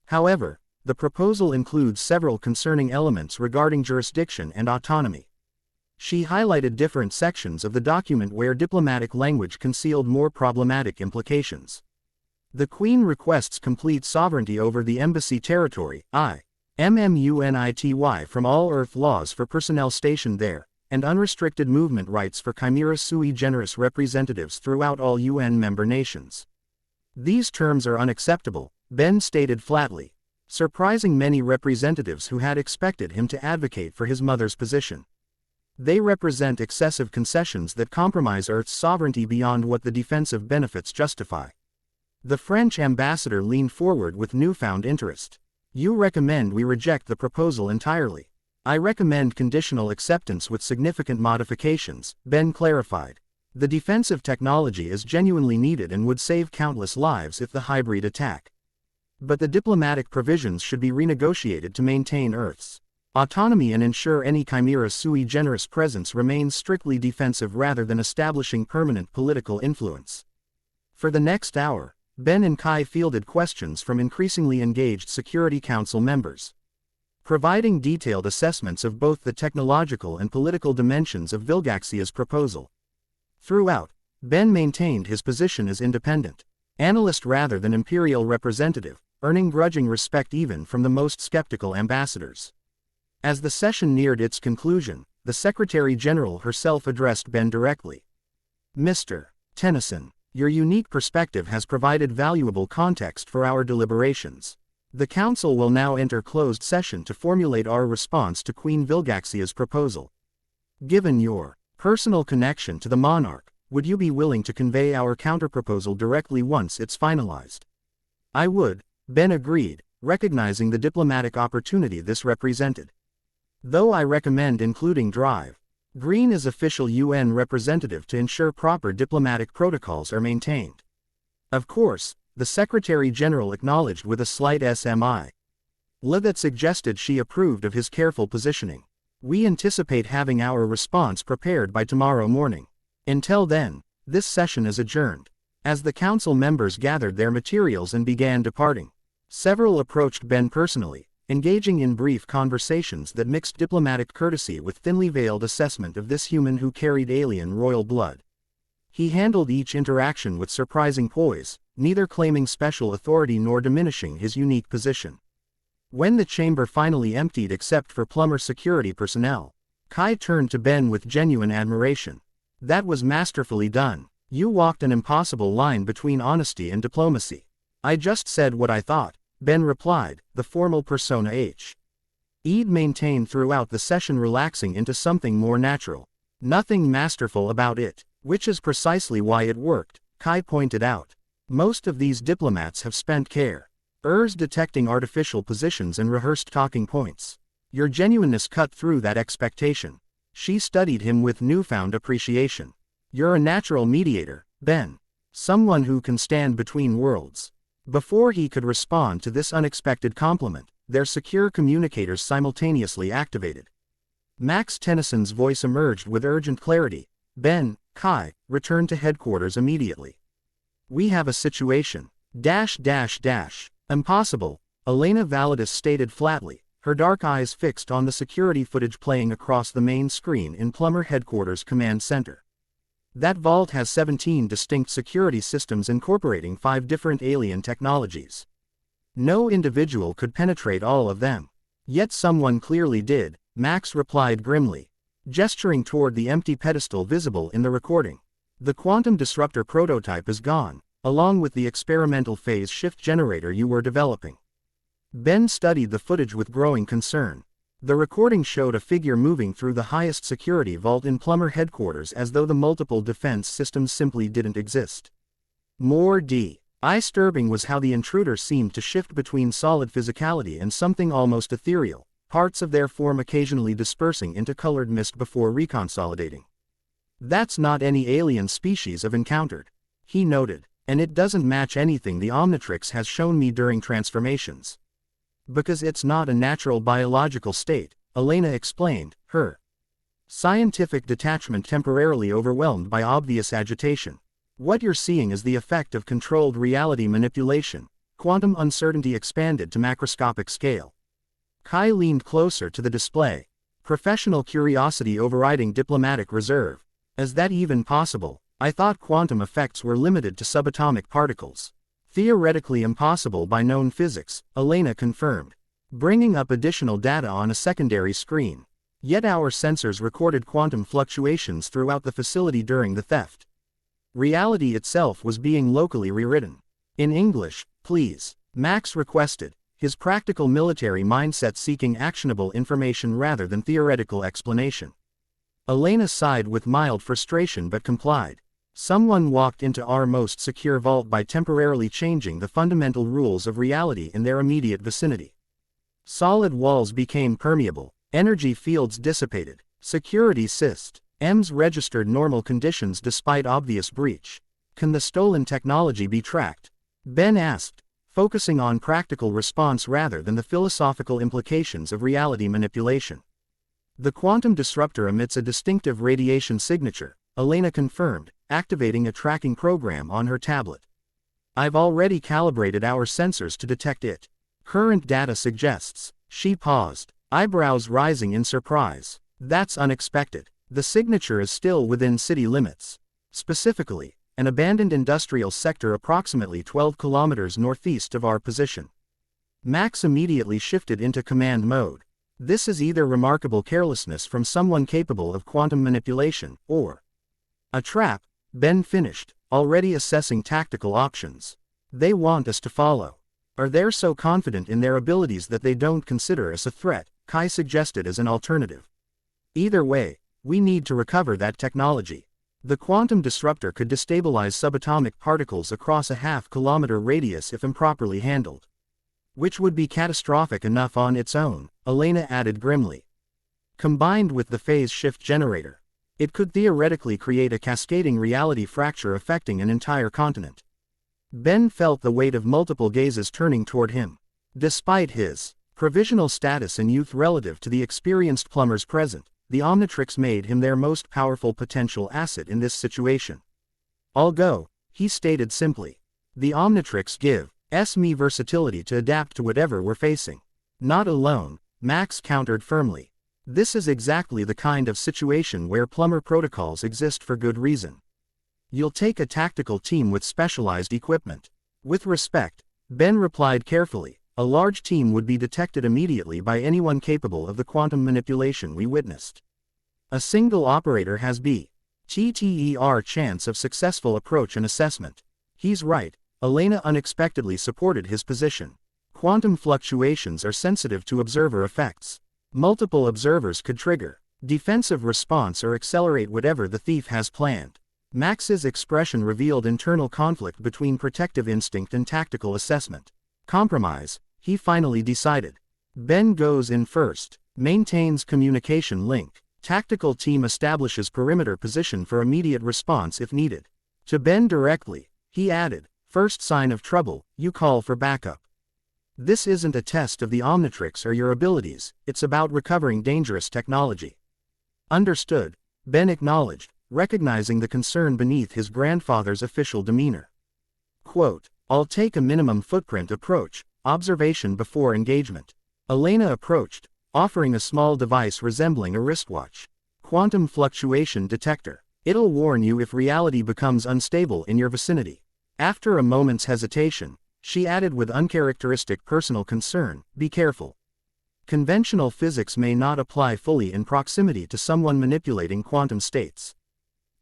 However, the proposal includes several concerning elements regarding jurisdiction and autonomy. She highlighted different sections of the document where diplomatic language concealed more problematic implications. The Queen requests complete sovereignty over the embassy territory, IMMUNITY from all Earth laws for personnel stationed there, and unrestricted movement rights for Chimera sui generis representatives throughout all UN member nations. These terms are unacceptable, Ben stated flatly, surprising many representatives who had expected him to advocate for his mother's position. They represent excessive concessions that compromise Earth's sovereignty beyond what the defensive benefits justify. The French ambassador leaned forward with newfound interest. You recommend we reject the proposal entirely. I recommend conditional acceptance with significant modifications, Ben clarified. The defensive technology is genuinely needed and would save countless lives if the hybrid attack. But the diplomatic provisions should be renegotiated to maintain Earth's autonomy and ensure any chimera's sui generis presence remains strictly defensive rather than establishing permanent political influence. For the next hour, Ben and Kai fielded questions from increasingly engaged Security Council members, providing detailed assessments of both the technological and political dimensions of Vilgaxia's proposal. Throughout, Ben maintained his position as independent analyst rather than imperial representative, earning grudging respect even from the most skeptical ambassadors. As the session neared its conclusion, the Secretary General herself addressed Ben directly. Mr. Tennyson, your unique perspective has provided valuable context for our deliberations. The Council will now enter closed session to formulate our response to Queen Vilgaxia's proposal. Given your personal connection to the monarch, would you be willing to convey our counterproposal directly once it's finalized? I would, Ben agreed, recognizing the diplomatic opportunity this represented. Though I recommend including Drive Green as official UN representative to ensure proper diplomatic protocols are maintained. Of course, the Secretary General acknowledged with a slight smile that suggested she approved of his careful positioning. We anticipate having our response prepared by tomorrow morning. Until then, this session is adjourned. As the Council members gathered their materials and began departing, several approached Ben personally, engaging in brief conversations that mixed diplomatic courtesy with thinly veiled assessment of this human who carried alien royal blood. He handled each interaction with surprising poise, neither claiming special authority nor diminishing his unique position. When the chamber finally emptied except for plumber security personnel, Kai turned to Ben with genuine admiration. That was masterfully done. You walked an impossible line between honesty and diplomacy. I just said what I thought, Ben replied, the formal persona Eid maintained throughout the session, relaxing into something more natural. Nothing masterful about it, which is precisely why it worked, Kai pointed out. Most of these diplomats have spent years detecting artificial positions and rehearsed talking points. Your genuineness cut through that expectation. She studied him with newfound appreciation. You're a natural mediator, Ben. Someone who can stand between worlds. Before he could respond to this unexpected compliment, their secure communicators simultaneously activated. Max Tennyson's voice emerged with urgent clarity. Ben, Kai, return to headquarters immediately. We have a situation. Impossible, Elena Validus stated flatly, her dark eyes fixed on the security footage playing across the main screen in Plumber Headquarters Command Center. That vault has 17 distinct security systems incorporating 5 different alien technologies. No individual could penetrate all of them. Yet someone clearly did, Max replied grimly, gesturing toward the empty pedestal visible in the recording. The quantum disruptor prototype is gone, along with the experimental phase shift generator you were developing. Ben studied the footage with growing concern. The recording showed a figure moving through the highest security vault in Plumber Headquarters as though the multiple defense systems simply didn't exist. More disturbing was how the intruder seemed to shift between solid physicality and something almost ethereal, parts of their form occasionally dispersing into colored mist before reconsolidating. That's not any alien species I've encountered, he noted, and it doesn't match anything the Omnitrix has shown me during transformations. Because it's not a natural biological state, Elena explained, her scientific detachment temporarily overwhelmed by obvious agitation. What you're seeing is the effect of controlled reality manipulation. Quantum uncertainty expanded to macroscopic scale. Kai leaned closer to the display, professional curiosity overriding diplomatic reserve. Is that even possible? I thought quantum effects were limited to subatomic particles. Theoretically impossible by known physics, Elena confirmed, bringing up additional data on a secondary screen. Yet our sensors recorded quantum fluctuations throughout the facility during the theft. Reality itself was being locally rewritten. In English, please, Max requested, his practical military mindset seeking actionable information rather than theoretical explanation. Elena sighed with mild frustration but complied. Someone walked into our most secure vault by temporarily changing the fundamental rules of reality in their immediate vicinity. Solid walls became permeable, energy fields dissipated, security systems registered normal conditions despite obvious breach. Can the stolen technology be tracked? Ben asked, focusing on practical response rather than the philosophical implications of reality manipulation. The quantum disruptor emits a distinctive radiation signature, Elena confirmed, activating a tracking program on her tablet. I've already calibrated our sensors to detect it. Current data suggests. She paused, eyebrows rising in surprise. That's unexpected. The signature is still within city limits. Specifically, an abandoned industrial sector approximately 12 kilometers northeast of our position. Max immediately shifted into command mode. This is either remarkable carelessness from someone capable of quantum manipulation, or a trap, Ben finished, already assessing tactical options. They want us to follow. Or they're so confident in their abilities that they don't consider us a threat, Kai suggested as an alternative. Either way, we need to recover that technology. The quantum disruptor could destabilize subatomic particles across a half-kilometer radius if improperly handled. Which would be catastrophic enough on its own, Elena added grimly. Combined with the phase shift generator, it could theoretically create a cascading reality fracture affecting an entire continent. Ben felt the weight of multiple gazes turning toward him. Despite his provisional status and youth relative to the experienced plumbers present, the Omnitrix made him their most powerful potential asset in this situation. I'll go, he stated simply. The Omnitrix gives me versatility to adapt to whatever we're facing. Not alone, Max countered firmly. This is exactly the kind of situation where plumber protocols exist for good reason. You'll take a tactical team with specialized equipment. With respect, Ben replied carefully, a large team would be detected immediately by anyone capable of the quantum manipulation we witnessed. A single operator has BTTER chance of successful approach and assessment. He's right, Elena unexpectedly supported his position. Quantum fluctuations are sensitive to observer effects. Multiple observers could trigger defensive response or accelerate whatever the thief has planned. Max's expression revealed internal conflict between protective instinct and tactical assessment. Compromise, he finally decided. Ben goes in first, maintains communication link. Tactical team establishes perimeter position for immediate response if needed. To Ben directly, he added, first sign of trouble, you call for backup. This isn't a test of the Omnitrix or your abilities, it's about recovering dangerous technology. Understood, Ben acknowledged, recognizing the concern beneath his grandfather's official demeanor. Quote, I'll take a minimum footprint approach, observation before engagement. Elena approached, offering a small device resembling a wristwatch. Quantum fluctuation detector. It'll warn you if reality becomes unstable in your vicinity. After a moment's hesitation, she added with uncharacteristic personal concern, be careful. Conventional physics may not apply fully in proximity to someone manipulating quantum states.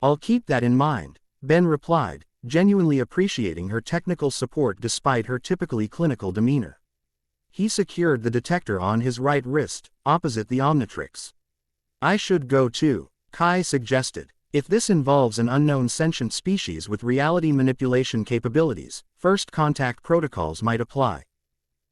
I'll keep that in mind, Ben replied, genuinely appreciating her technical support despite her typically clinical demeanor. He secured the detector on his right wrist, opposite the Omnitrix. I should go too, Kai suggested. If this involves an unknown sentient species with reality manipulation capabilities, first contact protocols might apply.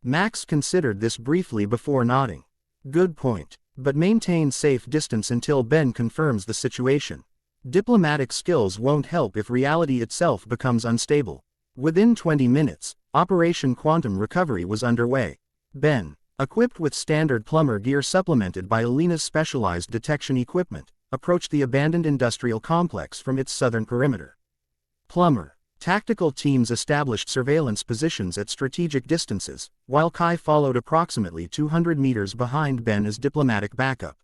Max considered this briefly before nodding. Good point, but maintain safe distance until Ben confirms the situation. Diplomatic skills won't help if reality itself becomes unstable. Within 20 minutes, Operation Quantum Recovery was underway. Ben, equipped with standard plumber gear supplemented by Elena's specialized detection equipment, approached the abandoned industrial complex from its southern perimeter. Plumber, tactical teams established surveillance positions at strategic distances, while Kai followed approximately 200 meters behind Ben as diplomatic backup.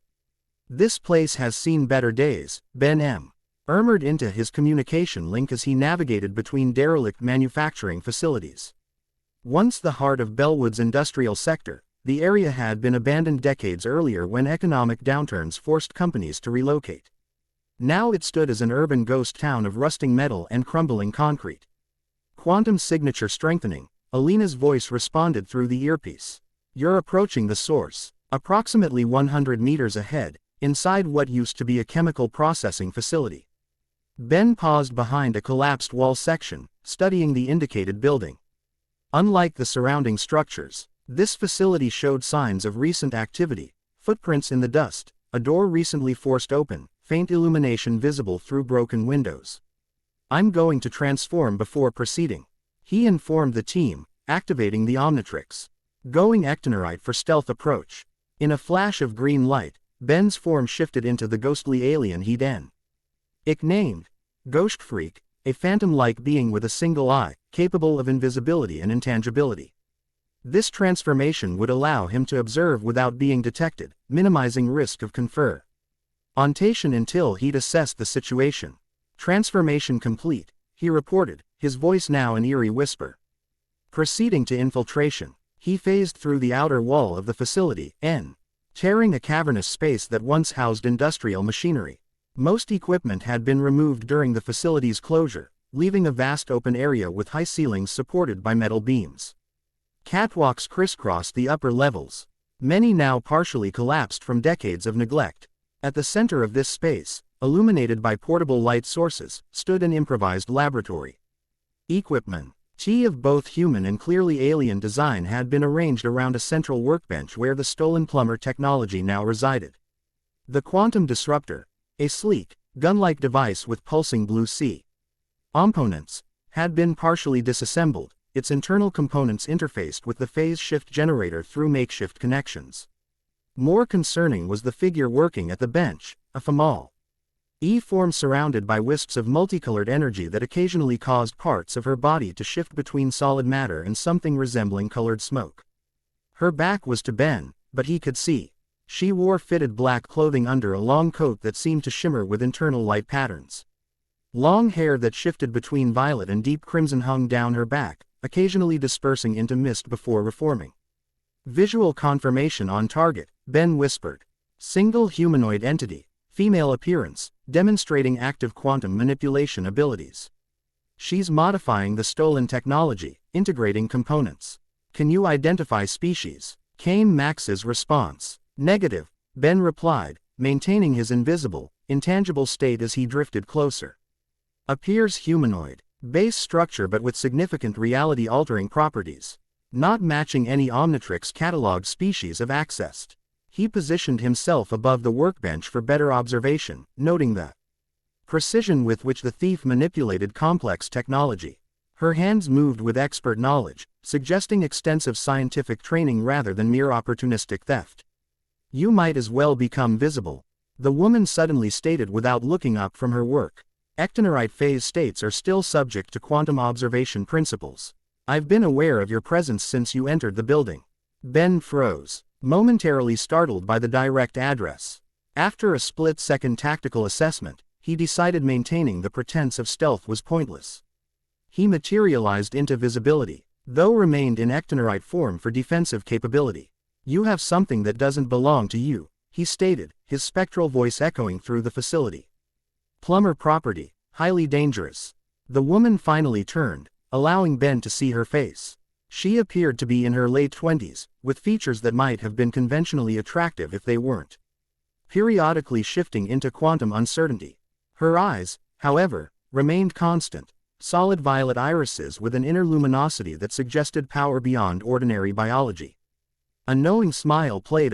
This place has seen better days, Ben murmured into his communication link as he navigated between derelict manufacturing facilities. Once the heart of Bellwood's industrial sector, the area had been abandoned decades earlier when economic downturns forced companies to relocate. Now it stood as an urban ghost town of rusting metal and crumbling concrete. Quantum signature strengthening, Elena's voice responded through the earpiece. You're approaching the source, approximately 100 meters ahead, inside what used to be a chemical processing facility. Ben paused behind a collapsed wall section, studying the indicated building. Unlike the surrounding structures, this facility showed signs of recent activity, footprints in the dust, a door recently forced open, faint illumination visible through broken windows. "I'm going to transform before proceeding," he informed the team, activating the Omnitrix. Going Ectonorite for stealth approach. In a flash of green light, Ben's form shifted into the ghostly alien he'd named Ghost Freak, a phantom-like being with a single eye, capable of invisibility and intangibility. This transformation would allow him to observe without being detected, minimizing risk of confrontation until he'd assessed the situation. "Transformation complete," he reported, his voice now an eerie whisper. Proceeding to infiltration, he phased through the outer wall of the facility, tearing a cavernous space that once housed industrial machinery. Most equipment had been removed during the facility's closure, leaving a vast open area with high ceilings supported by metal beams. Catwalks crisscrossed the upper levels, many now partially collapsed from decades of neglect. At the center of this space, illuminated by portable light sources, stood an improvised laboratory. Equipment of both human and clearly alien design had been arranged around a central workbench where the stolen plumber technology now resided. The Quantum Disruptor, a sleek, gun-like device with pulsing blue sea components, had been partially disassembled, its internal components interfaced with the phase shift generator through makeshift connections. More concerning was the figure working at the bench, a female form surrounded by wisps of multicolored energy that occasionally caused parts of her body to shift between solid matter and something resembling colored smoke. Her back was to Ben, but he could see. She wore fitted black clothing under a long coat that seemed to shimmer with internal light patterns. Long hair that shifted between violet and deep crimson hung down her back, occasionally dispersing into mist before reforming. "Visual confirmation on target," Ben whispered. "Single humanoid entity, female appearance, demonstrating active quantum manipulation abilities. She's modifying the stolen technology, integrating components. Can you identify species?" Came Max's response. "Negative," Ben replied, maintaining his invisible, intangible state as he drifted closer. "Appears humanoid. Base structure but with significant reality-altering properties. Not matching any Omnitrix catalog species I've accessed." He positioned himself above the workbench for better observation, noting the precision with which the thief manipulated complex technology. Her hands moved with expert knowledge, suggesting extensive scientific training rather than mere opportunistic theft. "You might as well become visible," the woman suddenly stated without looking up from her work. "Ectonorite phase states are still subject to quantum observation principles. I've been aware of your presence since you entered the building." Ben froze, momentarily startled by the direct address. After a split-second tactical assessment, he decided maintaining the pretense of stealth was pointless. He materialized into visibility, though remained in ectonorite form for defensive capability. "You have something that doesn't belong to you," he stated, his spectral voice echoing through the facility. "Plumber property, highly dangerous." The woman finally turned, allowing Ben to see her face. She appeared to be in her late 20s, with features that might have been conventionally attractive if they weren't periodically shifting into quantum uncertainty. Her eyes, however, remained constant, solid violet irises with an inner luminosity that suggested power beyond ordinary biology. A knowing smile played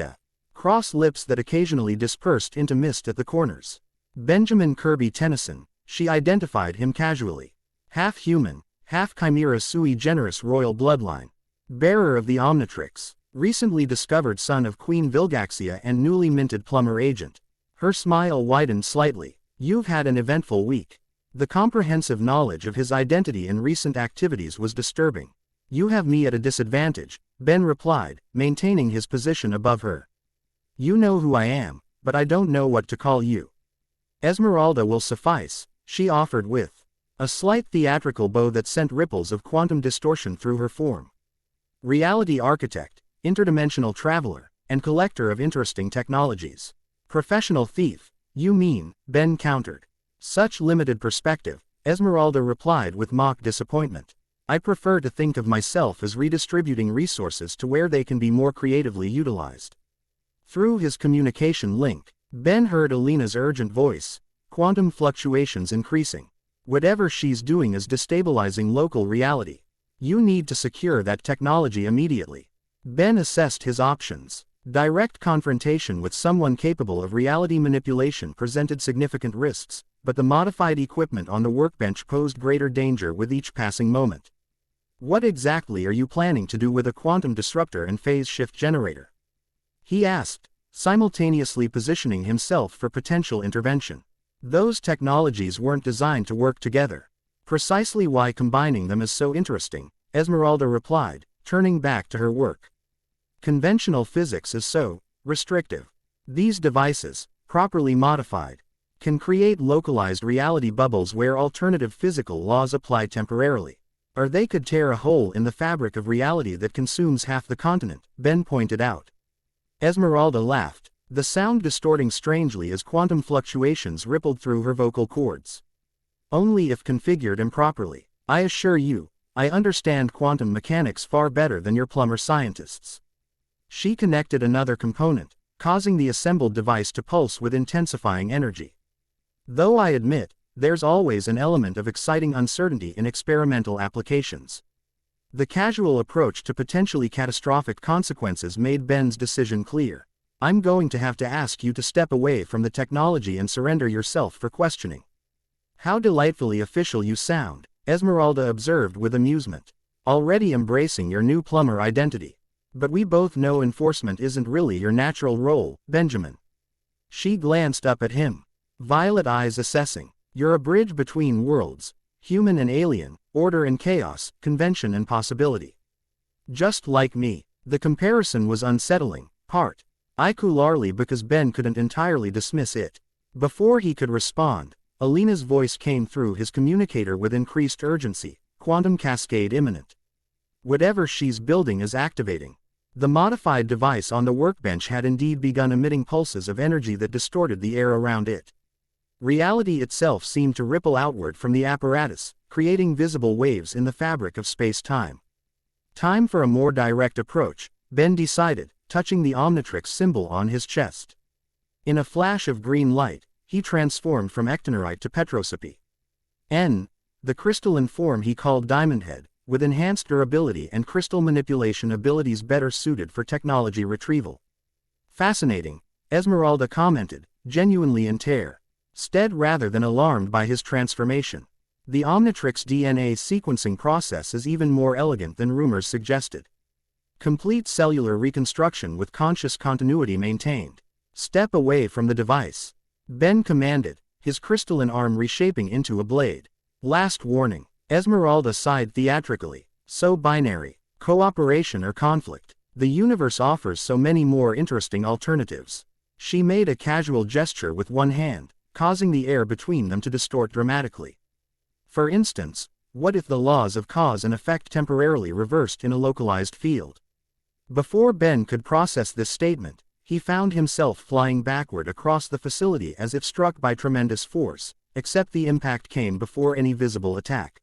across lips that occasionally dispersed into mist at the corners. "Benjamin Kirby Tennyson," she identified him casually. "Half human, half chimera sui generis royal bloodline. Bearer of the Omnitrix, recently discovered son of Queen Vilgaxia and newly minted plumber agent." Her smile widened slightly. "You've had an eventful week." The comprehensive knowledge of his identity and recent activities was disturbing. "You have me at a disadvantage," Ben replied, maintaining his position above her. "You know who I am, but I don't know what to call you." "Esmeralda will suffice," she offered with a slight theatrical bow that sent ripples of quantum distortion through her form. "Reality architect, interdimensional traveler, and collector of interesting technologies." "Professional thief, you mean," Ben countered. "Such limited perspective," Esmeralda replied with mock disappointment. "I prefer to think of myself as redistributing resources to where they can be more creatively utilized." Through his communication link, Ben heard Alina's urgent voice, quantum fluctuations increasing. Whatever she's doing is destabilizing local reality. You need to secure that technology immediately. Ben assessed his options. Direct confrontation with someone capable of reality manipulation presented significant risks, but the modified equipment on the workbench posed greater danger with each passing moment. What exactly are you planning to do with a quantum disruptor and phase shift generator? He asked, simultaneously positioning himself for potential intervention. Those technologies weren't designed to work together. Precisely why combining them is so interesting, Esmeralda replied, turning back to her work. Conventional physics is so restrictive. These devices, properly modified, can create localized reality bubbles where alternative physical laws apply temporarily. Or they could tear a hole in the fabric of reality that consumes half the continent, Ben pointed out. Esmeralda laughed, the sound distorting strangely as quantum fluctuations rippled through her vocal cords. Only if configured improperly. I assure you, I understand quantum mechanics far better than your plumber scientists. She connected another component, causing the assembled device to pulse with intensifying energy. Though I admit, there's always an element of exciting uncertainty in experimental applications. The casual approach to potentially catastrophic consequences made Ben's decision clear. I'm going to have to ask you to step away from the technology and surrender yourself for questioning. How delightfully official you sound, Esmeralda observed with amusement. Already embracing your new plumber identity. But we both know enforcement isn't really your natural role, Benjamin. She glanced up at him. Violet eyes assessing. You're a bridge between worlds, human and alien, order and chaos, convention and possibility. Just like me. The comparison was unsettling, particularly because Ben couldn't entirely dismiss it. Before he could respond, Alina's voice came through his communicator with increased urgency, quantum cascade imminent. Whatever she's building is activating. The modified device on the workbench had indeed begun emitting pulses of energy that distorted the air around it. Reality itself seemed to ripple outward from the apparatus, creating visible waves in the fabric of space-time. Time for a more direct approach, Ben decided, touching the Omnitrix symbol on his chest. In a flash of green light, he transformed from ectonorite to petrosope. The crystalline form he called Diamondhead, with enhanced durability and crystal manipulation abilities better suited for technology retrieval. Fascinating, Esmeralda commented, genuinely interested rather than alarmed by his transformation. The Omnitrix DNA sequencing process is even more elegant than rumors suggested. Complete cellular reconstruction with conscious continuity maintained. Step away from the device. Ben commanded, his crystalline arm reshaping into a blade. Last warning. Esmeralda sighed theatrically. So binary. Cooperation or conflict. The universe offers so many more interesting alternatives. She made a casual gesture with one hand, causing the air between them to distort dramatically. For instance, what if the laws of cause and effect temporarily reversed in a localized field? Before Ben could process this statement, he found himself flying backward across the facility as if struck by tremendous force, except the impact came before any visible attack.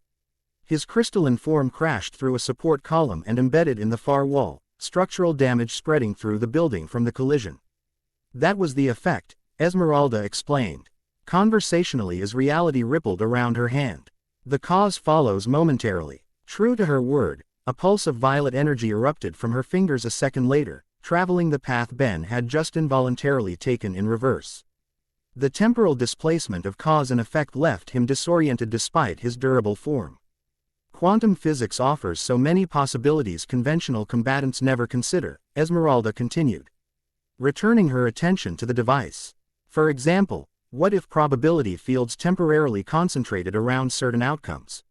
His crystalline form crashed through a support column and embedded in the far wall, structural damage spreading through the building from the collision. That was the effect, Esmeralda explained. Conversationally as reality rippled around her hand. The cause follows momentarily. True to her word, a pulse of violet energy erupted from her fingers a second later, traveling the path Ben had just involuntarily taken in reverse. The temporal displacement of cause and effect left him disoriented despite his durable form. Quantum physics offers so many possibilities conventional combatants never consider, Esmeralda continued, returning her attention to the device. For example, what if probability fields temporarily concentrated around certain outcomes?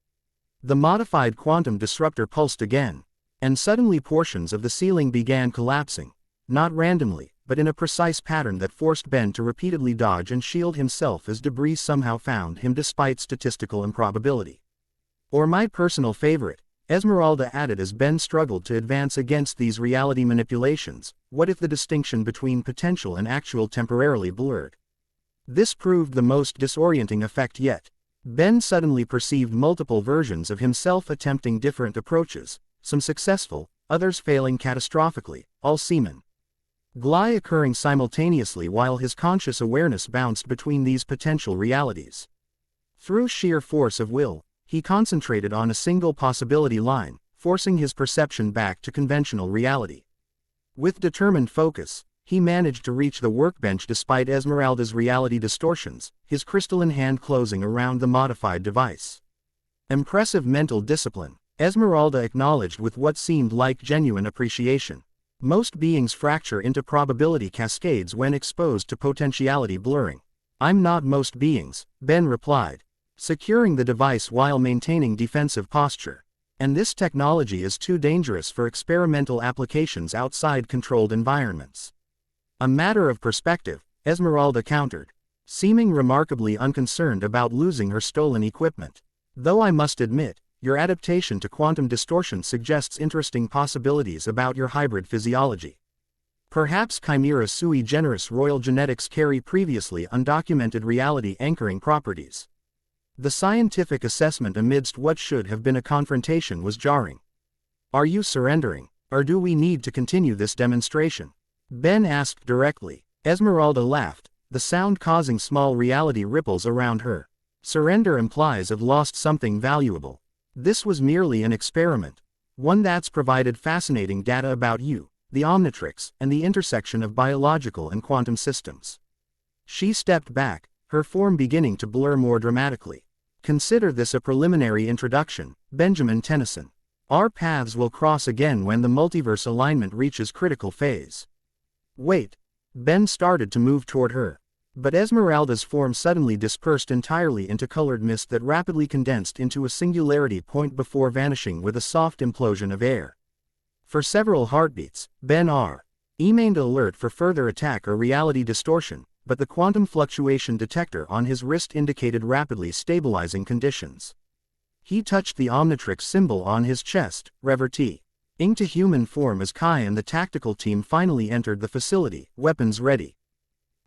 The modified quantum disruptor pulsed again, and suddenly portions of the ceiling began collapsing, not randomly, but in a precise pattern that forced Ben to repeatedly dodge and shield himself as debris somehow found him despite statistical improbability. Or my personal favorite, Esmeralda added as Ben struggled to advance against these reality manipulations, what if the distinction between potential and actual temporarily blurred? This proved the most disorienting effect yet. Ben suddenly perceived multiple versions of himself attempting different approaches, some successful, others failing catastrophically, all seamen. Gly occurring simultaneously while his conscious awareness bounced between these potential realities. Through sheer force of will, he concentrated on a single possibility line, forcing his perception back to conventional reality. With determined focus, he managed to reach the workbench despite Esmeralda's reality distortions, his crystalline hand closing around the modified device. Impressive mental discipline, Esmeralda acknowledged with what seemed like genuine appreciation. Most beings fracture into probability cascades when exposed to potentiality blurring. I'm not most beings, Ben replied, securing the device while maintaining defensive posture. And this technology is too dangerous for experimental applications outside controlled environments. A matter of perspective, Esmeralda countered, seeming remarkably unconcerned about losing her stolen equipment. Though I must admit, your adaptation to quantum distortion suggests interesting possibilities about your hybrid physiology. Perhaps chimera sui generis royal genetics carry previously undocumented reality anchoring properties. The scientific assessment amidst what should have been a confrontation was jarring. Are you surrendering, or do we need to continue this demonstration? Ben asked directly. Esmeralda laughed, the sound causing small reality ripples around her. Surrender implies I've lost something valuable. This was merely an experiment, one that's provided fascinating data about you, the Omnitrix, and the intersection of biological and quantum systems. She stepped back, her form beginning to blur more dramatically. Consider this a preliminary introduction, Benjamin Tennyson. Our paths will cross again when the multiverse alignment reaches critical phase. Wait. Ben started to move toward her. But Esmeralda's form suddenly dispersed entirely into colored mist that rapidly condensed into a singularity point before vanishing with a soft implosion of air. For several heartbeats, Ben remained alert for further attack or reality distortion, but the quantum fluctuation detector on his wrist indicated rapidly stabilizing conditions. He touched the Omnitrix symbol on his chest, reverti. Into human form as Kai and the tactical team finally entered the facility, weapons ready.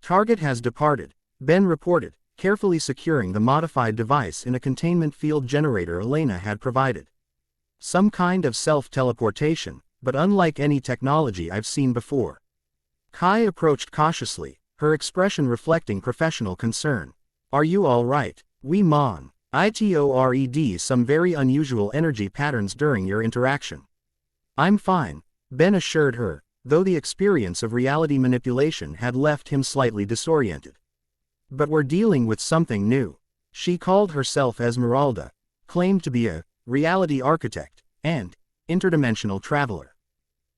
Target has departed, Ben reported, carefully securing the modified device in a containment field generator Elena had provided. Some kind of self-teleportation, but unlike any technology I've seen before. Kai approached cautiously, her expression reflecting professional concern. Are you all right? We mon. Itored some very unusual energy patterns during your interaction. I'm fine, Ben assured her, though the experience of reality manipulation had left him slightly disoriented. But we're dealing with something new. She called herself Esmeralda, claimed to be a reality architect, and interdimensional traveler.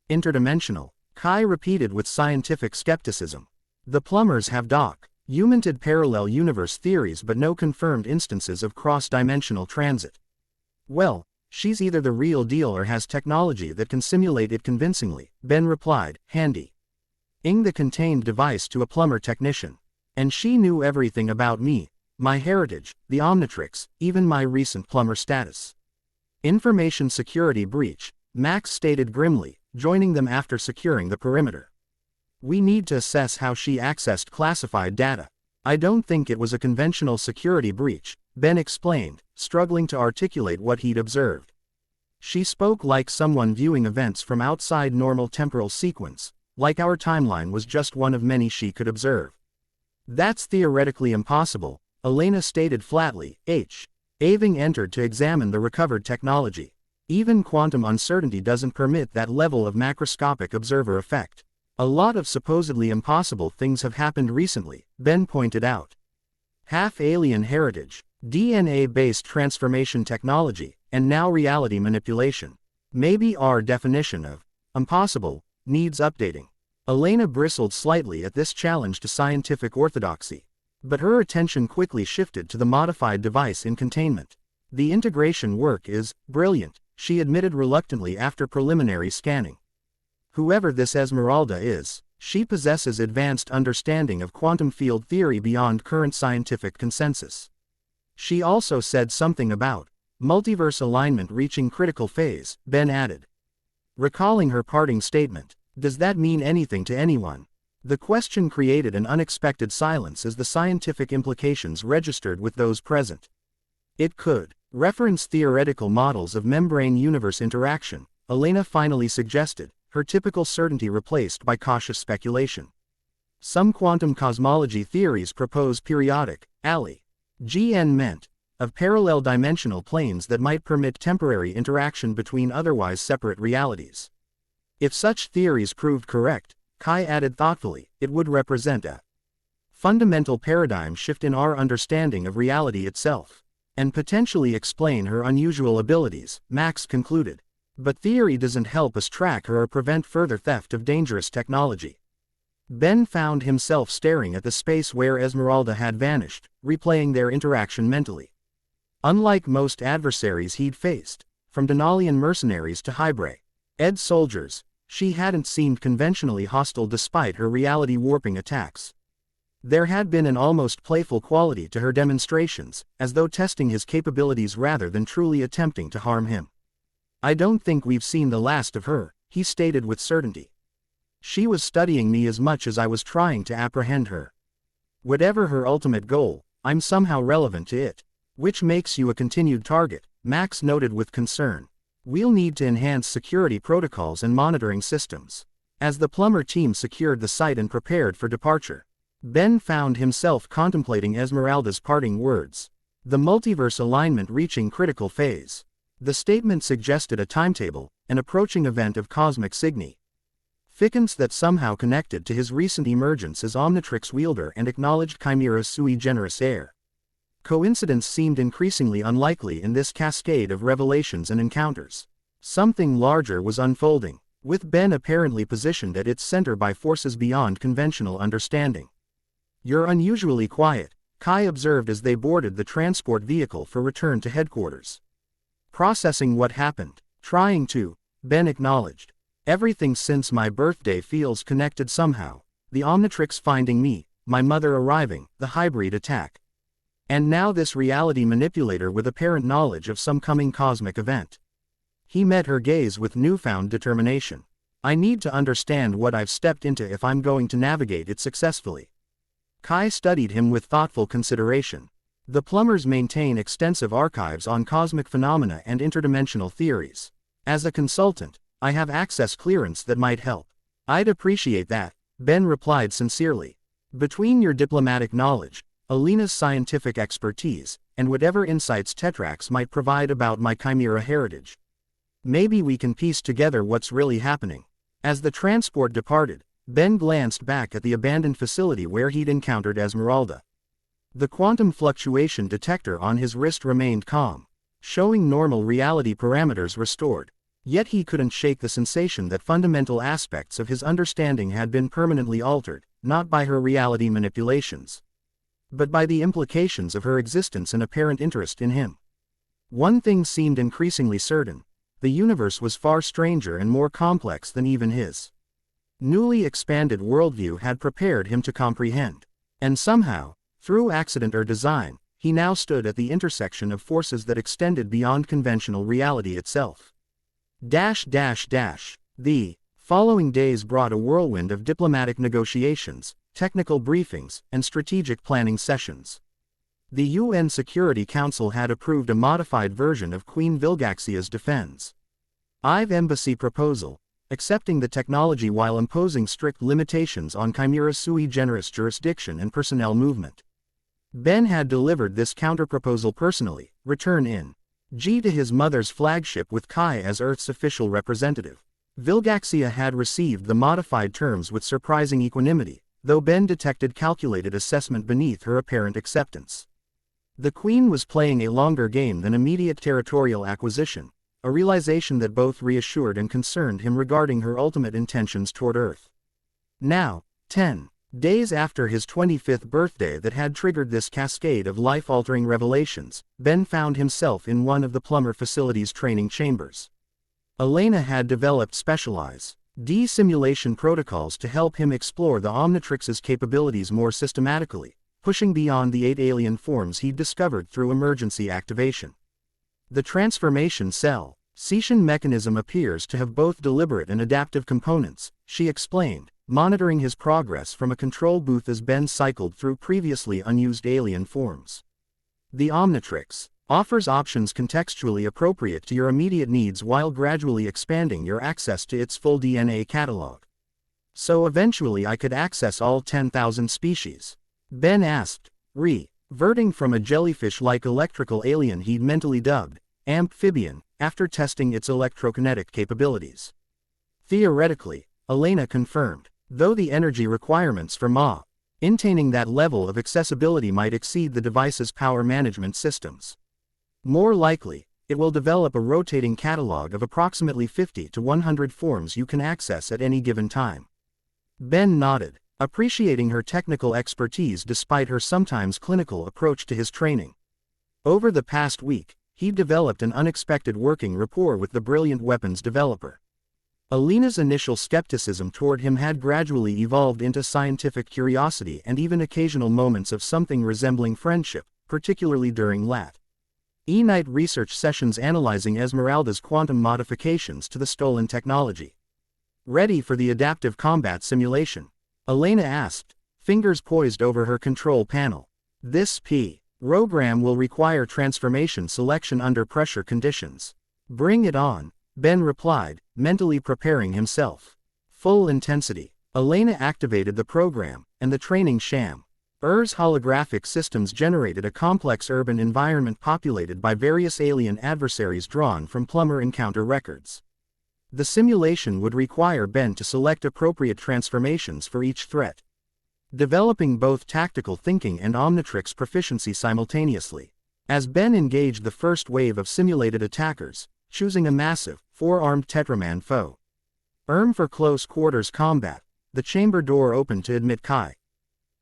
Interdimensional, Kai repeated with scientific skepticism. The plumbers have documented parallel universe theories but no confirmed instances of cross-dimensional transit. Well, she's either the real deal or has technology that can simulate it convincingly, Ben replied, handing the contained device to a plumber technician. And she knew everything about me, my heritage, the Omnitrix, even my recent plumber status. Information security breach, Max stated grimly, joining them after securing the perimeter. We need to assess how she accessed classified data. I don't think it was a conventional security breach, Ben explained, struggling to articulate what he'd observed. She spoke like someone viewing events from outside normal temporal sequence, like our timeline was just one of many she could observe. That's theoretically impossible, Elena stated flatly. Aving entered to examine the recovered technology. Even quantum uncertainty doesn't permit that level of macroscopic observer effect. A lot of supposedly impossible things have happened recently, Ben pointed out. Half-alien heritage, DNA-based transformation technology, and now reality manipulation. Maybe our definition of impossible needs updating. Elena bristled slightly at this challenge to scientific orthodoxy. But her attention quickly shifted to the modified device in containment. The integration work is brilliant, she admitted reluctantly after preliminary scanning. Whoever this Esmeralda is, she possesses advanced understanding of quantum field theory beyond current scientific consensus. She also said something about multiverse alignment reaching critical phase, Ben added. Recalling her parting statement, does that mean anything to anyone? The question created an unexpected silence as the scientific implications registered with those present. It could reference theoretical models of membrane universe interaction, Elena finally suggested, her typical certainty replaced by cautious speculation. Some quantum cosmology theories propose periodic, (GN meant) of parallel dimensional planes that might permit temporary interaction between otherwise separate realities. If such theories proved correct, Kai added thoughtfully, it would represent a fundamental paradigm shift in our understanding of reality itself, and potentially explain her unusual abilities, Max concluded. But theory doesn't help us track her or prevent further theft of dangerous technology. Ben found himself staring at the space where Esmeralda had vanished, replaying their interaction mentally. Unlike most adversaries he'd faced, from Denalian mercenaries to hybrid soldiers, she hadn't seemed conventionally hostile despite her reality-warping attacks. There had been an almost playful quality to her demonstrations, as though testing his capabilities rather than truly attempting to harm him. "I don't think we've seen the last of her," he stated with certainty. "She was studying me as much as I was trying to apprehend her. Whatever her ultimate goal, I'm somehow relevant to it. Which makes you a continued target," Max noted with concern. "We'll need to enhance security protocols and monitoring systems." As the plumber team secured the site and prepared for departure, Ben found himself contemplating Esmeralda's parting words. The multiverse alignment reaching critical phase. The statement suggested a timetable, an approaching event of cosmic significance that somehow connected to his recent emergence as Omnitrix wielder and acknowledged Chimera's sui generis heir. Coincidence seemed increasingly unlikely in this cascade of revelations and encounters. Something larger was unfolding, with Ben apparently positioned at its center by forces beyond conventional understanding. "You're unusually quiet," Kai observed as they boarded the transport vehicle for return to headquarters. "Processing what happened. Trying to," Ben acknowledged. "Everything since my birthday feels connected somehow. The Omnitrix finding me, my mother arriving, the hybrid attack. And now this reality manipulator with apparent knowledge of some coming cosmic event." He met her gaze with newfound determination. "I need to understand what I've stepped into if I'm going to navigate it successfully." Kai studied him with thoughtful consideration. The plumbers maintain extensive archives on cosmic phenomena and interdimensional theories. As a consultant, I have access clearance that might help. "I'd appreciate that," Ben replied sincerely. "Between your diplomatic knowledge, Alina's scientific expertise, and whatever insights Tetrax might provide about my Chimera heritage, maybe we can piece together what's really happening." As the transport departed, Ben glanced back at the abandoned facility where he'd encountered Esmeralda. The quantum fluctuation detector on his wrist remained calm, showing normal reality parameters restored. Yet he couldn't shake the sensation that fundamental aspects of his understanding had been permanently altered, not by her reality manipulations, but by the implications of her existence and apparent interest in him. One thing seemed increasingly certain: the universe was far stranger and more complex than even his newly expanded worldview had prepared him to comprehend. And somehow, through accident or design, he now stood at the intersection of forces that extended beyond conventional reality itself. The following days brought a whirlwind of diplomatic negotiations, technical briefings, and strategic planning sessions. The UN Security Council had approved a modified version of Queen Vilgaxia's defense embassy proposal, accepting the technology while imposing strict limitations on Chimera's sui generis jurisdiction and personnel movement. Ben had delivered this counterproposal personally, return in to his mother's flagship with Kai as Earth's official representative. Vilgaxia had received the modified terms with surprising equanimity, though Ben detected calculated assessment beneath her apparent acceptance. The Queen was playing a longer game than immediate territorial acquisition, a realization that both reassured and concerned him regarding her ultimate intentions toward Earth. Now, 10 days after his 25th birthday that had triggered this cascade of life-altering revelations, Ben found himself in one of the plumber facility's training chambers. Elena had developed specialized simulation protocols to help him explore the Omnitrix's capabilities more systematically, pushing beyond the 8 alien forms he'd discovered through emergency activation. The transformation cell-Cetian mechanism appears to have both deliberate and adaptive components, she explained, monitoring his progress from a control booth as Ben cycled through previously unused alien forms. The Omnitrix, Offers options contextually appropriate to your immediate needs while gradually expanding your access to its full DNA catalog. So eventually I could access all 10,000 species? Ben asked, reverting from a jellyfish-like electrical alien he'd mentally dubbed amphibian, after testing its electrokinetic capabilities. Theoretically, Elena confirmed, though the energy requirements for maintaining that level of accessibility might exceed the device's power management systems. More likely, it will develop a rotating catalog of approximately 50 to 100 forms you can access at any given time. Ben nodded, appreciating her technical expertise despite her sometimes clinical approach to his training. Over the past week, he developed an unexpected working rapport with the brilliant weapons developer. Elena's initial skepticism toward him had gradually evolved into scientific curiosity and even occasional moments of something resembling friendship, particularly during night research sessions analyzing Esmeralda's quantum modifications to the stolen technology. Ready for the adaptive combat simulation? Elena asked, fingers poised over her control panel. This program will require transformation selection under pressure conditions. Bring it on, Ben replied, mentally preparing himself. Full intensity. Elena activated the program, and the training Ur's holographic systems generated a complex urban environment populated by various alien adversaries drawn from plumber encounter records. The simulation would require Ben to select appropriate transformations for each threat, developing both tactical thinking and Omnitrix proficiency simultaneously. As Ben engaged the first wave of simulated attackers, choosing a massive, four-armed Tetraman foe for close quarters combat, the chamber door opened to admit Kai.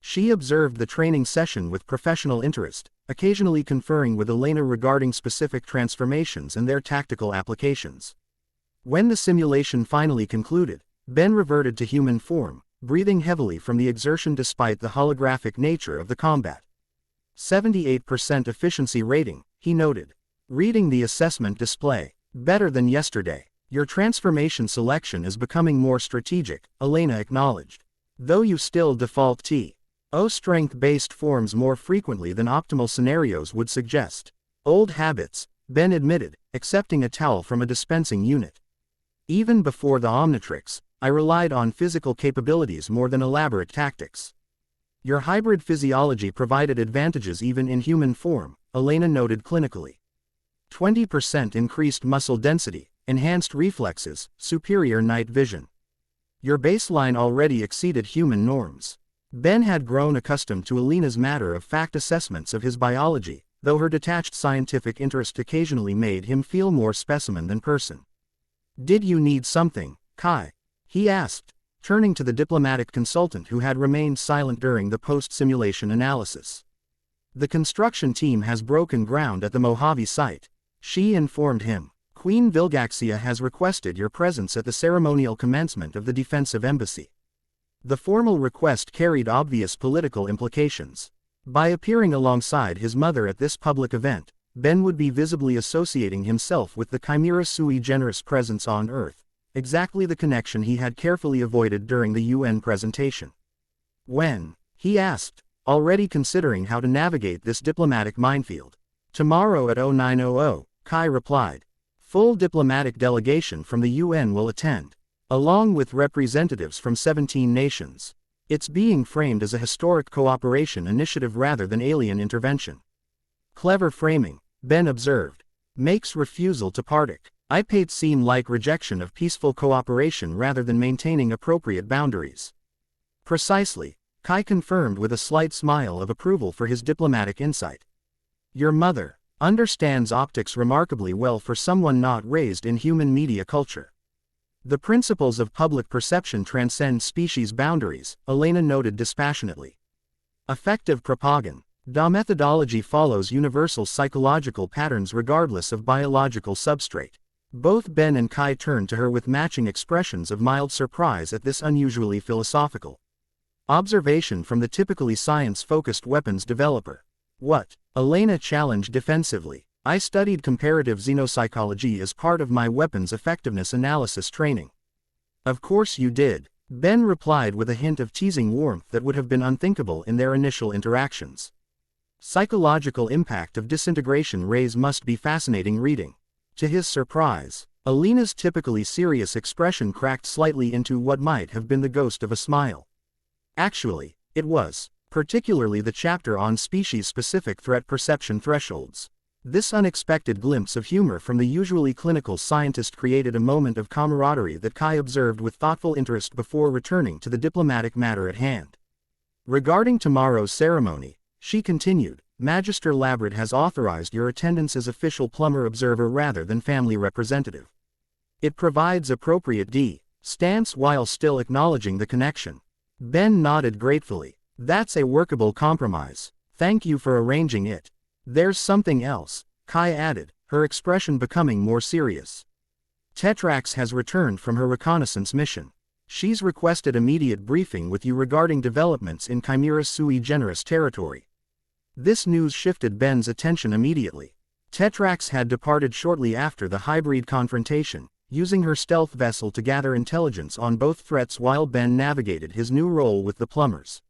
She observed the training session with professional interest, occasionally conferring with Elena regarding specific transformations and their tactical applications. When the simulation finally concluded, Ben reverted to human form, breathing heavily from the exertion despite the holographic nature of the combat. 78% efficiency rating, he noted. Reading the assessment display. Better than yesterday. Your transformation selection is becoming more strategic, Elena acknowledged. Though you still default to strength-based forms more frequently than optimal scenarios would suggest. Old habits, Ben admitted, accepting a towel from a dispensing unit. Even before the Omnitrix, I relied on physical capabilities more than elaborate tactics. Your hybrid physiology provided advantages even in human form, Elena noted clinically. 20% increased muscle density, enhanced reflexes, superior night vision. Your baseline already exceeded human norms. Ben had grown accustomed to Elena's matter-of-fact assessments of his biology, though her detached scientific interest occasionally made him feel more specimen than person. Did you need something, Kai? He asked, turning to the diplomatic consultant who had remained silent during the post-simulation analysis. The construction team has broken ground at the Mojave site, she informed him. Queen Vilgaxia has requested your presence at the ceremonial commencement of the defensive embassy. The formal request carried obvious political implications. By appearing alongside his mother at this public event, Ben would be visibly associating himself with the Chimera sui generis presence on Earth, exactly the connection he had carefully avoided during the UN presentation. When? He asked, already considering how to navigate this diplomatic minefield. Tomorrow at 0900, Kai replied. Full diplomatic delegation from the UN will attend, along with representatives from 17 nations. It's being framed as a historic cooperation initiative rather than alien intervention. Clever framing, Ben observed. Makes refusal to participate seem like rejection of peaceful cooperation rather than maintaining appropriate boundaries. Precisely, Kai confirmed with a slight smile of approval for his diplomatic insight. Your mother understands optics remarkably well for someone not raised in human media culture. The principles of public perception transcend species boundaries, Elena noted dispassionately. Effective propaganda. The methodology follows universal psychological patterns regardless of biological substrate. Both Ben and Kai turned to her with matching expressions of mild surprise at this unusually philosophical observation from the typically science-focused weapons developer. What? Elena challenged defensively. I studied comparative xenopsychology as part of my weapons effectiveness analysis training. Of course you did, Ben replied with a hint of teasing warmth that would have been unthinkable in their initial interactions. Psychological impact of disintegration rays must be fascinating reading. To his surprise, Alina's typically serious expression cracked slightly into what might have been the ghost of a smile. Actually, it was, particularly the chapter on species-specific threat perception thresholds. This unexpected glimpse of humor from the usually clinical scientist created a moment of camaraderie that Kai observed with thoughtful interest before returning to the diplomatic matter at hand. Regarding tomorrow's ceremony, she continued, Magister Labrid has authorized your attendance as official plumber observer rather than family representative. It provides appropriate stance while still acknowledging the connection. Ben nodded gratefully. That's a workable compromise. Thank you for arranging it. There's something else, Kai added, her expression becoming more serious. Tetrax has returned from her reconnaissance mission. She's requested immediate briefing with you regarding developments in Chimera sui generis territory. This news shifted Ben's attention immediately. Tetrax had departed shortly after the hybrid confrontation, using her stealth vessel to gather intelligence on both threats while Ben navigated his new role with the plumbers.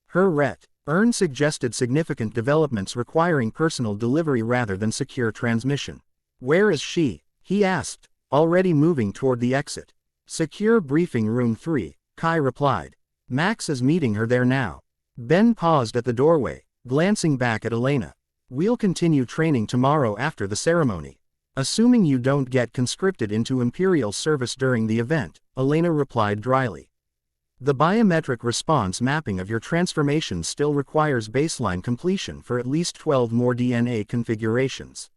Her return suggested significant developments requiring personal delivery rather than secure transmission. Where is she? He asked, already moving toward the exit. Secure briefing room 3, Kai replied. Max is meeting her there now. Ben paused at the doorway, glancing back at Elena. We'll continue training tomorrow after the ceremony. Assuming you don't get conscripted into Imperial service during the event, Elena replied dryly. The biometric response mapping of your transformation still requires baseline completion for at least 12 more DNA configurations.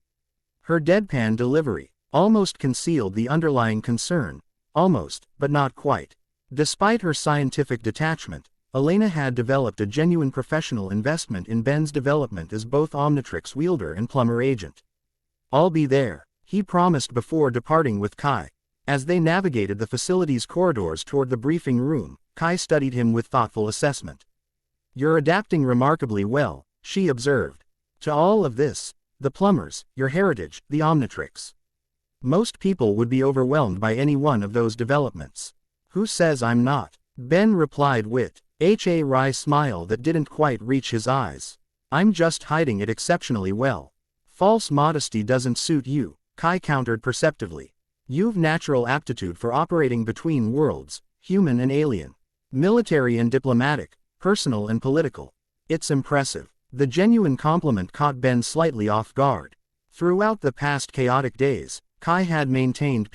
Her deadpan delivery almost concealed the underlying concern. Almost, but not quite. Despite her scientific detachment, Elena had developed a genuine professional investment in Ben's development as both Omnitrix wielder and plumber agent. I'll be there, he promised before departing with Kai. As they navigated the facility's corridors toward the briefing room, Kai studied him with thoughtful assessment. You're adapting remarkably well, she observed. To all of this, the plumbers, your heritage, the Omnitrix. Most people would be overwhelmed by any one of those developments. Who says I'm not? Ben replied with a wry smile that didn't quite reach his eyes. I'm just hiding it exceptionally well. False modesty doesn't suit you, Kai countered perceptively. You've natural aptitude for operating between worlds, human and alien, military and diplomatic, personal and political. It's impressive. The genuine compliment caught Ben slightly off guard. Throughout the past chaotic days, Kai had maintained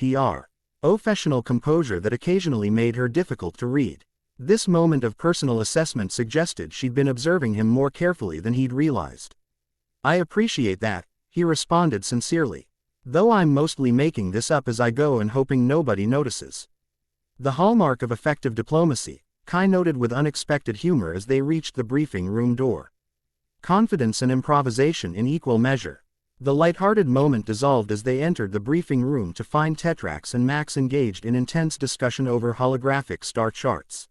professional composure that occasionally made her difficult to read. This moment of personal assessment suggested she'd been observing him more carefully than he'd realized. I appreciate that, he responded sincerely. Though I'm mostly making this up as I go and hoping nobody notices. The hallmark of effective diplomacy, Kai noted with unexpected humor as they reached the briefing room door. Confidence and improvisation in equal measure. The light-hearted moment dissolved as they entered the briefing room to find Tetrax and Max engaged in intense discussion over holographic star charts.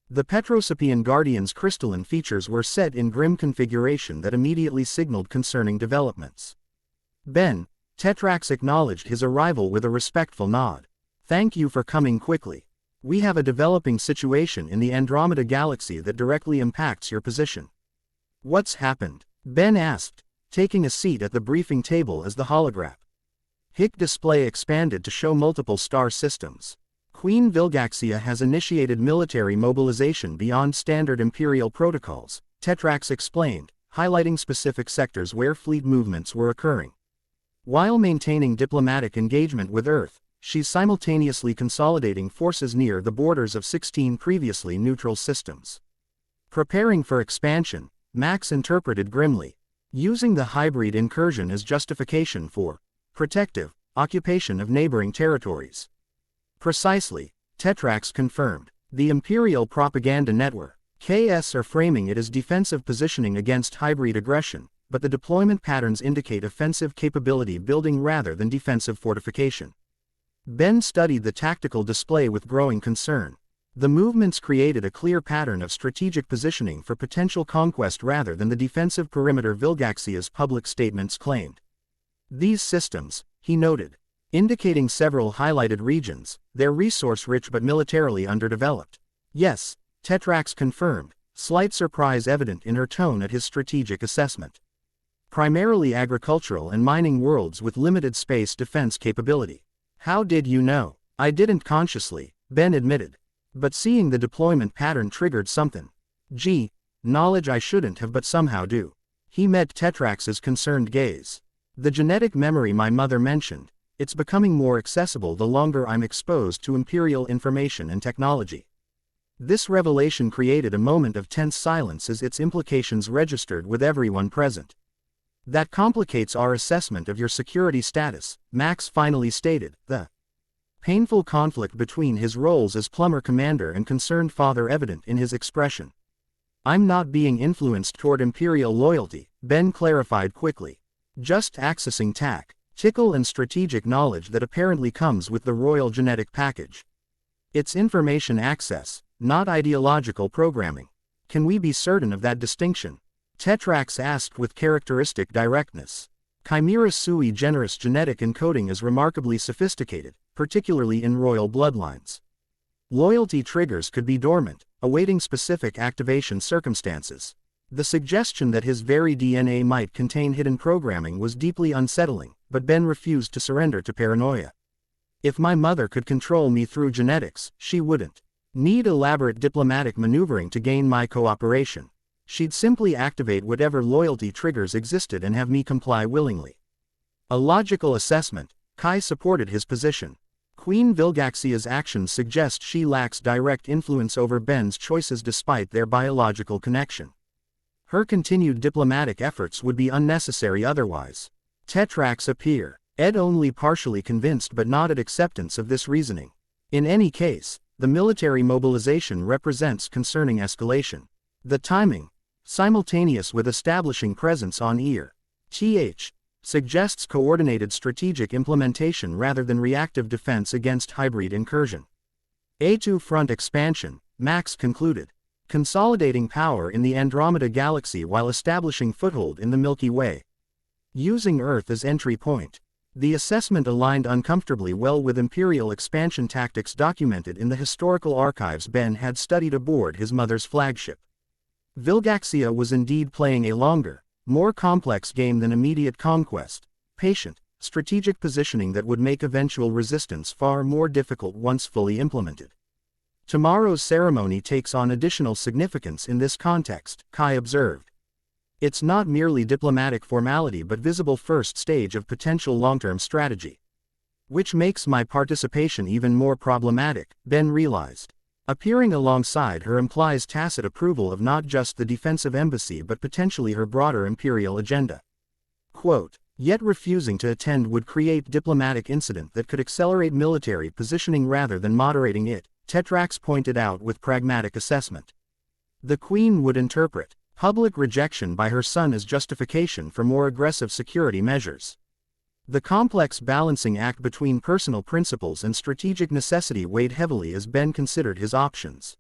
The Petrosapian Guardian's crystalline features were set in grim configuration that immediately signaled concerning developments. Ben, Tetrax acknowledged his arrival with a respectful nod. Thank you for coming quickly. We have a developing situation in the Andromeda Galaxy that directly impacts your position. What's happened? Ben asked, taking a seat at the briefing table as the holograph display expanded to show multiple star systems. Queen Vilgaxia has initiated military mobilization beyond standard Imperial protocols, Tetrax explained, highlighting specific sectors where fleet movements were occurring. While maintaining diplomatic engagement with Earth, she's simultaneously consolidating forces near the borders of 16 previously neutral systems. Preparing for expansion, Max interpreted grimly, using the hybrid incursion as justification for protective occupation of neighboring territories. Precisely, Tetrax confirmed. The Imperial Propaganda Network, KS, are framing it as defensive positioning against hybrid aggression, but the deployment patterns indicate offensive capability building rather than defensive fortification. Ben studied the tactical display with growing concern. The movements created a clear pattern of strategic positioning for potential conquest rather than the defensive perimeter Vilgaxia's public statements claimed. These systems, he noted, indicating several highlighted regions, they're resource-rich but militarily underdeveloped. Yes, Tetrax confirmed, slight surprise evident in her tone at his strategic assessment. Primarily agricultural and mining worlds with limited space defense capability. How did you know? I didn't consciously, Ben admitted. But seeing the deployment pattern triggered something. Gee, knowledge I shouldn't have but somehow do. He met Tetrax's concerned gaze. The genetic memory my mother mentioned, it's becoming more accessible the longer I'm exposed to Imperial information and technology. This revelation created a moment of tense silence as its implications registered with everyone present. That complicates our assessment of your security status, Max finally stated, the painful conflict between his roles as plumber commander and concerned father evident in his expression. I'm not being influenced toward Imperial loyalty, Ben clarified quickly. Just accessing tactical and strategic knowledge that apparently comes with the royal genetic package. It's information access, not ideological programming. Can we be certain of that distinction? Tetrax asked with characteristic directness. Chimera sui generis genetic encoding is remarkably sophisticated, particularly in royal bloodlines. Loyalty triggers could be dormant, awaiting specific activation circumstances. The suggestion that his very DNA might contain hidden programming was deeply unsettling, but Ben refused to surrender to paranoia. If my mother could control me through genetics, she wouldn't need elaborate diplomatic maneuvering to gain my cooperation. She'd simply activate whatever loyalty triggers existed and have me comply willingly. A logical assessment, Kai supported his position. Queen Vilgaxia's actions suggest she lacks direct influence over Ben's choices despite their biological connection. Her continued diplomatic efforts would be unnecessary otherwise. Tetrax appear, Ed only partially convinced but nodded acceptance of this reasoning. In any case, the military mobilization represents concerning escalation. The timing, simultaneous with establishing presence on ER, suggests coordinated strategic implementation rather than reactive defense against hybrid incursion. A2 front expansion, Max concluded. Consolidating power in the Andromeda Galaxy while establishing foothold in the Milky Way. Using Earth as entry point. The assessment aligned uncomfortably well with Imperial expansion tactics documented in the historical archives Ben had studied aboard his mother's flagship. Vilgaxia was indeed playing a longer, more complex game than immediate conquest, patient, strategic positioning that would make eventual resistance far more difficult once fully implemented. Tomorrow's ceremony takes on additional significance in this context, Kai observed. It's not merely diplomatic formality but visible first stage of potential long-term strategy. Which makes my participation even more problematic, Ben realized. Appearing alongside her implies tacit approval of not just the defensive embassy but potentially her broader imperial agenda. Quote, yet refusing to attend would create diplomatic incident that could accelerate military positioning rather than moderating it, Tetrax pointed out with pragmatic assessment. The Queen would interpret public rejection by her son as justification for more aggressive security measures. The complex balancing act between personal principles and strategic necessity weighed heavily as Ben considered his options.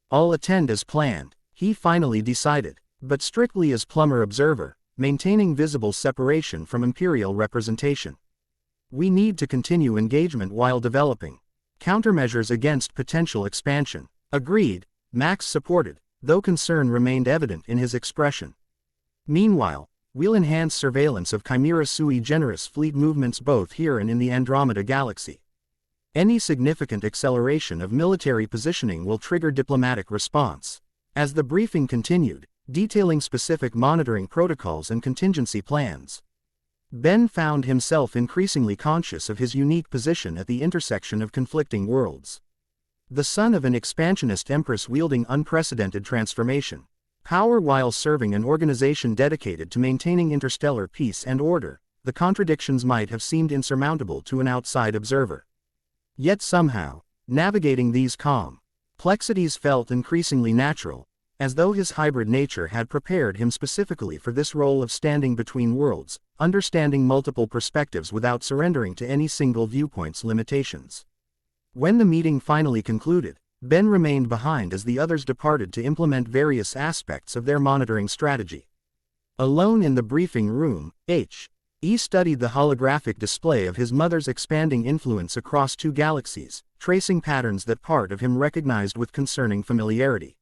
I'll attend as planned, he finally decided, but strictly as plumber observer, maintaining visible separation from imperial representation. We need to continue engagement while developing countermeasures against potential expansion. Agreed, Max supported, though concern remained evident in his expression. Meanwhile, we'll enhance surveillance of Chimera sui generis fleet movements both here and in the Andromeda Galaxy. Any significant acceleration of military positioning will trigger diplomatic response. As the briefing continued, detailing specific monitoring protocols and contingency plans, Ben found himself increasingly conscious of his unique position at the intersection of conflicting worlds. The son of an expansionist empress wielding unprecedented transformation power while serving an organization dedicated to maintaining interstellar peace and order, the contradictions might have seemed insurmountable to an outside observer. Yet somehow, navigating these complexities felt increasingly natural, as though his hybrid nature had prepared him specifically for this role of standing between worlds, understanding multiple perspectives without surrendering to any single viewpoint's limitations. When the meeting finally concluded, Ben remained behind as the others departed to implement various aspects of their monitoring strategy. Alone in the briefing room, he studied the holographic display of his mother's expanding influence across two galaxies, tracing patterns that part of him recognized with concerning familiarity.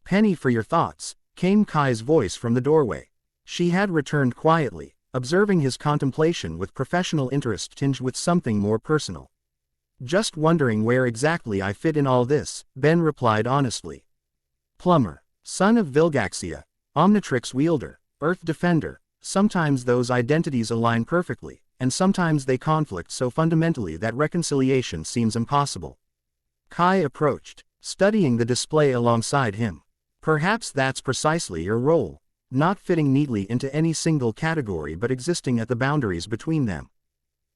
Penny for your thoughts, came Kai's voice from the doorway. She had returned quietly, observing his contemplation with professional interest tinged with something more personal. Just wondering where exactly I fit in all this, Ben replied honestly. Plumber, son of Vilgaxia, Omnitrix wielder, Earth defender, sometimes those identities align perfectly, and sometimes they conflict so fundamentally that reconciliation seems impossible. Kai approached, studying the display alongside him. Perhaps that's precisely your role, not fitting neatly into any single category but existing at the boundaries between them.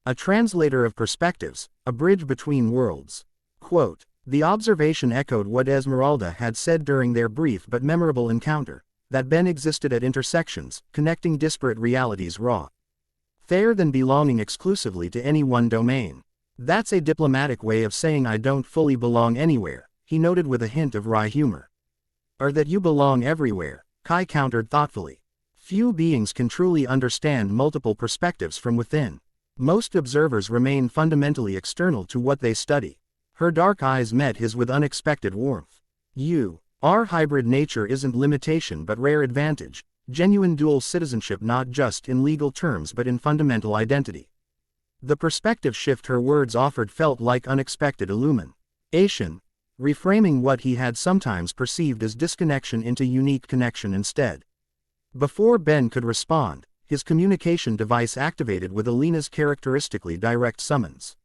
A translator of perspectives, a bridge between worlds. Quote, the observation echoed what Esmeralda had said during their brief but memorable encounter, that Ben existed at intersections, connecting disparate realities raw. Fairer than belonging exclusively to any one domain. That's a diplomatic way of saying I don't fully belong anywhere, he noted with a hint of wry humor. Or that you belong everywhere, Kai countered thoughtfully. Few beings can truly understand multiple perspectives from within. Most observers remain fundamentally external to what they study. Her dark eyes met his with unexpected warmth. Our hybrid nature isn't limitation but rare advantage, genuine dual citizenship not just in legal terms but in fundamental identity. The perspective shift her words offered felt like unexpected illumination, reframing what he had sometimes perceived as disconnection into unique connection instead. Before Ben could respond, his communication device activated with Alina's characteristically direct summons.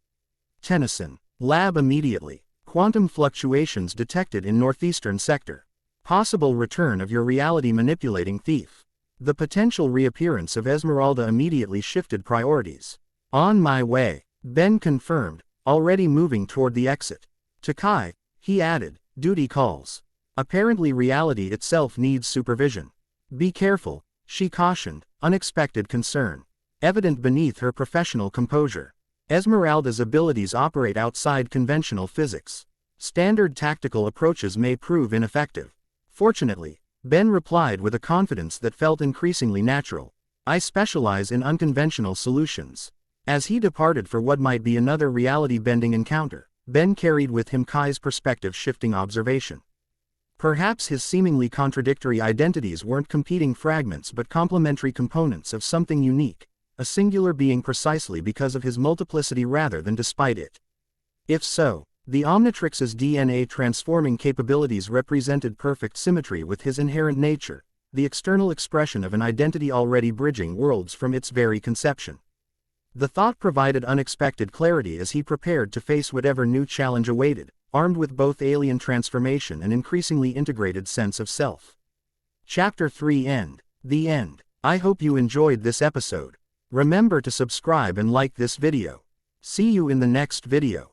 Tennyson. Lab immediately. Quantum fluctuations detected in northeastern sector. Possible return of your reality manipulating thief. The potential reappearance of Esmeralda immediately shifted priorities. On my way, Ben confirmed, already moving toward the exit. To Kai, he added, duty calls. Apparently reality itself needs supervision. Be careful, she cautioned, unexpected concern evident beneath her professional composure. Esmeralda's abilities operate outside conventional physics. Standard tactical approaches may prove ineffective. Fortunately, Ben replied with a confidence that felt increasingly natural. I specialize in unconventional solutions. As he departed for what might be another reality-bending encounter, Ben carried with him Kai's perspective-shifting observation. Perhaps his seemingly contradictory identities weren't competing fragments but complementary components of something unique, a singular being precisely because of his multiplicity rather than despite it. If so, the Omnitrix's DNA transforming capabilities represented perfect symmetry with his inherent nature, the external expression of an identity already bridging worlds from its very conception. The thought provided unexpected clarity as he prepared to face whatever new challenge awaited, armed with both alien transformation and increasingly integrated sense of self. Chapter 3 End. The End. I hope you enjoyed this episode. Remember to subscribe and like this video. See you in the next video.